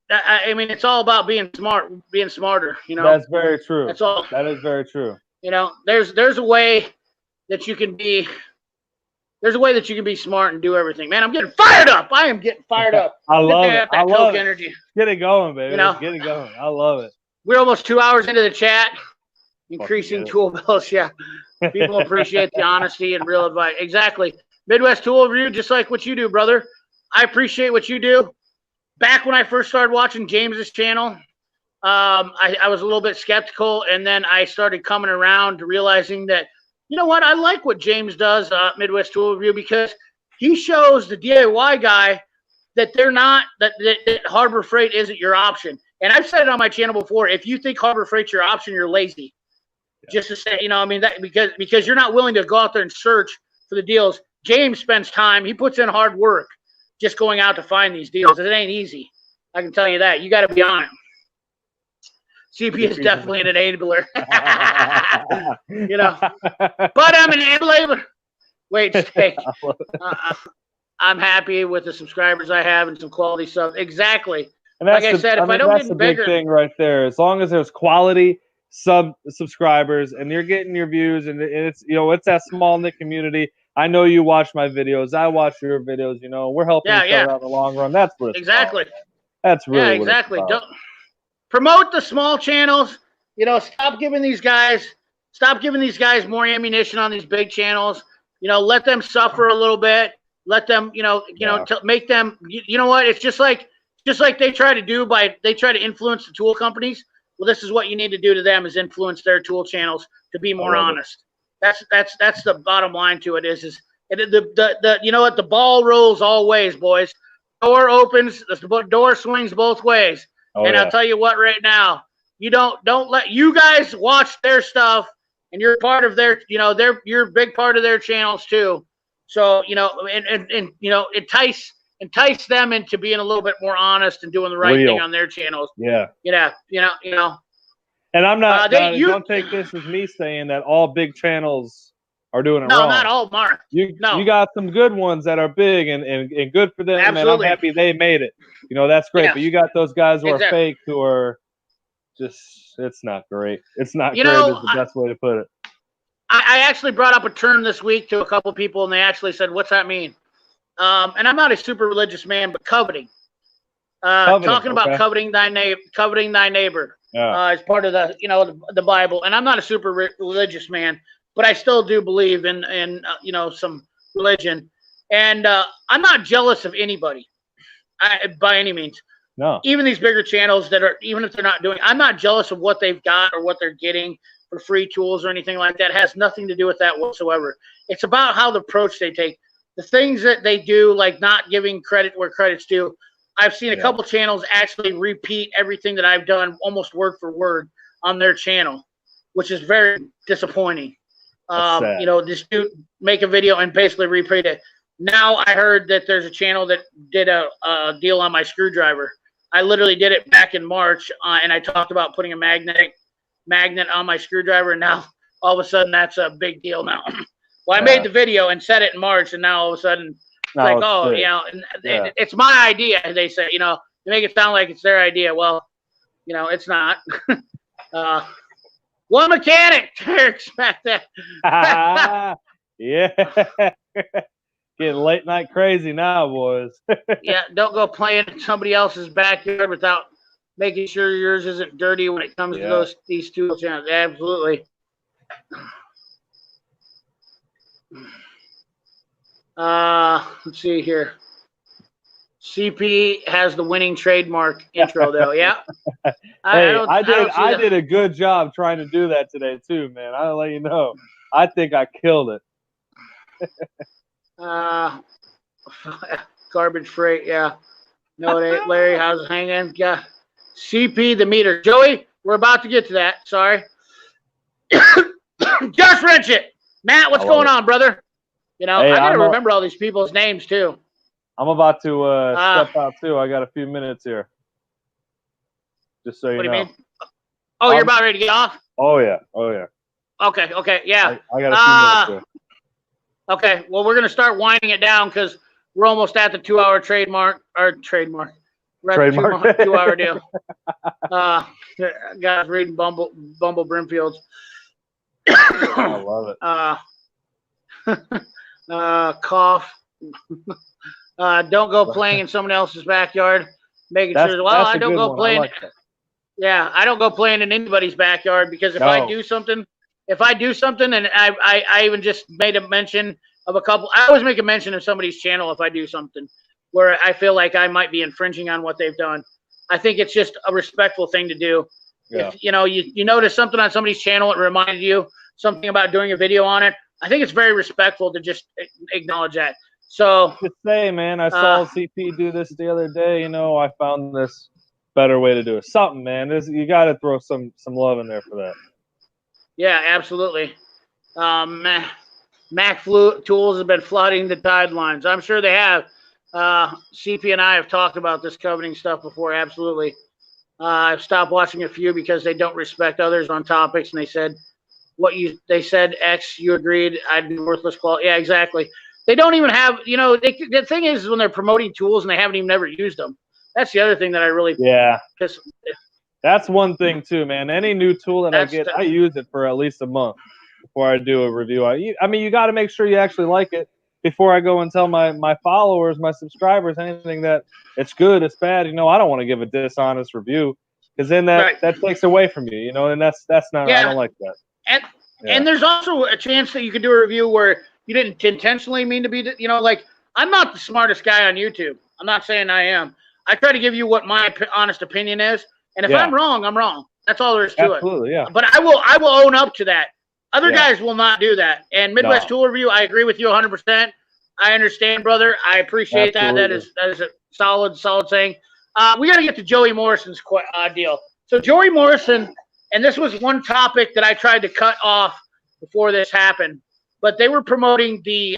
I mean, it's all about being smart, being smarter. You know. That's very true. That's all. That is very true. You know, there's a way that you can be. There's a way that you can be smart and do everything. Man, I'm getting fired up. I am getting fired up. I love it. I love energy. Get it going, baby. You know? Get it going. I love it. We're almost 2 hours into the chat. Increasing tool bills. Yeah. People appreciate the honesty and real advice. Exactly. Midwest Tool Review, just like what you do, brother. I appreciate what you do. Back when I first started watching James's channel, I was a little bit skeptical, and then I started coming around to realizing that, you know what, I like what James does, Midwest Tool Review, because he shows the DIY guy that they're not that Harbor Freight isn't your option. And I've said it on my channel before. If you think Harbor Freight's your option, you're lazy. Yeah. Just to say, you know, I mean, that because you're not willing to go out there and search for the deals. James spends time. He puts in hard work just going out to find these deals. It ain't easy. I can tell you that. You got to be on it. CP is definitely an enabler. You know, but I'm an enabler. Wait, stay. I'm happy with the subscribers I have and some quality stuff. Exactly. And like I said, if I don't get bigger, big thing right there. As long as there's quality subscribers and you're getting your views, and it's, you know, it's that small knit community. I know you watch my videos. I watch your videos. You know, we're helping each other out in the long run. That's what it's exactly. About. That's really exactly. What it's about. Don't promote the small channels. You know, stop giving these guys more ammunition on these big channels. You know, let them suffer a little bit. Let them, make them. You know what? It's just like they try to influence the tool companies. Well, this is what you need to do to them, is influence their tool channels to be more honest. That's the bottom line to it. Is the you know what, the ball rolls all ways, boys. Door opens, the door swings both ways. And I'll tell you what, right now, you don't let you guys watch their stuff, and you're part of their, you're a big part of their channels too. So, and entice them into being a little bit more honest and doing the right thing on their channels. Yeah. And I'm not, don't take this as me saying that all big channels are doing it wrong. No, not all, Mark. You got some good ones that are big and good for them. Absolutely. And I'm happy they made it. That's great. Yeah. But you got those guys who are fake, who are just, it's not great. It's not great is the best way to put it. I actually brought up a term this week to a couple people, and they actually said, "What's that mean?" And I'm not a super religious man, but coveting. Talking about coveting thy neighbor as part of the Bible. And I'm not a super religious man, but I still do believe in some religion. And I'm not jealous of anybody by any means. No. Even these bigger channels even if they're not doing, I'm not jealous of what they've got or what they're getting for free tools or anything like that. It has nothing to do with that whatsoever. It's about how the approach they take. The things that they do, like not giving credit where credit's due. I've seen a couple channels actually repeat everything that I've done almost word for word on their channel, which is very disappointing. This dude make a video and basically repeat it. Now I heard that there's a channel that did a deal on my screwdriver. I literally did it back in March, and I talked about putting a magnet on my screwdriver, and now all of a sudden that's a big deal now. Well, I made the video and said it in March, and now all of a sudden it's like, it's my idea. They say, they make it sound like it's their idea. Well, it's not. One mechanic, expect that. Yeah. Getting late night crazy now, boys. Yeah, don't go playing in somebody else's backyard without making sure yours isn't dirty when it comes to these tool channels. Absolutely. Let's see here. CP has the winning trademark intro though. Yeah. I did a good job trying to do that today too, man. I'll let you know. I think I killed it. Garbage freight. Yeah. No, it ain't. Larry, how's it hanging? Yeah. CP the meter. Joey, we're about to get to that. Sorry. Just wrench it. Matt, what's going on, brother? I gotta remember all these people's names too. I'm about to step out too. I got a few minutes here. Just so you know. What do you mean? Oh, you're about ready to get off? Oh yeah. Oh yeah. Okay. Yeah. I got a few minutes here. Okay. Well, we're gonna start winding it down because we're almost at the 2-hour trademark. We're at the 2-hour deal. Guys reading Bumble Brimfield's. I love it. Cough. Don't go playing in someone else's backyard. Making sure. Well, I don't go playing. Yeah, I don't go playing in anybody's backyard because if I do something, and I even just made a mention of a couple. I always make a mention of somebody's channel if I do something where I feel like I might be infringing on what they've done. I think it's just a respectful thing to do. Yeah. If you notice something on somebody's channel, it reminded you something about doing a video on it. I think it's very respectful to just acknowledge that. So to say, man, I saw CP do this the other day. I found this better way to do it. Something, man. You got to throw some love in there for that. Yeah, absolutely. Mac tools have been flooding the tide lines. I'm sure they have. CP and I have talked about this coveting stuff before. Absolutely. I've stopped watching a few because they don't respect others on topics, and they said they said X, you agreed, I'd be worthless quality. Yeah, exactly. They don't even have, the thing is when they're promoting tools and they haven't even ever used them. That's the other thing that I really That's one thing too, man. Any new tool that I get, I use it for at least a month before I do a review. I mean, you got to make sure you actually like it before I go and tell my followers, my subscribers, anything that it's good, it's bad. I don't want to give a dishonest review because then that takes away from you, and that's not. I don't like that. And there's also a chance that you could do a review where you didn't intentionally mean to be, like I'm not the smartest guy on YouTube. I'm not saying I am. I try to give you what my honest opinion is, and if I'm wrong, I'm wrong. That's all there is to it. Absolutely, yeah. But I will own up to that. Other guys will not do that. And Midwest Tool Review, I agree with you 100%. I understand, brother. I appreciate that. That is a solid saying. We got to get to Joey Morrison's deal. So Joey Morrison, and this was one topic that I tried to cut off before this happened, but they were promoting the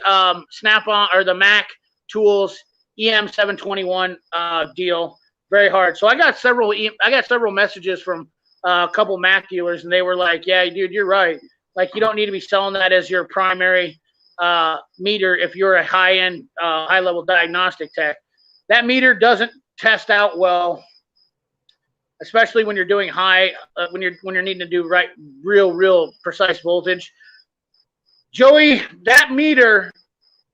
Snap-on or the Mac Tools EM721 deal very hard. So I got several messages from a couple Mac dealers, and they were like, "Yeah, dude, you're right. Like, you don't need to be selling that as your primary meter if you're a high-end, high-level diagnostic tech. That meter doesn't test out well, especially when you're doing high, when you're needing to do real precise voltage. Joey, that meter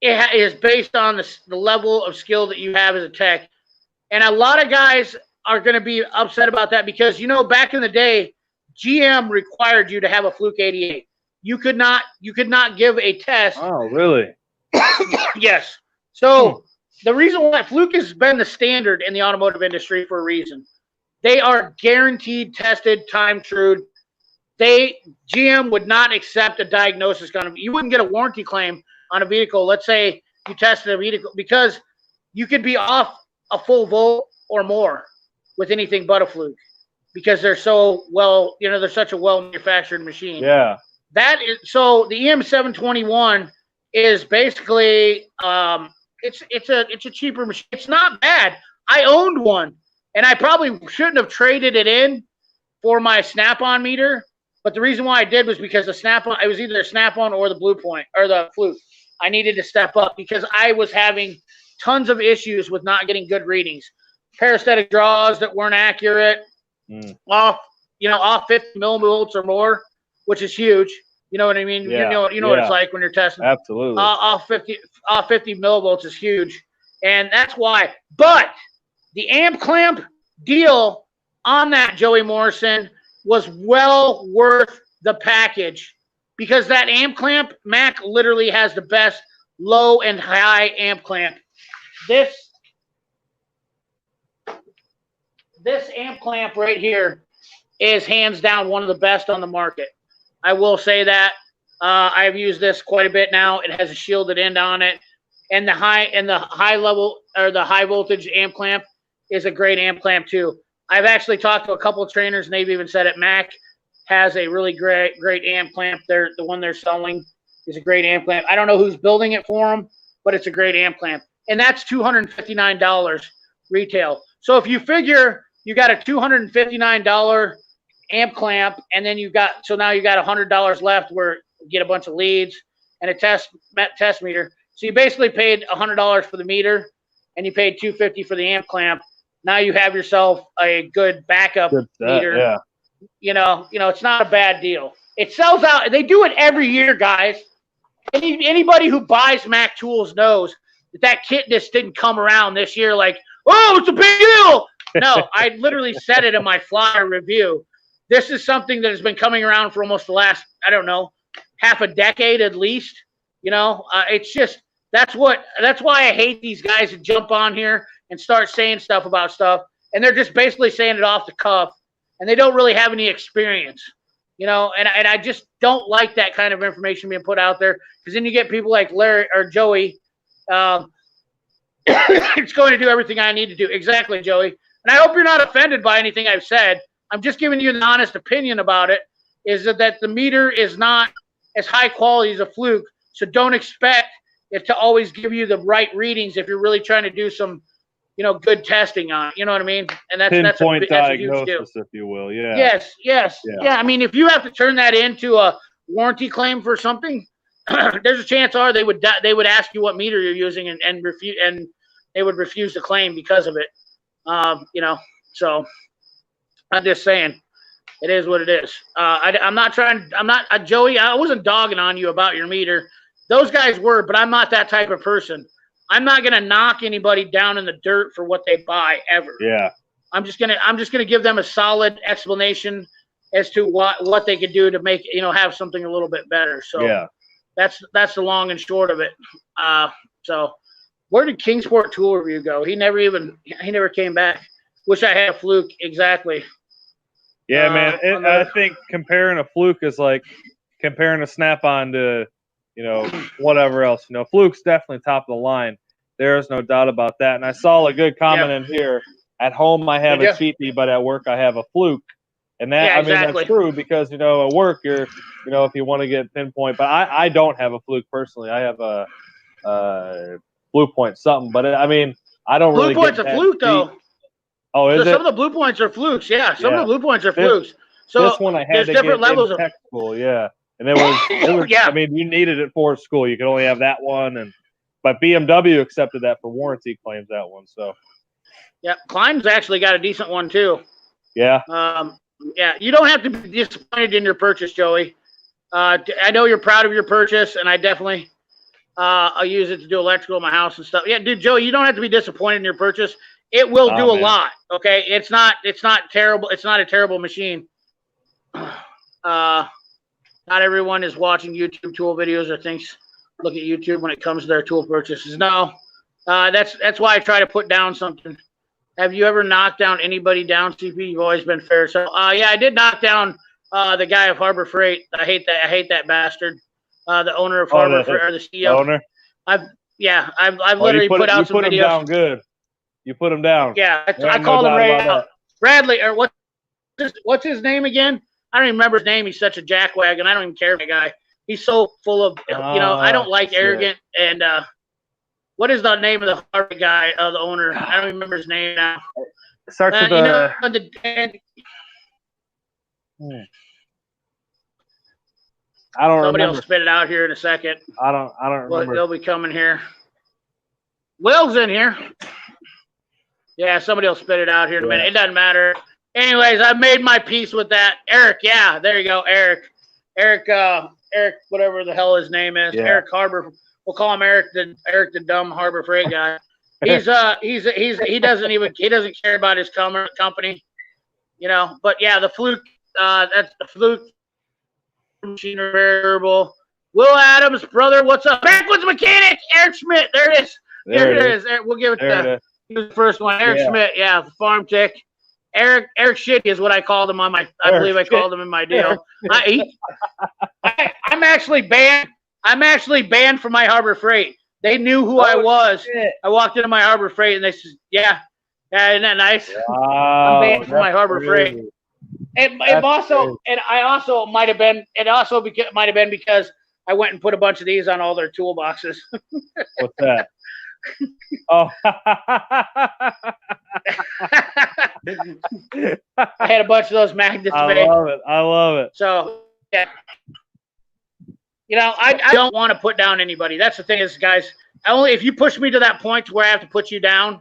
is based on the level of skill that you have as a tech, and a lot of guys are going to be upset about that because back in the day, GM required you to have a Fluke 88. You could not give a test. Oh, really? Yes. So the reason why Fluke has been the standard in the automotive industry for a reason. They are guaranteed, tested, time-trued. GM would not accept a diagnosis. You wouldn't get a warranty claim on a vehicle. Let's say you tested a vehicle because you could be off a full volt or more with anything but a Fluke because they're so well, they're such a well-manufactured machine. Yeah. So the EM721 is basically it's a cheaper machine. It's not bad. I owned one, and I probably shouldn't have traded it in for my Snap-on meter. But the reason why I did was because the Snap-on, it was either a Snap-on or the Blue Point or the Fluke. I needed to step up because I was having tons of issues with not getting good readings. Parasthetic draws that weren't accurate, off 50 millivolts or more, which is huge. You know what I mean? Yeah. You know what it's like when you're testing. Absolutely. Off 50 millivolts is huge, and that's why. But the amp clamp deal on that Joey Morrison was well worth the package because that amp clamp, Mac literally has the best low and high amp clamp. This amp clamp right here is hands down one of the best on the market. I will say that. I've used this quite a bit now. It has a shielded end on it, and the high level or the high voltage amp clamp is a great amp clamp too. I've actually talked to a couple of trainers, and they've even said it. Mac has a really great amp clamp. The one they're selling is a great amp clamp. I don't know who's building it for them, but it's a great amp clamp. and that's $259 retail. So if you figure you got a $259 amp clamp, and then now you got $100 left where you get a bunch of leads and a test meter. So you basically paid $100 for the meter, and you paid $250 for the amp clamp. Now you have yourself a good backup meter. Yeah. You know, it's not a bad deal. It sells out. They do it every year, guys. Anybody who buys Mac tools knows that kit just didn't come around this year like, oh, it's a big deal. No, I literally said it in my flyer review. This is something that has been coming around for almost the last, I don't know, half a decade at least. You know, it's just that's why I hate these guys that jump on here and start saying stuff about stuff, and they're just basically saying it off the cuff, and they don't really have any experience. You know, and I just don't like that kind of information being put out there, because then you get people like Larry or Joey. It's going to do everything I need to do. Exactly, Joey. And I hope you're not offended by anything I've said. I'm just giving you an honest opinion about it, is that the meter is not as high quality as a Fluke, so don't expect it to always give you the right readings if you're really trying to do some, you know, good testing on it. You know what I mean? And that's a huge deal. If you will. Yeah. Yes. Yeah. I mean, if you have to turn that into a warranty claim for something, there's a chance they would ask you what meter you're using and refuse, and they would refuse to claim because of it. You know, so I'm just saying, it is what it is. I'm not Joey. I wasn't dogging on you about your meter. Those guys were, but I'm not that type of person. I'm not gonna knock anybody down in the dirt for what they buy ever. Yeah. I'm just gonna give them a solid explanation as to what they could do to make, you know, have something a little bit better. So yeah, that's the long and short of it. So where did Kingsport Tool Review go? He never came back. Wish I had a Fluke. Exactly. Yeah, man. I think comparing a Fluke is like comparing a Snap-on to, you know, whatever else. You know, Fluke's definitely top of the line. There's no doubt about that. And I saw a good comment in here. At home, I have a cheapie, but at work, I have a Fluke. And that, I mean, that's true because, you know, at work, you're, you know, if you want to get pinpoint, but I don't have a Fluke personally. I have a Blue Point something, but I mean, I don't really. Blue Point's a Fluke, though. Oh, is it? Some of the Blue Points are Flukes. Yeah, some of the Blue Points are Flukes. So this one I had to different get levels in tech school, yeah. And it was yeah. I mean, you needed it for school. You could only have that one, but BMW accepted that for warranty claims, that one. So yeah, Klein's actually got a decent one too. Yeah. Yeah, you don't have to be disappointed in your purchase, Joey. I know you're proud of your purchase, and I definitely I'll use it to do electrical in my house and stuff. Yeah, dude, Joey, you don't have to be disappointed in your purchase. It will do a lot. Okay, it's not terrible. It's not a terrible machine. Not everyone is watching YouTube tool videos or look at YouTube when it comes to their tool purchases. No, that's why I try to put down something. Have you ever knocked down anybody down, CP? You've always been fair. So, yeah, I did knock down the guy of Harbor Freight. I hate that bastard. The owner of Harbor Freight, or the CEO. Owner. I've literally put out some videos. You put him down good. You put him down. Yeah, I called him right out. Bradley, or what's his name again? I don't even remember his name. He's such a jackwagon. I don't even care for the guy. He's so full of, you know, I don't like arrogant and what is the name of the Harvard guy, the owner? I don't even remember his name now. It starts with you know, I don't Somebody remember. will spit it out here in a second. I don't remember. They'll be coming here. Will's in here. Yeah, somebody will spit it out here in a minute. It doesn't matter. Anyways, I've made my peace with that. Eric, yeah, there you go, Eric, whatever the hell his name is. Yeah. Eric Harbor. We'll call him Eric the dumb Harbor Freight guy. He doesn't care about his company, you know. But yeah, the Fluke, that's the Fluke machine variable. Will Adams, brother, what's up? Backwoods mechanic, Eric Schmidt. There it is. There it is. We'll give it to he was the first one. Eric Schmidt, yeah, the farm tech. Eric Shitty is what I called him on my. I believe I called him in my deal. I'm actually banned. I'm actually banned from my Harbor Freight. They knew who I was. Shit. I walked into my Harbor Freight and they said, "Yeah, isn't that nice?" I'm banned from my Harbor Freight. I also might have been. It also might have been because I went and put a bunch of these on all their toolboxes. What's that? Oh. I had a bunch of those magnets made. I love it. So, yeah. You know, I don't want to put down anybody. That's the thing is, guys, if you push me to that point to where I have to put you down,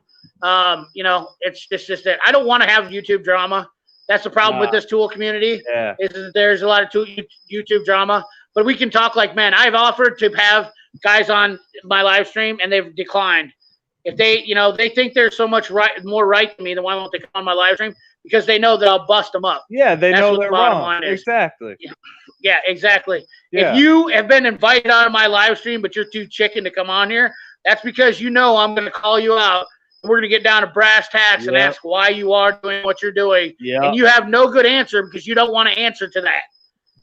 you know, it's just that I don't want to have YouTube drama. That's the problem with this tool community. Yeah. Is that there's a lot of YouTube drama, but we can talk like men. I've offered to have guys on my live stream, and they've declined. If they, you know, they think there's so much more right to me, then why won't they come on my live stream? Because they know that I'll bust them up. Yeah, they know they're wrong. Is. Exactly. Yeah, exactly. Yeah. If you have been invited on my live stream, but you're too chicken to come on here, that's because you know I'm going to call you out. We're going to get down to brass tacks and ask why you are doing what you're doing. Yeah. And you have no good answer because you don't want to answer to that.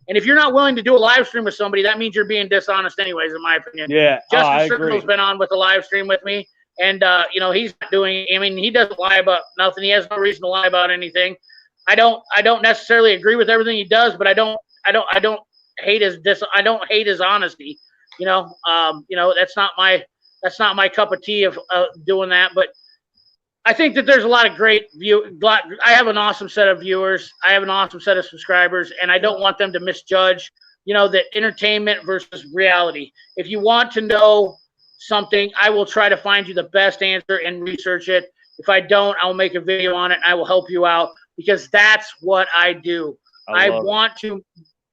And if you're not willing to do a live stream with somebody, that means you're being dishonest anyways, in my opinion. Yeah. Justin Circle's been on with a live stream with me. And, you know, he's not doing, I mean, he doesn't lie about nothing. He has no reason to lie about anything. I don't necessarily agree with everything he does, but I don't hate his honesty. You know, that's not my cup of tea of doing that. But I think that there's a lot of great I have an awesome set of viewers. I have an awesome set of subscribers, and I don't want them to misjudge, you know, the entertainment versus reality. If you want to know something, I will try to find you the best answer and research it. If I don't, I'll make a video on it and I will help you out because that's what I do. I want to,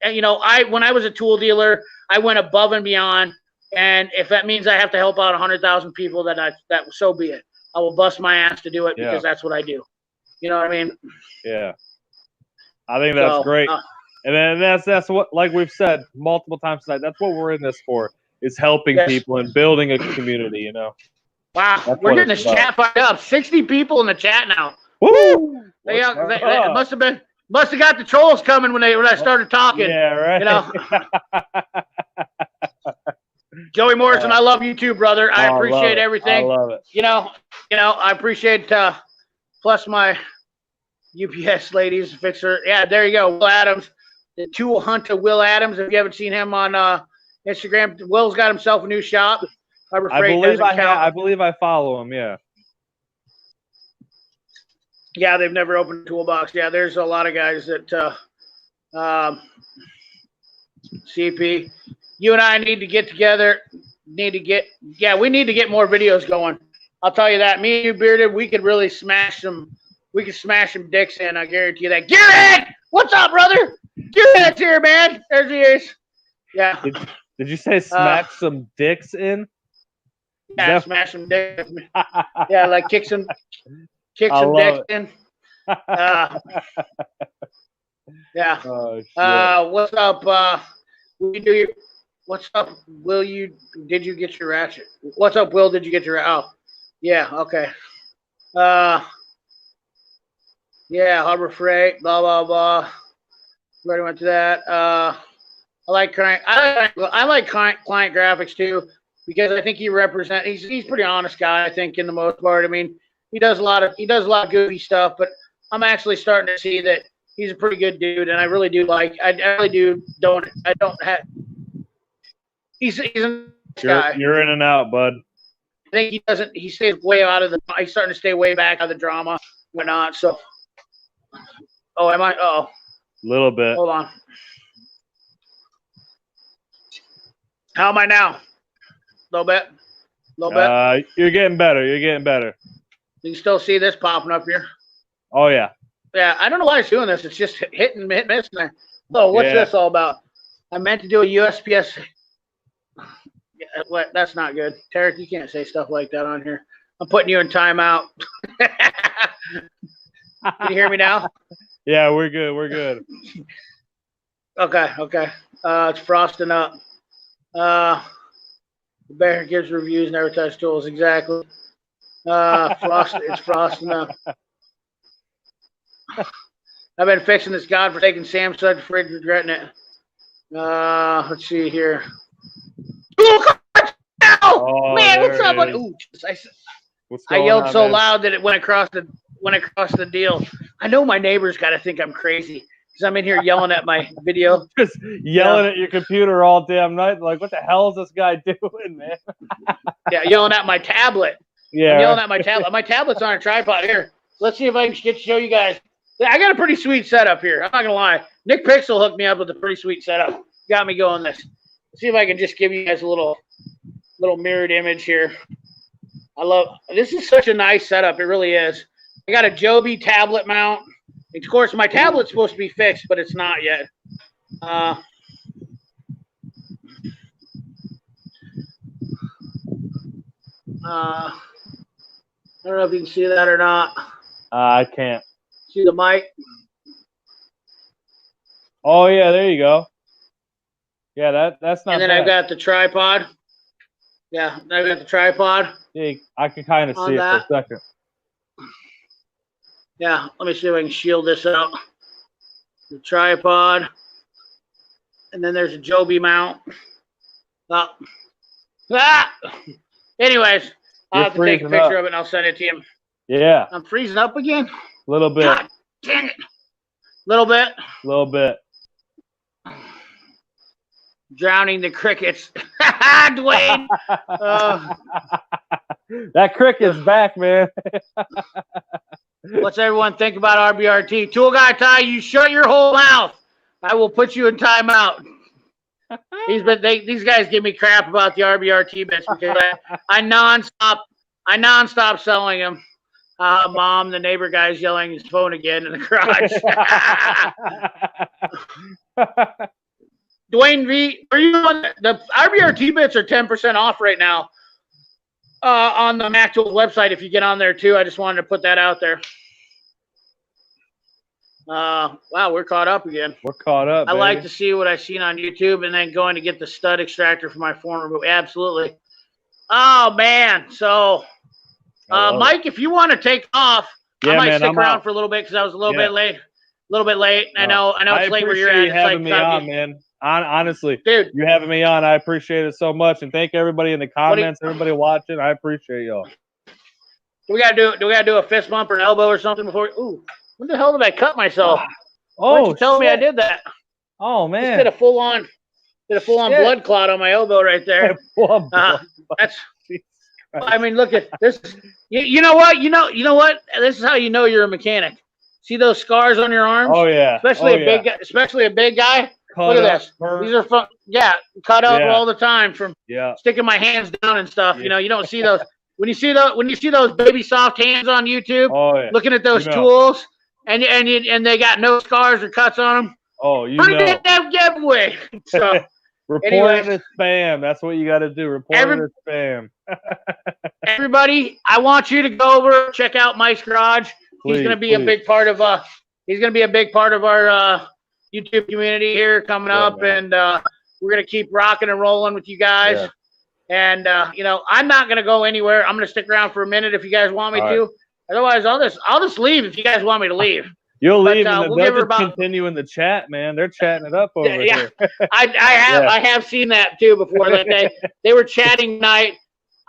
you know, when I was a tool dealer, I went above and beyond. And if that means I have to help out 100,000 people, that so be it. I will bust my ass to do it because that's what I do. You know what I mean? Yeah. I think that's great. And then that's what, like we've said multiple times tonight, that's what we're in this for, is helping people and building a community, you know. Wow. We're getting this chat fired up. 60 people in the chat now. Woo! They must have got the trolls coming when I started talking. Yeah, right. You know. Joey Morrison, I love you too, brother. I appreciate everything. I love it. You know, I appreciate plus my UPS ladies fixer. Yeah, there you go. Will Adams, the tool hunter Will Adams. If you haven't seen him on Instagram, Will's got himself a new shop. I believe I follow him, yeah. Yeah, they've never opened a toolbox. Yeah, there's a lot of guys that CP. You and I need to get together. We need to get more videos going. I'll tell you that. Me and you, Bearded, we could really smash some. We could smash some dicks in. I guarantee you that. Garrett, what's up, brother? Garrett's here, man. There he is. Yeah. Did you say smash some dicks in? Yeah, smash some dicks. Yeah, like kick some dicks in. Yeah. Oh, what's up? What's up, Will? Did you get your ratchet? What's up, Will? Did you get your? Oh, yeah. Okay. Yeah, Harbor Freight. Blah blah blah. Already went to that. I like client graphics too because I think he's pretty honest guy. I think in the most part. I mean, he does a lot of goofy stuff, but I'm actually starting to see that he's a pretty good dude, and I really do like. I really do. He's a nice guy. You're in and out, bud. I think he doesn't. He stays way out of the. He's starting to stay way back out of the drama, whatnot. So, am I? Oh, a little bit. Hold on. How am I now? A little bit. You're getting better. You can still see this popping up here. Oh yeah. Yeah, I don't know why it's doing this. It's just hit and miss. Oh, what's this all about? I meant to do a USPS. What? That's not good. Tarek, you can't say stuff like that on here. I'm putting you in timeout. Can you hear me now? Yeah, we're good. Okay. It's frosting up. The bear gives reviews, never touch tools. Exactly. It's frosting up. I've been fixing this godforsaken Samsung fridge, regretting it. Let's see here. Oh, man, what's up, buddy? Ooh, I yelled so loud that it went across the deal. I know my neighbors got to think I'm crazy because I'm in here yelling at my video. Just yelling at your computer all damn night. Like, what the hell is this guy doing, man? Yeah, yelling at my tablet. Yeah. I'm yelling at my tablet. My tablet's on a tripod here. Let's see if I can get to show you guys. I got a pretty sweet setup here. I'm not gonna lie. Nick Pixel hooked me up with a pretty sweet setup. Got me going this. Let's see if I can just give you guys a little mirrored image here. This is such a nice setup. It really is. I got a Joby tablet mount. Of course, my tablet's supposed to be fixed, but it's not yet. I don't know if you can see that or not. I can't. See the mic? Oh, yeah, there you go. Yeah, that's not And then bad. I've got the tripod. Yeah, I've got the tripod. Yeah, I can kind of see it for a second. Yeah, let me see if I can shield this out. The tripod. And then there's a Joby mount. Anyways, I'll have to take a picture of it and I'll send it to you. Yeah. I'm freezing up again? A little bit. God dang it. Little bit? A little bit. Drowning the crickets. Dwayne. That cricket's back, man. What's everyone think about RBRT? Tool Guy Ty, you shut your whole mouth. I will put you in timeout. These guys give me crap about the RBRT bits because I nonstop selling them. Mom, the neighbor guy's yelling his phone again in the garage. Dwayne V, are you on the RBRT bits are 10% off right now on the Mac Tools website if you get on there too. I just wanted to put that out there. Wow, we're caught up again. We're caught up. I like to see what I've seen on YouTube and then going to get the stud extractor for my former. Absolutely. Oh man, so Mike, if you want to take off, I might stick around for a little bit because I was a little bit late. I know it's late where you're at. I appreciate you having me on, man. Honestly, dude, you having me on, I appreciate it so much, and thank everybody in the comments, everybody watching. I appreciate y'all. Do we gotta do a fist bump or an elbow or something before? Ooh, when the hell did I cut myself? Why didn't you tell me I did that? Oh man, just did a full on blood clot on my elbow right there. That's. I mean, look at this. You know what? You know what? This is how you know you're a mechanic. See those scars on your arms? Oh yeah. Especially a big guy. Look at this. These are fun. Yeah, cut up all the time from sticking my hands down and stuff. You know, you don't see those when you see those baby soft hands on YouTube. Oh yeah. Looking at those tools, and they got no scars or cuts on them. Oh, you know. That giveaway. So report it as spam. That's what you got to do. Report it as spam. Everybody, I want you to go over check out Mike's Garage. He's going to be a big part of our YouTube community here coming up, and we're going to keep rocking and rolling with you guys. And I'm not going to go anywhere. I'm going to stick around for a minute if you guys want me to. Otherwise, I'll just leave if you guys want me to leave. You'll leave, and they'll just continue in the chat, man. They're chatting it up over here. I have seen that too before. That they were chatting tonight.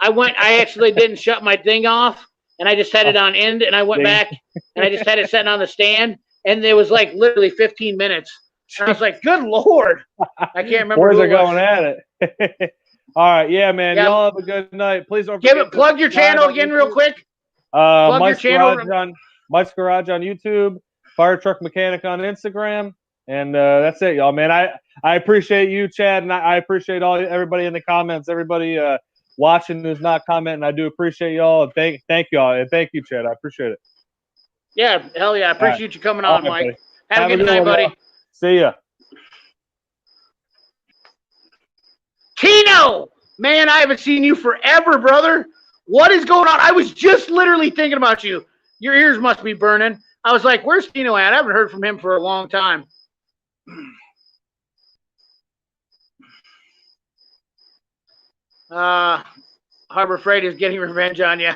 I actually didn't shut my thing off, and I just had it on end, and I went back, and I just had it sitting on the stand, and it was like literally 15 minutes. And I was like, good Lord. I can't remember. Boys are going at it. All right. Yeah, man. Y'all have a good night. Please don't forget plug your channel again real quick. Mike's Garage on YouTube, Firetruck Mechanic on Instagram. And that's it, y'all, man. I appreciate you, Chad, and I appreciate everybody in the comments, everybody watching who's not commenting. I do appreciate y'all. Thank y'all. And thank you, Chad. I appreciate it. Yeah, hell yeah. I appreciate you coming on, Mike. Buddy. Have a good night, buddy. See ya. Tino! Man, I haven't seen you forever, brother. What is going on? I was just literally thinking about you. Your ears must be burning. I was like, where's Tino at? I haven't heard from him for a long time. Harbor Freight is getting revenge on you.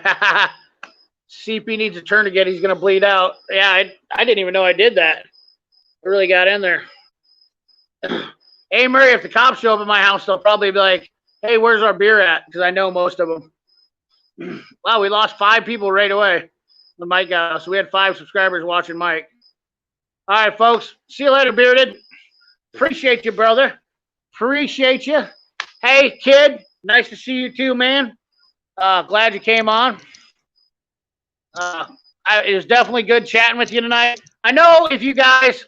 CP needs a tourniquet. He's going to bleed out. Yeah, I didn't even know I did that. I really got in there. Hey, Murray, if the cops show up at my house, they'll probably be like, hey, where's our beer at? Because I know most of them. Wow, we lost 5 people right away when Mike got us. So we had 5 subscribers watching Mike. All right, folks. See you later, Bearded. Appreciate you, brother. Appreciate you. Hey, kid. Nice to see you too, man. Glad you came on. It was definitely good chatting with you tonight. I know if you guys,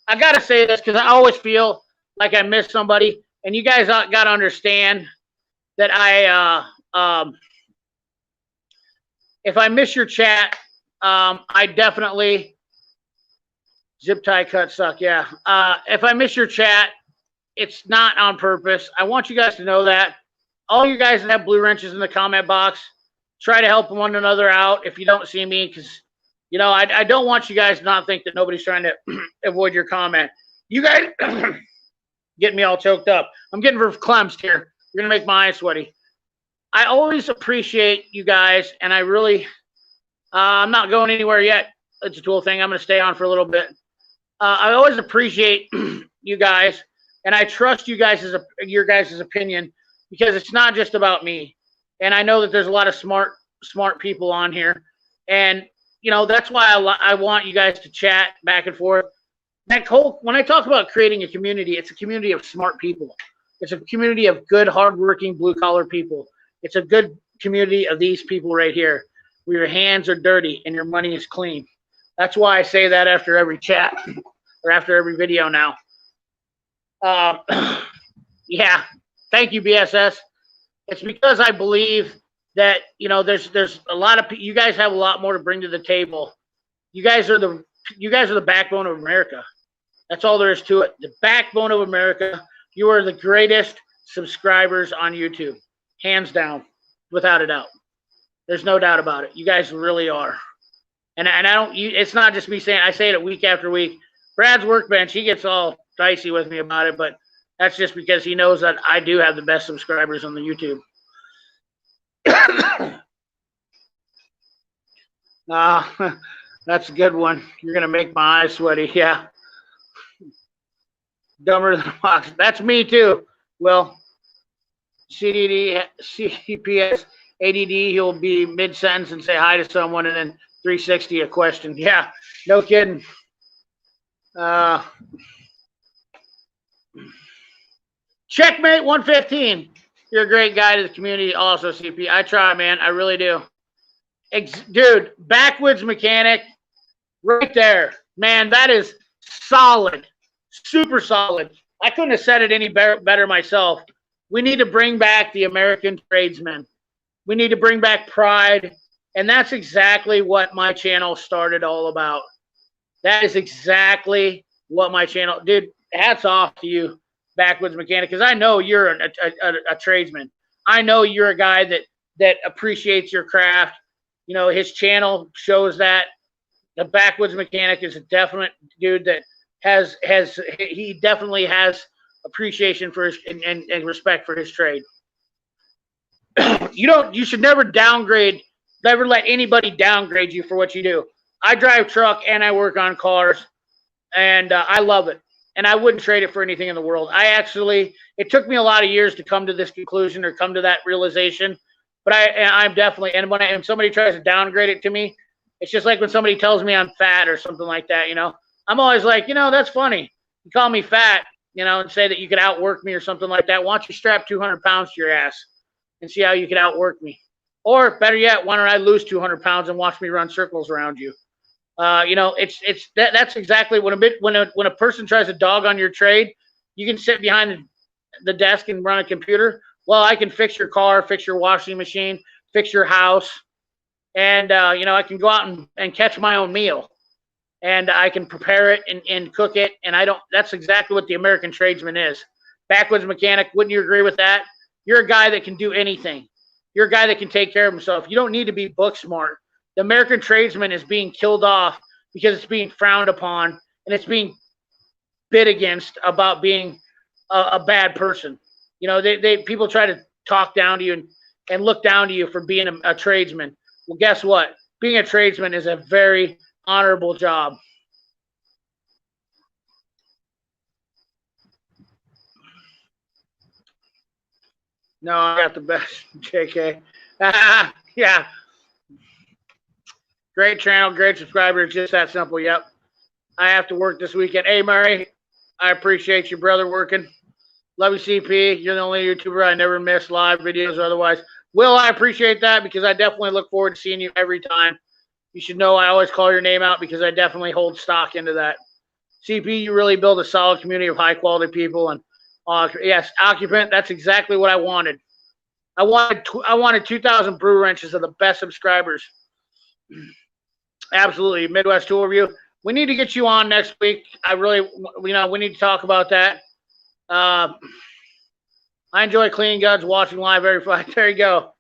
I got to say this because I always feel like I miss somebody. And you guys got to understand that if I miss your chat, I definitely, zip tie cut suck, yeah. If I miss your chat, it's not on purpose. I want you guys to know that. All you guys that have blue wrenches in the comment box, try to help one another out if you don't see me, because, you know, I don't want you guys to not think that nobody's trying to avoid your comment. You guys getting me all choked up. I'm getting cleansed here. You're going to make my eyes sweaty. I always appreciate you guys, and I really, I'm not going anywhere yet. It's a tool thing. I'm going to stay on for a little bit. I always appreciate you guys, and I trust you guys your guys' opinion, because it's not just about me. And I know that there's a lot of smart people on here, and you know that's why I want you guys to chat back and forth. When I talk about creating a community, it's a community of smart people. It's a community of good, hardworking, blue-collar people. It's a good community of these people right here, where your hands are dirty and your money is clean. That's why I say that after every chat or after every video now. Yeah, thank you, BSS. It's because I believe that, you know, there's a lot of you guys have a lot more to bring to the table. You guys are the backbone of America. That's all there is to it. The backbone of America. You are the greatest subscribers on YouTube, hands down, without a doubt. There's no doubt about it. You guys really are. And I don't. It's not just me saying. I say it week after week. Brad's Workbench, he gets all dicey with me about it, but that's just because he knows that I do have the best subscribers on the YouTube. That's a good one. You're gonna make my eyes sweaty. Yeah. Dumber than a box. That's me too. Well, CDD, CPS, ADD, he'll be mid-sentence and say hi to someone, and then 360 a question. Yeah, no kidding. Checkmate 115. You're a great guy to the community also, CP. I try, man. I really do. Dude, backwoods mechanic right there. Man, that is solid. Super solid. I couldn't have said it any better myself. We need to bring back the American tradesman. We need to bring back pride. And that's exactly what my channel started all about. That is exactly what my channel, dude, hats off to you, backwoods mechanic, because I know you're a tradesman. I know you're a guy that appreciates your craft. You know, his channel shows that. The backwoods mechanic is a definite dude that he definitely has appreciation for his and respect for his trade. You should never never let anybody downgrade you for what you do. I drive truck and I work on cars, and I love it. And I wouldn't trade it for anything in the world. It took me a lot of years to come to this conclusion or come to that realization. But I'm definitely, and when somebody tries to downgrade it to me, it's just like when somebody tells me I'm fat or something like that, you know. I'm always like, you know, that's funny. You call me fat, you know, and say that you could outwork me or something like that. Why don't you strap 200 pounds to your ass and see how you can outwork me? Or better yet, why don't I lose 200 pounds and watch me run circles around you? You know, that's exactly when a person tries to dog on your trade, you can sit behind the desk and run a computer. Well, I can fix your car, fix your washing machine, fix your house, and you know, I can go out and catch my own meal, and I can prepare it and cook it. And that's exactly what the American tradesman is. Backwoods mechanic, wouldn't you agree with that? You're a guy that can do anything. You're a guy that can take care of himself. You don't need to be book smart. The American tradesman is being killed off because it's being frowned upon, and it's being bid against about being a bad person. You know, people try to talk down to you and look down to you for being a tradesman. Well, guess what? Being a tradesman is a very honorable job. No, I got the best, JK. Yeah. Great channel, great subscribers, just that simple. Yep. I have to work this weekend. Hey, Murray, I appreciate you, brother, working. Love you, CP. You're the only YouTuber I never miss live videos or otherwise. Will, I appreciate that because I definitely look forward to seeing you every time. You should know I always call your name out because I definitely hold stock into that. CP, you really build a solid community of high-quality people. And yes, Occupant, that's exactly what I wanted. I wanted 2,000 brew wrenches of the best subscribers. Absolutely. Midwest Tool Review. We need to get you on next week. We need to talk about that. I enjoy Clean Guns, watching live every Friday. There you go.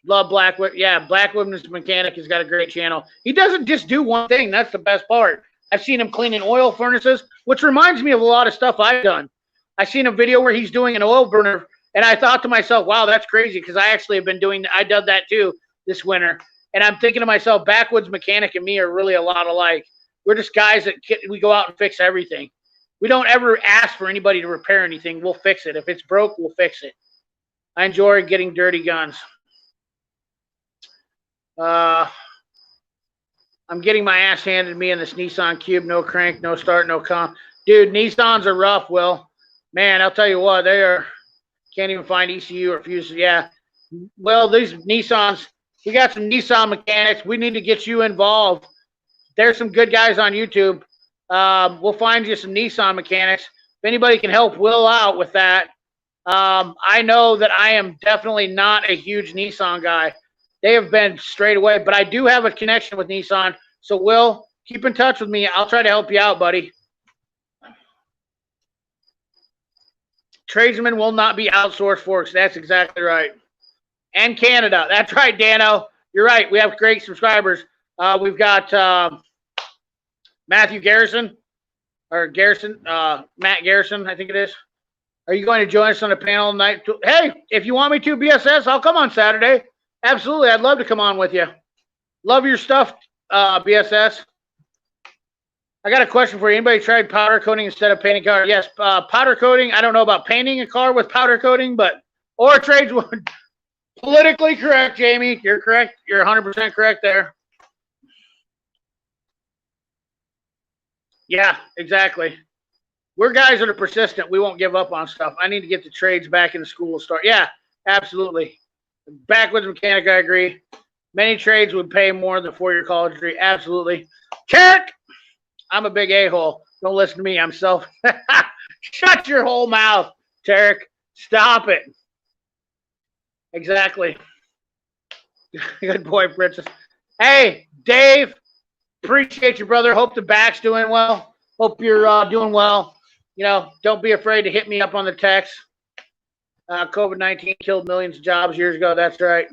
Love Blackwood. Yeah, Blackwood's Mechanic has got a great channel. He doesn't just do one thing. That's the best part. I've seen him cleaning oil furnaces, which reminds me of a lot of stuff I've done. I seen a video where he's doing an oil burner, and I thought to myself, wow, that's crazy, because I actually have been doing – I did that too this winter. And I'm thinking to myself, Backwoods Mechanic and me are really a lot alike. We're just guys that we go out and fix everything. We don't ever ask for anybody to repair anything. We'll fix it. If it's broke, we'll fix it. I enjoy getting dirty guns. I'm getting my ass handed to me in this Nissan Cube. No crank, no start, no comp. Dude, Nissans are rough, Will. Man, I'll tell you what, they are. Can't even find ECU or fuses. Yeah. Well, these Nissans, we got some Nissan mechanics. We need to get you involved. There's some good guys on YouTube. We'll find you some Nissan mechanics. If anybody can help Will out with that. I know that I am definitely not a huge Nissan guy. They have been straight away, but I do have a connection with Nissan. So, Will, keep in touch with me. I'll try to help you out, buddy. Tradesmen will not be outsourced forks. That's exactly right. And Canada. That's right, Dano. You're right. We have great subscribers. We've got Matthew Garrison, or Garrison, Matt Garrison, I think it is. Are you going to join us on the panel tonight? Hey, if you want me to, BSS, I'll come on Saturday. Absolutely. I'd love to come on with you. Love your stuff, BSS. I got a question for you. Anybody tried powder coating instead of painting car? Yes, powder coating. I don't know about painting a car with powder coating, but or trades would. Politically correct, Jamie. You're correct. You're 100% correct there. Yeah, exactly. We're guys that are persistent. We won't give up on stuff. I need to get the trades back in the school start. Yeah, absolutely. Backwoods mechanic, I agree. Many trades would pay more than a 4-year college degree. Absolutely. Kirk, I'm a big a-hole. Don't listen to me. I'm self. Shut your whole mouth, Tarek. Stop it. Exactly. Good boy, Princess. Hey, Dave. Appreciate you, brother. Hope the back's doing well. Hope you're doing well. You know, don't be afraid to hit me up on the text. COVID-19 killed millions of jobs years ago. That's right.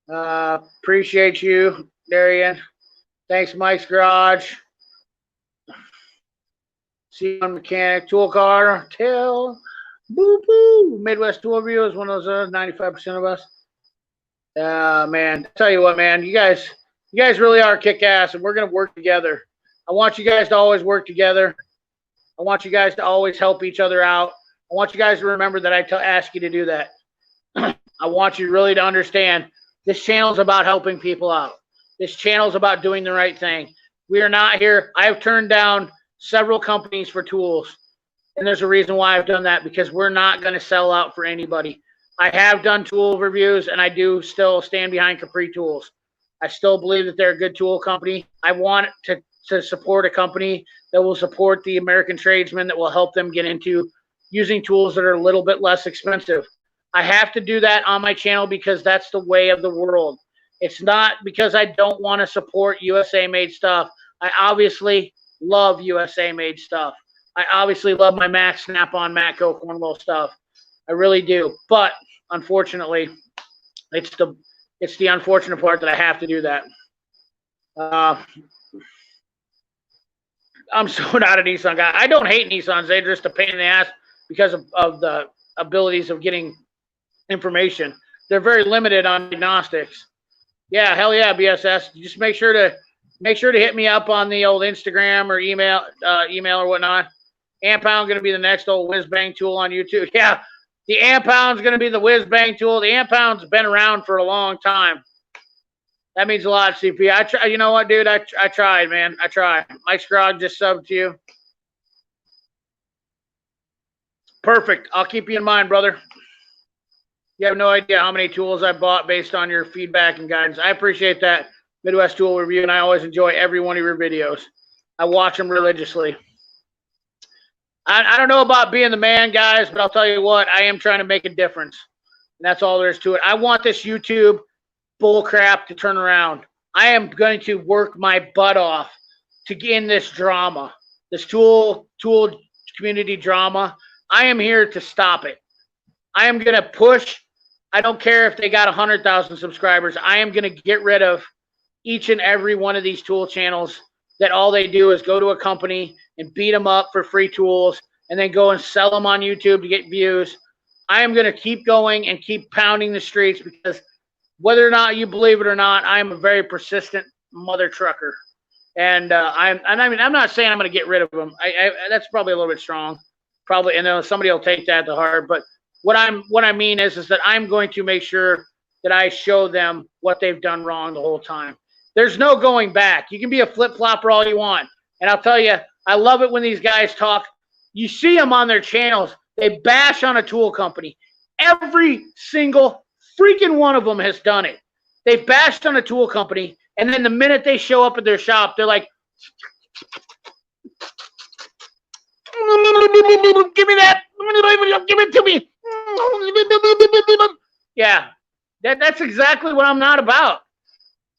Appreciate you, Darian. Thanks, Mike's Garage. C1 Mechanic, Tool Car, Tail, Boo Boo. Midwest Tool Review is one of those 95% of us. Man, tell you what, man, you guys really are kick-ass, and we're going to work together. I want you guys to always work together. I want you guys to always help each other out. I want you guys to remember that I ask you to do that. I want you really to understand this channel is about helping people out. This channel is about doing the right thing. We are not here. I've turned down several companies for tools, and there's a reason why I've done that, because we're not going to sell out for anybody. I have done tool reviews, and I do still stand behind Capri Tools. I still believe that they're a good tool company. I want to support a company that will support the American tradesmen, that will help them get into using tools that are a little bit less expensive. I have to do that on my channel because that's the way of the world. It's not because I don't want to support USA-made stuff. I obviously love USA-made stuff. I obviously love my Mac Snap-on Matco Cornwall stuff. I really do. But unfortunately, it's the unfortunate part that I have to do that. I'm so not a Nissan guy. I don't hate Nissans. They're just a pain in the ass because of the abilities of getting information. They're very limited on diagnostics. Yeah, hell yeah, BSS. Just make sure to hit me up on the old Instagram or email or whatnot. Ampound going to be the next old whiz bang tool on YouTube. Yeah, the Ampound's going to be the whiz bang tool. The Ampound's been around for a long time. That means a lot, CP. I try. You know what, dude? I tried, man. I tried. Mike Scroggs just subbed to you. Perfect. I'll keep you in mind, brother. You have no idea how many tools I bought based on your feedback and guidance. I appreciate that, Midwest Tool Review, and I always enjoy every one of your videos. I watch them religiously. I don't know about being the man, guys, but I'll tell you what, I am trying to make a difference. And that's all there is to it. I want this YouTube bullcrap to turn around. I am going to work my butt off to get in this drama, this tool community drama. I am here to stop it. I am going to push. I don't care if they got 100,000 subscribers. I am going to get rid of each and every one of these tool channels that all they do is go to a company and beat them up for free tools and then go and sell them on YouTube to get views. I am going to keep going and keep pounding the streets because whether or not you believe it or not, I am a very persistent mother trucker. And I'm not saying I'm going to get rid of them. That's probably a little bit strong. Probably, and somebody will take that to heart. But what I mean is that I'm going to make sure that I show them what they've done wrong the whole time. There's no going back. You can be a flip-flopper all you want. And I'll tell you, I love it when these guys talk. You see them on their channels. They bash on a tool company. Every single freaking one of them has done it. They bashed on a tool company, and then the minute they show up at their shop, they're like, give me that. Give it to me. Yeah, that's exactly what I'm not about.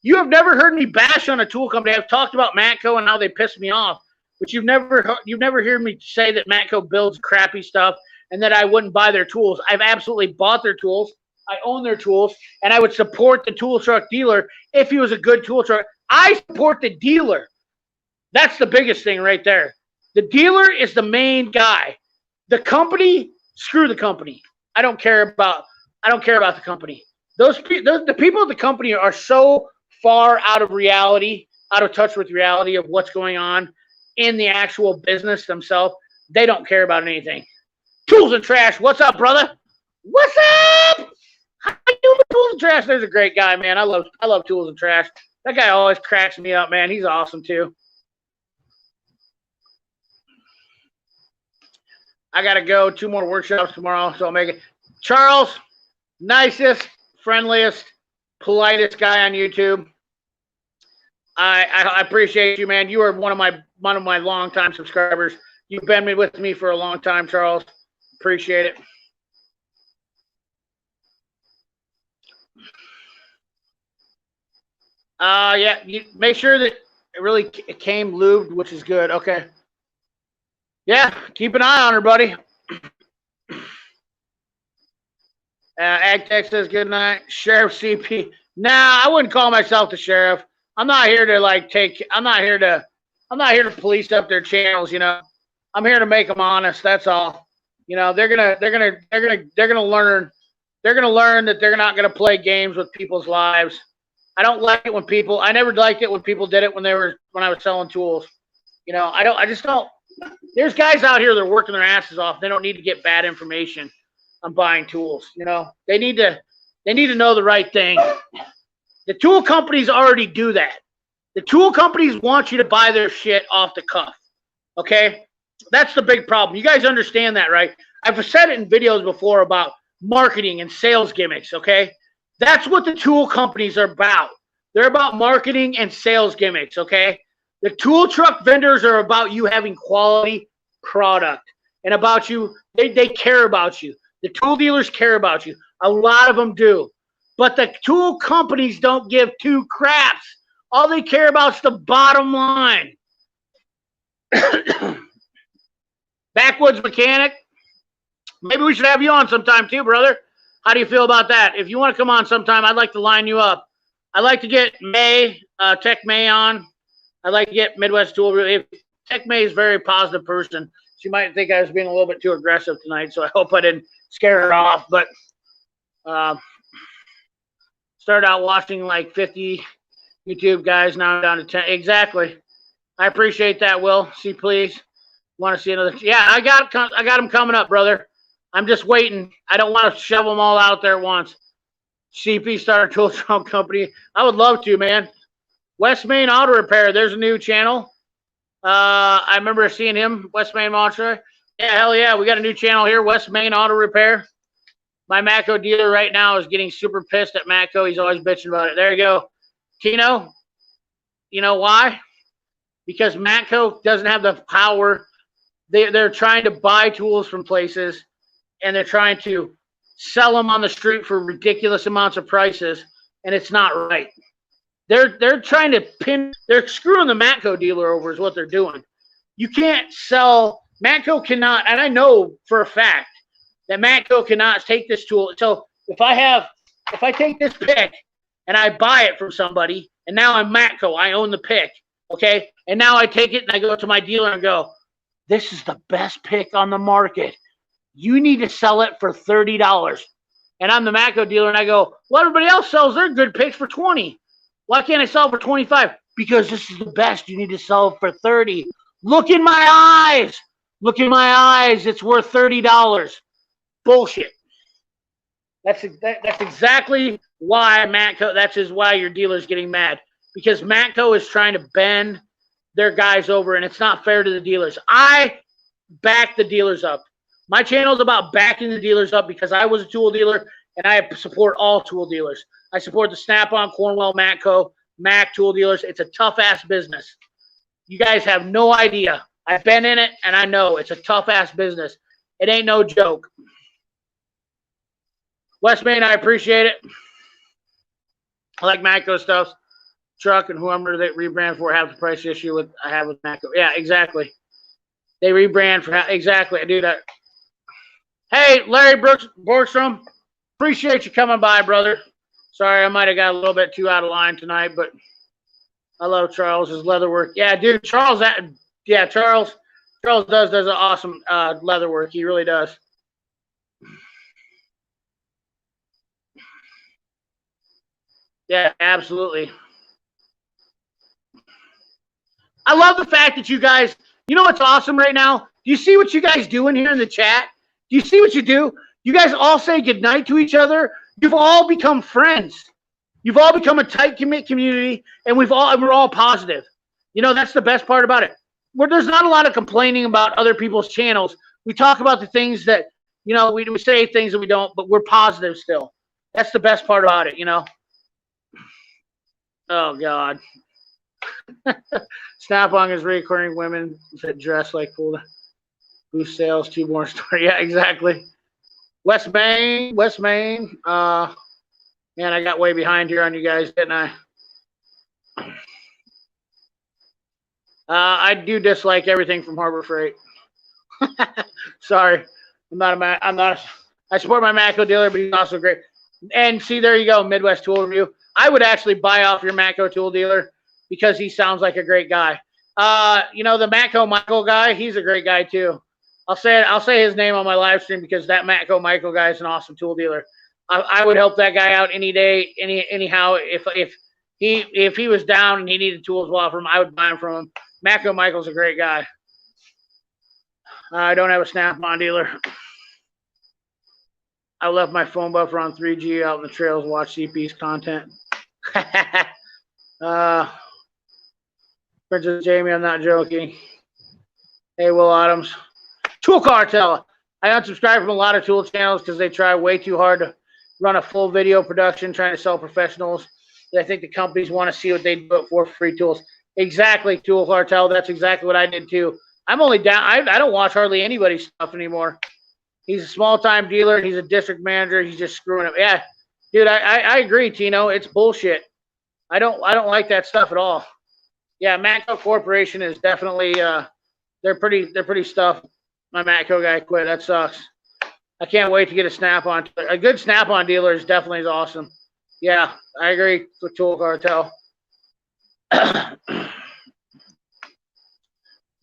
You have never heard me bash on a tool company. I've talked about Matco and how they piss me off, but you've never heard me say that Matco builds crappy stuff and that I wouldn't buy their tools. I've absolutely bought their tools. I own their tools, and I would support the tool truck dealer if he was a good tool truck. I support the dealer. That's the biggest thing right there. The dealer is the main guy. The company, screw the company. I don't care about the company. The people at the company are so far out of reality, out of touch with reality of what's going on in the actual business themselves. They don't care about anything. Tools and Trash, what's up, brother? What's up? How you doing, Tools and Trash? There's a great guy, man. I love Tools and Trash. That guy always cracks me up, man. He's awesome too. I gotta go. 2 more workshops tomorrow, so I'll make it. Charles, nicest, friendliest, politest guy on YouTube. I appreciate you, man. You are one of my longtime subscribers. You've been with me for a long time, Charles. Appreciate it. Yeah, you make sure that it really came lubed, which is good. Okay. Yeah, keep an eye on her, buddy. AgTech says good night. Sheriff CP. Nah, I wouldn't call myself the sheriff. I'm not here to I'm not here to police up their channels, you know. I'm here to make them honest, that's all. You know, they're gonna learn that they're not gonna play games with people's lives. I never liked it when people did it when I was selling tools. You know, I just don't. There's guys out here that are working their asses off. They don't need to get bad information on buying tools. You know, they need to know the right thing. The tool companies already do that. The tool companies want you to buy their shit off the cuff. Okay? That's the big problem. You guys understand that, right? I've said it in videos before about marketing and sales gimmicks, okay? That's what the tool companies are about. They're about marketing and sales gimmicks, okay? The tool truck vendors are about you having quality product and about you. They care about you. The tool dealers care about you. A lot of them do. But the tool companies don't give two craps. All they care about is the bottom line. Backwoods Mechanic. Maybe we should have you on sometime too, brother. How do you feel about that? If you want to come on sometime, I'd like to line you up. I'd like to get Tech May on. I'd like to get Midwest Tool. Tech May is a very positive person. She might think I was being a little bit too aggressive tonight, so I hope I didn't scare her off. But started out watching like 50 YouTube guys. Now I'm down to 10. Exactly. I appreciate that, Will. See, please. Want to see another? Yeah, I got them coming up, brother. I'm just waiting. I don't want to shove them all out there at once. CP start a tool trunk company. I would love to, man. West Main Auto Repair. There's a new channel. I remember seeing him, West Main Monster. Yeah, hell yeah. We got a new channel here, West Main Auto Repair. My Matco dealer right now is getting super pissed at Matco. He's always bitching about it. There you go. Tino, you know why? Because Matco doesn't have the power. They're trying to buy tools from places, and they're trying to sell them on the street for ridiculous amounts of prices, and it's not right. They're trying to they're screwing the Matco dealer over is what they're doing. You can't sell, Matco cannot, and I know for a fact that Matco cannot take this tool. So if I take this pick and I buy it from somebody, and now I'm Matco, I own the pick, okay? And now I take it and I go to my dealer and go, this is the best pick on the market. You need to sell it for $30. And I'm the Matco dealer and I go, well, everybody else sells their good picks for $20. Why can't I sell it for $25? Because this is the best. You need to sell it for $30. Look in my eyes. Look in my eyes. It's worth $30. Bullshit. That's exactly why Matco, why your dealer's getting mad. Because Matco is trying to bend their guys over, and it's not fair to the dealers. I back the dealers up. My channel is about backing the dealers up because I was a tool dealer, and I support all tool dealers. I support the Snap-on, Cornwell, Matco, Mac tool dealers. It's a tough-ass business. You guys have no idea. I've been in it, and I know it's a tough-ass business. It ain't no joke. West Main, I appreciate it. I like Matco stuff. Truck and whoever they rebrand for have the price issue with I have with Matco. Yeah, exactly. They rebrand for exactly. I do that. Hey, Larry Borgstrom, appreciate you coming by, brother. Sorry, I might have got a little bit too out of line tonight, but I love Charles's leather work. Yeah, dude, Charles does an awesome leather work. He really does. Yeah, absolutely. I love the fact that you guys, you know what's awesome right now? Do you see what you guys doing here in the chat? Do you see what you do? You guys all say goodnight to each other. You've all become friends. You've all become a tight community, and we're all positive. You know, that's the best part about it. There's not a lot of complaining about other people's channels. We talk about the things that, you know, we say things that we don't, but we're positive still. That's the best part about it, you know. Oh, God. Snap-on is recurring women that dress like cool. Boost sales, two more story. Yeah, exactly. West Main. Man, I got way behind here on you guys, didn't I? I do dislike everything from Harbor Freight. Sorry, I support my Matco dealer, but he's also great. And see, there you go, Midwest Tool Review. I would actually buy off your Matco tool dealer because he sounds like a great guy. You know, the Matco Michael guy, he's a great guy too. I'll say his name on my live stream because that Matco Michael guy is an awesome tool dealer. I would help that guy out any day, anyhow. If he was down and he needed tools well from him, I would buy them from him. Matco Michael's a great guy. I don't have a Snap-on dealer. I left my phone buffer on 3G out in the trails and watch CP's content. Princess Jamie, I'm not joking. Hey, Will Adams. Tool Cartel. I unsubscribe from a lot of tool channels because they try way too hard to run a full video production trying to sell professionals. I think the companies want to see what they do it for free tools. Exactly, Tool Cartel. That's exactly what I did too. I'm only down. I don't watch hardly anybody's stuff anymore. He's a small-time dealer. He's a district manager. He's just screwing up. Yeah, dude, I agree, Tino. It's bullshit. I don't like that stuff at all. Yeah, Matco Corporation is definitely they're pretty stuff. My Matco guy quit. That sucks. I can't wait to get a Snap-on. A good Snap-on dealer is definitely awesome. Yeah, I agree with Tool Cartel.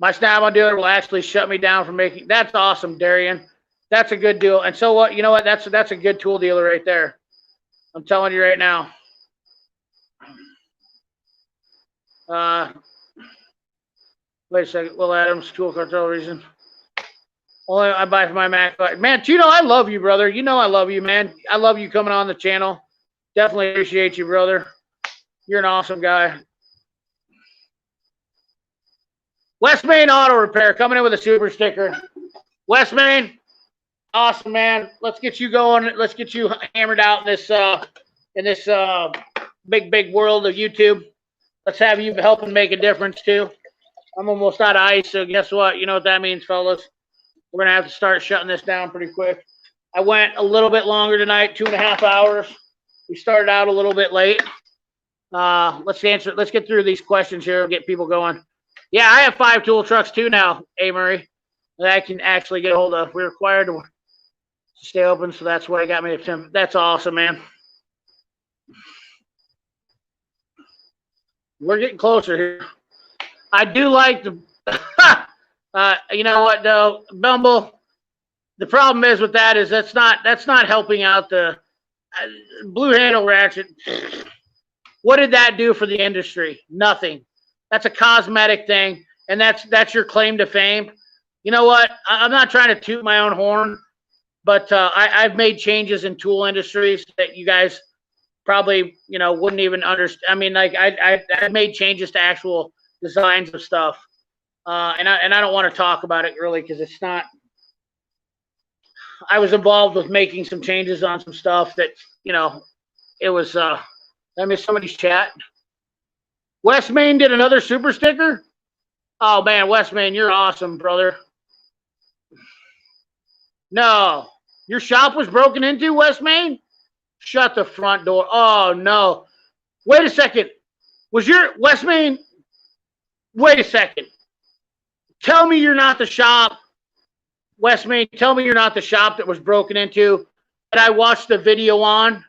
My Snap-on dealer will actually shut me down from making. That's awesome, Darian. That's a good deal. And so what? You know what? That's a good tool dealer right there. I'm telling you right now. Wait a second. Will Adams, Tool Cartel reason. Only I buy from my Mac. Man, Tino, I love you, brother. You know I love you, man. I love you coming on the channel. Definitely appreciate you, brother. You're an awesome guy. West Main Auto Repair coming in with a super sticker. West Main, awesome, man. Let's get you going. Let's get you hammered out in this big world of YouTube. Let's have you helping make a difference too. I'm almost out of ice, so guess what? You know what that means, fellas. We're gonna have to start shutting this down pretty quick. I went a little bit longer tonight, 2.5 hours. We started out a little bit late. Let's get through these questions here, get people going. Yeah, I have 5 tool trucks too now, Murray, that I can actually get a hold of. We're required to stay open, so that's why I got me a 10. That's awesome, man. We're getting closer here. I do like the you know what though, Bumble, the problem is with that is that's not helping out the blue handle ratchet. What did that do for the industry? Nothing. That's a cosmetic thing, and that's your claim to fame. You know what? I'm not trying to toot my own horn, but I've made changes in tool industries that you guys probably wouldn't even understand. I mean, like I made changes to actual designs of stuff, and I don't want to talk about it really because it's not. I was involved with making some changes on some stuff that it was. I missed somebody's chat. West Main did another super sticker. Oh man, West Main, you're awesome, brother. No, your shop was broken into, West Main? Shut the front door. Oh no. Wait a second. Was your West Main? Wait a second. Tell me you're not the shop, West Main. Tell me you're not the shop that was broken into that I watched the video on.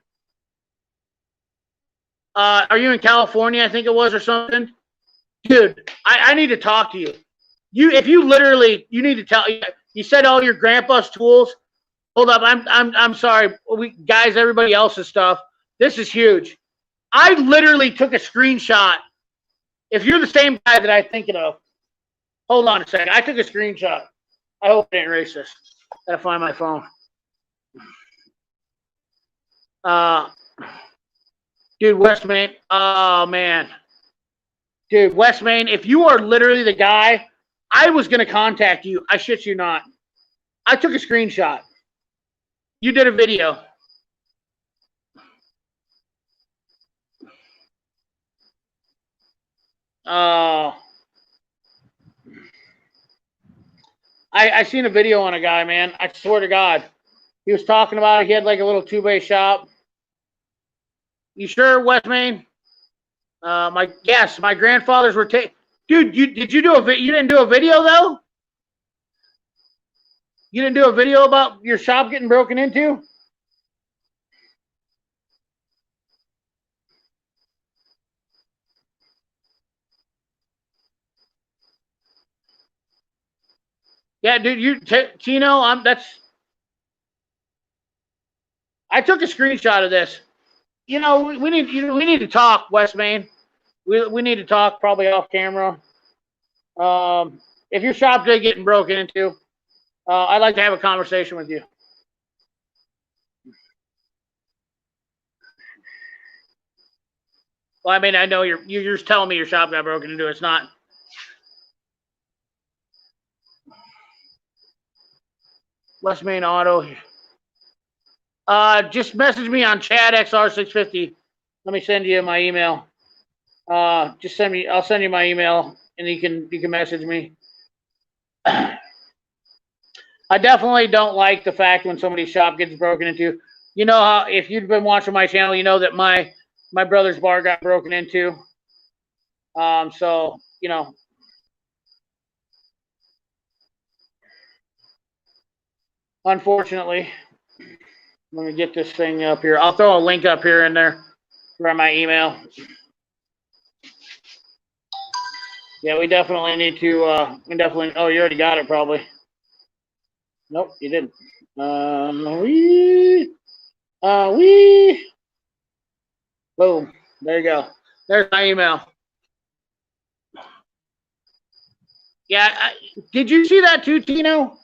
Are you in California? I think it was, or something. Dude, I need to talk to you. You need to tell. You said all your grandpa's tools. Hold up, I'm sorry, guys. Everybody else's stuff. This is huge. I literally took a screenshot. If you're the same guy that I'm thinking of, hold on a second. I took a screenshot. I hope I didn't erase this. Gotta find my phone. Dude, West Main. Oh man. Dude, West Main, if you are literally the guy, I was gonna contact you. I shit you not. I took a screenshot. You did a video. Oh. I seen a video on a guy, man. I swear to God. He was talking about it. He had like a little 2-bay shop. You sure, West Main? My grandfathers were Dude, you didn't do a video though? You didn't do a video about your shop getting broken into? Yeah, dude, Tino, I took a screenshot of this. We need to talk, West Main. We need to talk probably off camera. If your shop is getting broken into, I'd like to have a conversation with you. Well, I mean, I know you're just telling me your shop got broken into. It's not. West Main Auto. Just message me on Chad XR650. Let me send you my email. I'll send you my email and you can message me. I definitely don't like the fact when somebody's shop gets broken into. You know how, if you've been watching my channel, you know that my brother's bar got broken into. So, unfortunately, let me get this thing up here. I'll throw a link up here in there for my email. Yeah, we definitely need to, oh, you already got it probably. Nope, you didn't. Boom. There you go. There's my email. Yeah, did you see that too, Tino?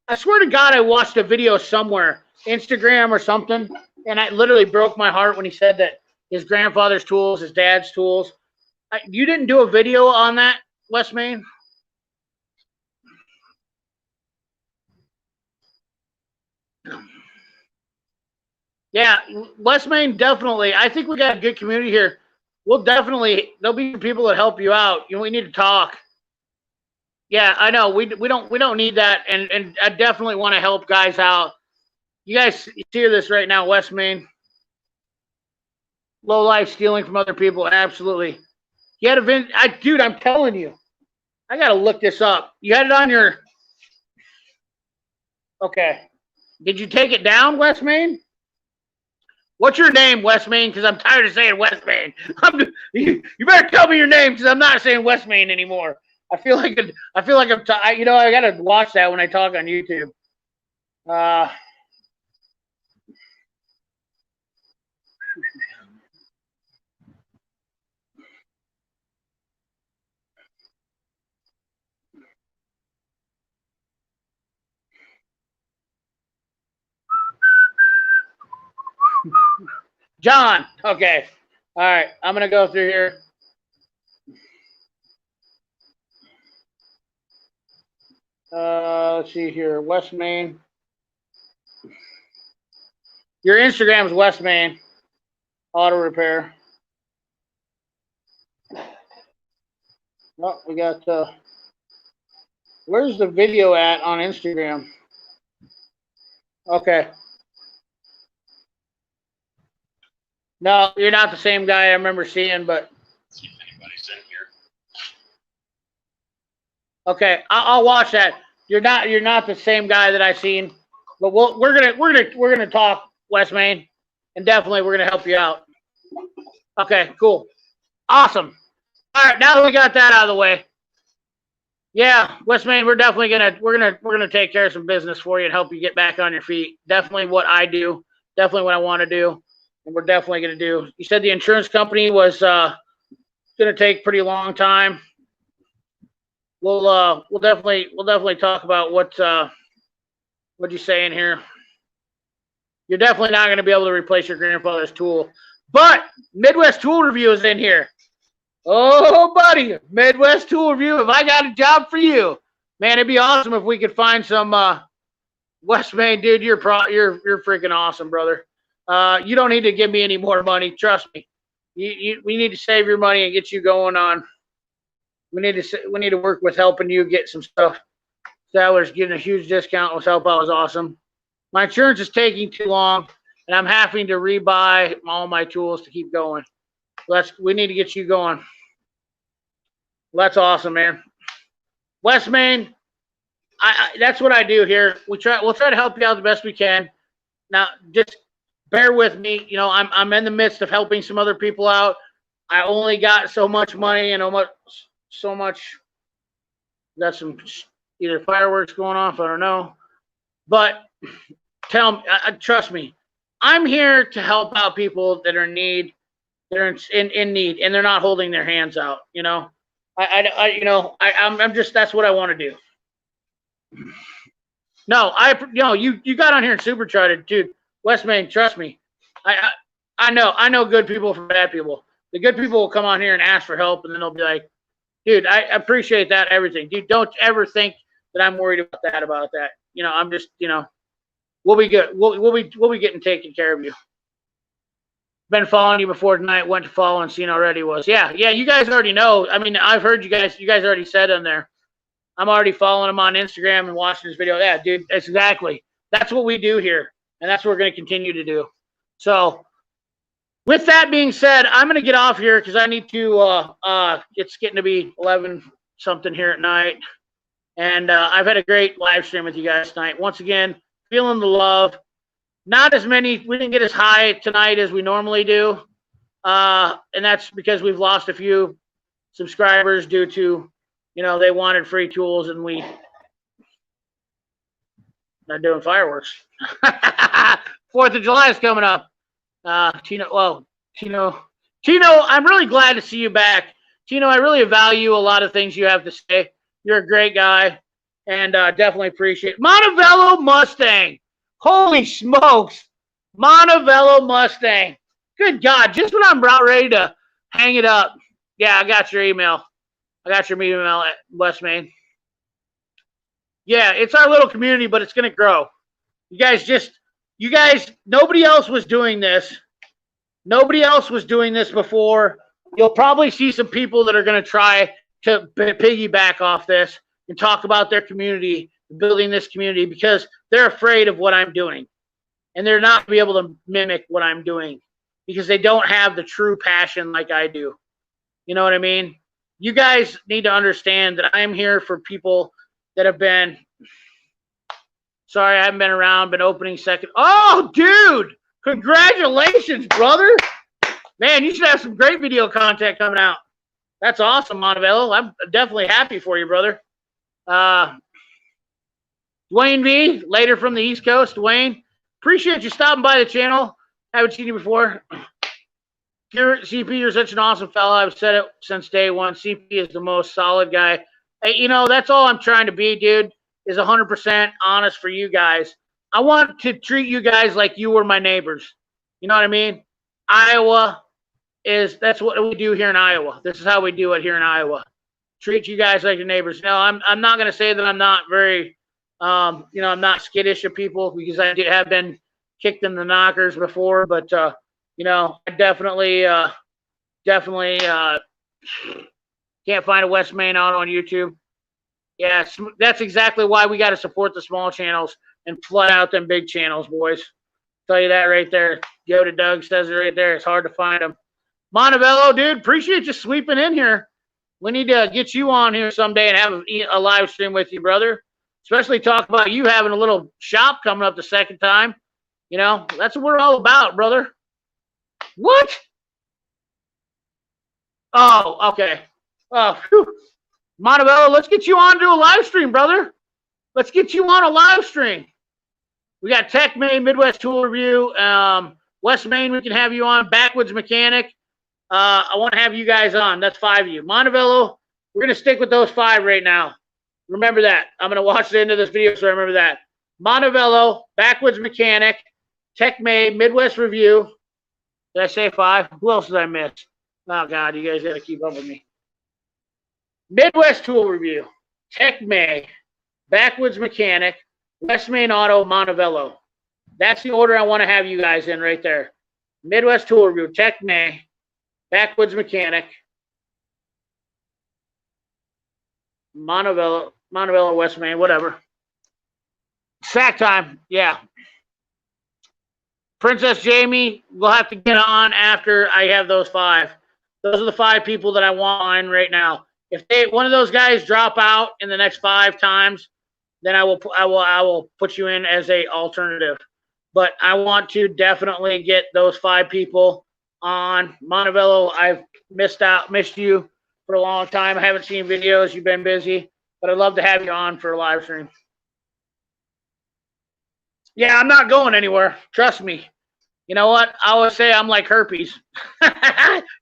I swear to God, I watched a video somewhere, Instagram or something, And it literally broke my heart when he said that his grandfather's tools, his dad's tools. You didn't do a video on that, West Main? Yeah, West Main, definitely. I think we got a good community here. We'll definitely, there'll be people that help you out. We need to talk. Yeah, I know. We don't need that, and I definitely want to help guys out. You guys see this right now, West Main. Low life stealing from other people, absolutely. You had a dude, I'm telling you. I gotta look this up. You had it on your. Okay. Did you take it down, West Main? What's your name, West Main? Because I'm tired of saying West Main. You better tell me your name because I'm not saying West Main anymore. I feel like I gotta watch that when I talk on YouTube. John. Okay. All right. I'm gonna go through here. Let's see here. West Main. Your Instagram's West Main Auto Repair. Oh, we got. Where's the video at on Instagram? Okay. No, you're not the same guy I remember seeing, but. See if anybody's in here. Okay, I'll watch that. You're not the same guy that I've seen, but we're gonna talk, West Main, and definitely we're gonna help you out. Okay, cool, awesome. All right, now that we got that out of the way, yeah, West Main, we're definitely gonna take care of some business for you and help you get back on your feet. Definitely what I do, definitely what I want to do, and we're definitely gonna do. You said the insurance company was gonna take pretty long time. We'll definitely talk about what you saying here. You're definitely not going to be able to replace your grandfather's tool, but Midwest Tool Review is in here. Oh, buddy, Midwest Tool Review. If I got a job for you, man, it'd be awesome if we could find some West Main, dude. You're freaking awesome, brother. You don't need to give me any more money. Trust me. We need to save your money and get you going on. We need to work with helping you get some stuff. Sellers getting a huge discount was help out was awesome. My insurance is taking too long, and I'm having to rebuy all my tools to keep going. We need to get you going. Well, that's awesome, man. West Main, that's what I do here. We'll try to help you out the best we can. Now, just bear with me. You know, I'm in the midst of helping some other people out. I only got so much money and so much. Got some either fireworks going off, I don't know. But tell me, trust me, I'm here to help out people that are in need. They're in need, and they're not holding their hands out. You know, I'm just, that's what I want to do. No, you got on here and supercharged, dude. West Main, trust me. I know good people from bad people. The good people will come on here and ask for help, and then they'll be like, dude, I appreciate that, everything. Dude, don't ever think that I'm worried about that. You know, I'm just, we'll be good. We'll be getting taken care of you. Been following you before tonight, went to follow and seen already was. Yeah, you guys already know. I mean, I've heard you guys already said on there. I'm already following him on Instagram and watching his video. Yeah, dude, exactly. That's what we do here, and that's what we're going to continue to do. So, with that being said, I'm going to get off here because I need to, it's getting to be 11 something here at night. And I've had a great live stream with you guys tonight. Once again, feeling the love. Not as many, we didn't get as high tonight as we normally do. And that's because we've lost a few subscribers due to, they wanted free tools and we not doing fireworks. 4th of July is coming up. Tino, I'm really glad to see you back. Tino, I really value a lot of things you have to say. You're a great guy, and definitely appreciate it. Montevello Mustang. Holy smokes. Montevello Mustang. Good God, just when I'm about ready to hang it up. Yeah, I got your email. I got your email at West Main. Yeah, it's our little community, but it's going to grow. You guys, nobody else was doing this. Nobody else was doing this before. You'll probably see some people that are going to try to piggyback off this and talk about their community, building this community, because they're afraid of what I'm doing. And they're not going to be able to mimic what I'm doing because they don't have the true passion like I do. You know what I mean? You guys need to understand that I'm here for people that have been, sorry, I haven't been around, been opening second. Oh, dude, congratulations, brother. Man, you should have some great video content coming out. That's awesome, Montevello. I'm definitely happy for you, brother. Dwayne V, later from the East Coast. Dwayne, appreciate you stopping by the channel. Haven't seen you before. CP, you're such an awesome fella. I've said it since day one. CP is the most solid guy. Hey, you know, that's all I'm trying to be, dude, is 100% honest for you guys. I want to treat you guys like you were my neighbors. You know what I mean? Iowa that's what we do here in Iowa. This is how we do it here in Iowa. Treat you guys like your neighbors. No, I'm not going to say that I'm not very, I'm not skittish of people because I have been kicked in the knockers before, but, I definitely can't find a West Main auto on YouTube. Yeah, that's exactly why we got to support the small channels and flood out them big channels, boys. Tell you that right there. Yoda Doug says it right there. It's hard to find them. Montevello, dude, appreciate you sweeping in here. We need to get you on here someday and have a live stream with you, brother. Especially talk about you having a little shop coming up the second time. You know, that's what we're all about, brother. What? Oh, okay. Oh, Montevello, let's get you on to a live stream, brother. Let's get you on a live stream. We got Tech Main, Midwest Tool Review, West Main, we can have you on, Backwoods Mechanic. I want to have you guys on. That's 5 of you. Montevello, we're going to stick with those 5 right now. Remember that. I'm going to watch the end of this video, so I remember that. Montevello, Backwoods Mechanic, Tech Main, Midwest Review. Did I say 5? Who else did I miss? Oh, God, you guys got to keep up with me. Midwest Tool Review, Tech May, Backwoods Mechanic, West Main Auto, Montevello. That's the order I want to have you guys in right there. Midwest Tool Review, Tech May, Backwoods Mechanic, Montevello, West Main, whatever. Sack time, yeah. Princess Jamie, we'll have to get on after I have those 5. Those are the 5 people that I want on right now. If one of those guys drop out in the next 5 times, then I will put you in as a alternative. But I want to definitely get those 5 people on. Montevello, I've missed you for a long time. I haven't seen videos. You've been busy, but I'd love to have you on for a live stream. Yeah, I'm not going anywhere. Trust me. You know what? I always say I'm like herpes.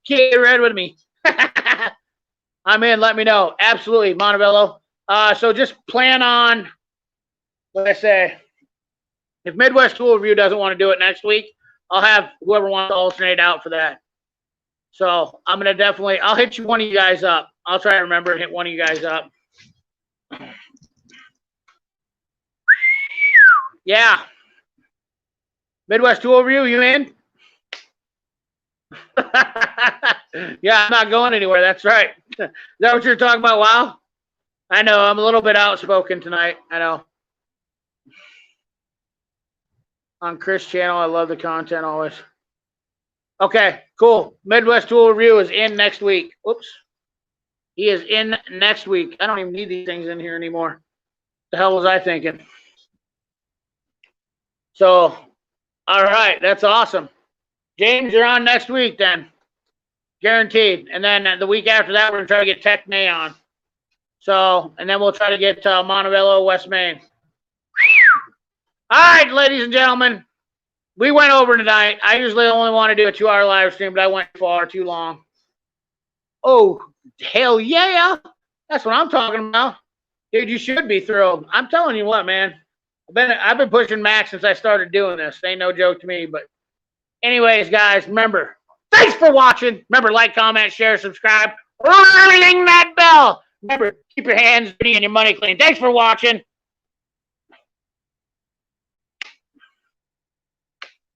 Get rid with me. I'm in. Let me know. Absolutely, Montevello. So just plan on, what I say, if Midwest Tool Review doesn't want to do it next week, I'll have whoever wants to alternate out for that. So I'm going to I'll hit one of you guys up. I'll try to remember and hit one of you guys up. Yeah. Midwest Tool Review, you in? Yeah, I'm not going anywhere. That's right. Is that what you're talking about? Wow. I know. I'm a little bit outspoken tonight. I know. On Chris' channel, I love the content always. Okay, cool. Midwest Tool Review is in next week. Whoops. He is in next week. I don't even need these things in here anymore. The hell was I thinking? So, all right. That's awesome. James, you're on next week then. Guaranteed. And then the week after that, we're going to try to get Tech May on. So, and then we'll try to get Montevello, West Main. All right, ladies and gentlemen. We went over tonight. I usually only want to do a 2-hour live stream, but I went far too long. Oh, hell yeah. That's what I'm talking about. Dude, you should be thrilled. I'm telling you what, man. I've been pushing Max since I started doing this. Ain't no joke to me. But anyways, guys, remember, thanks for watching. Remember, like, comment, share, subscribe. Ring that bell. Remember, keep your hands dirty and your money clean. Thanks for watching.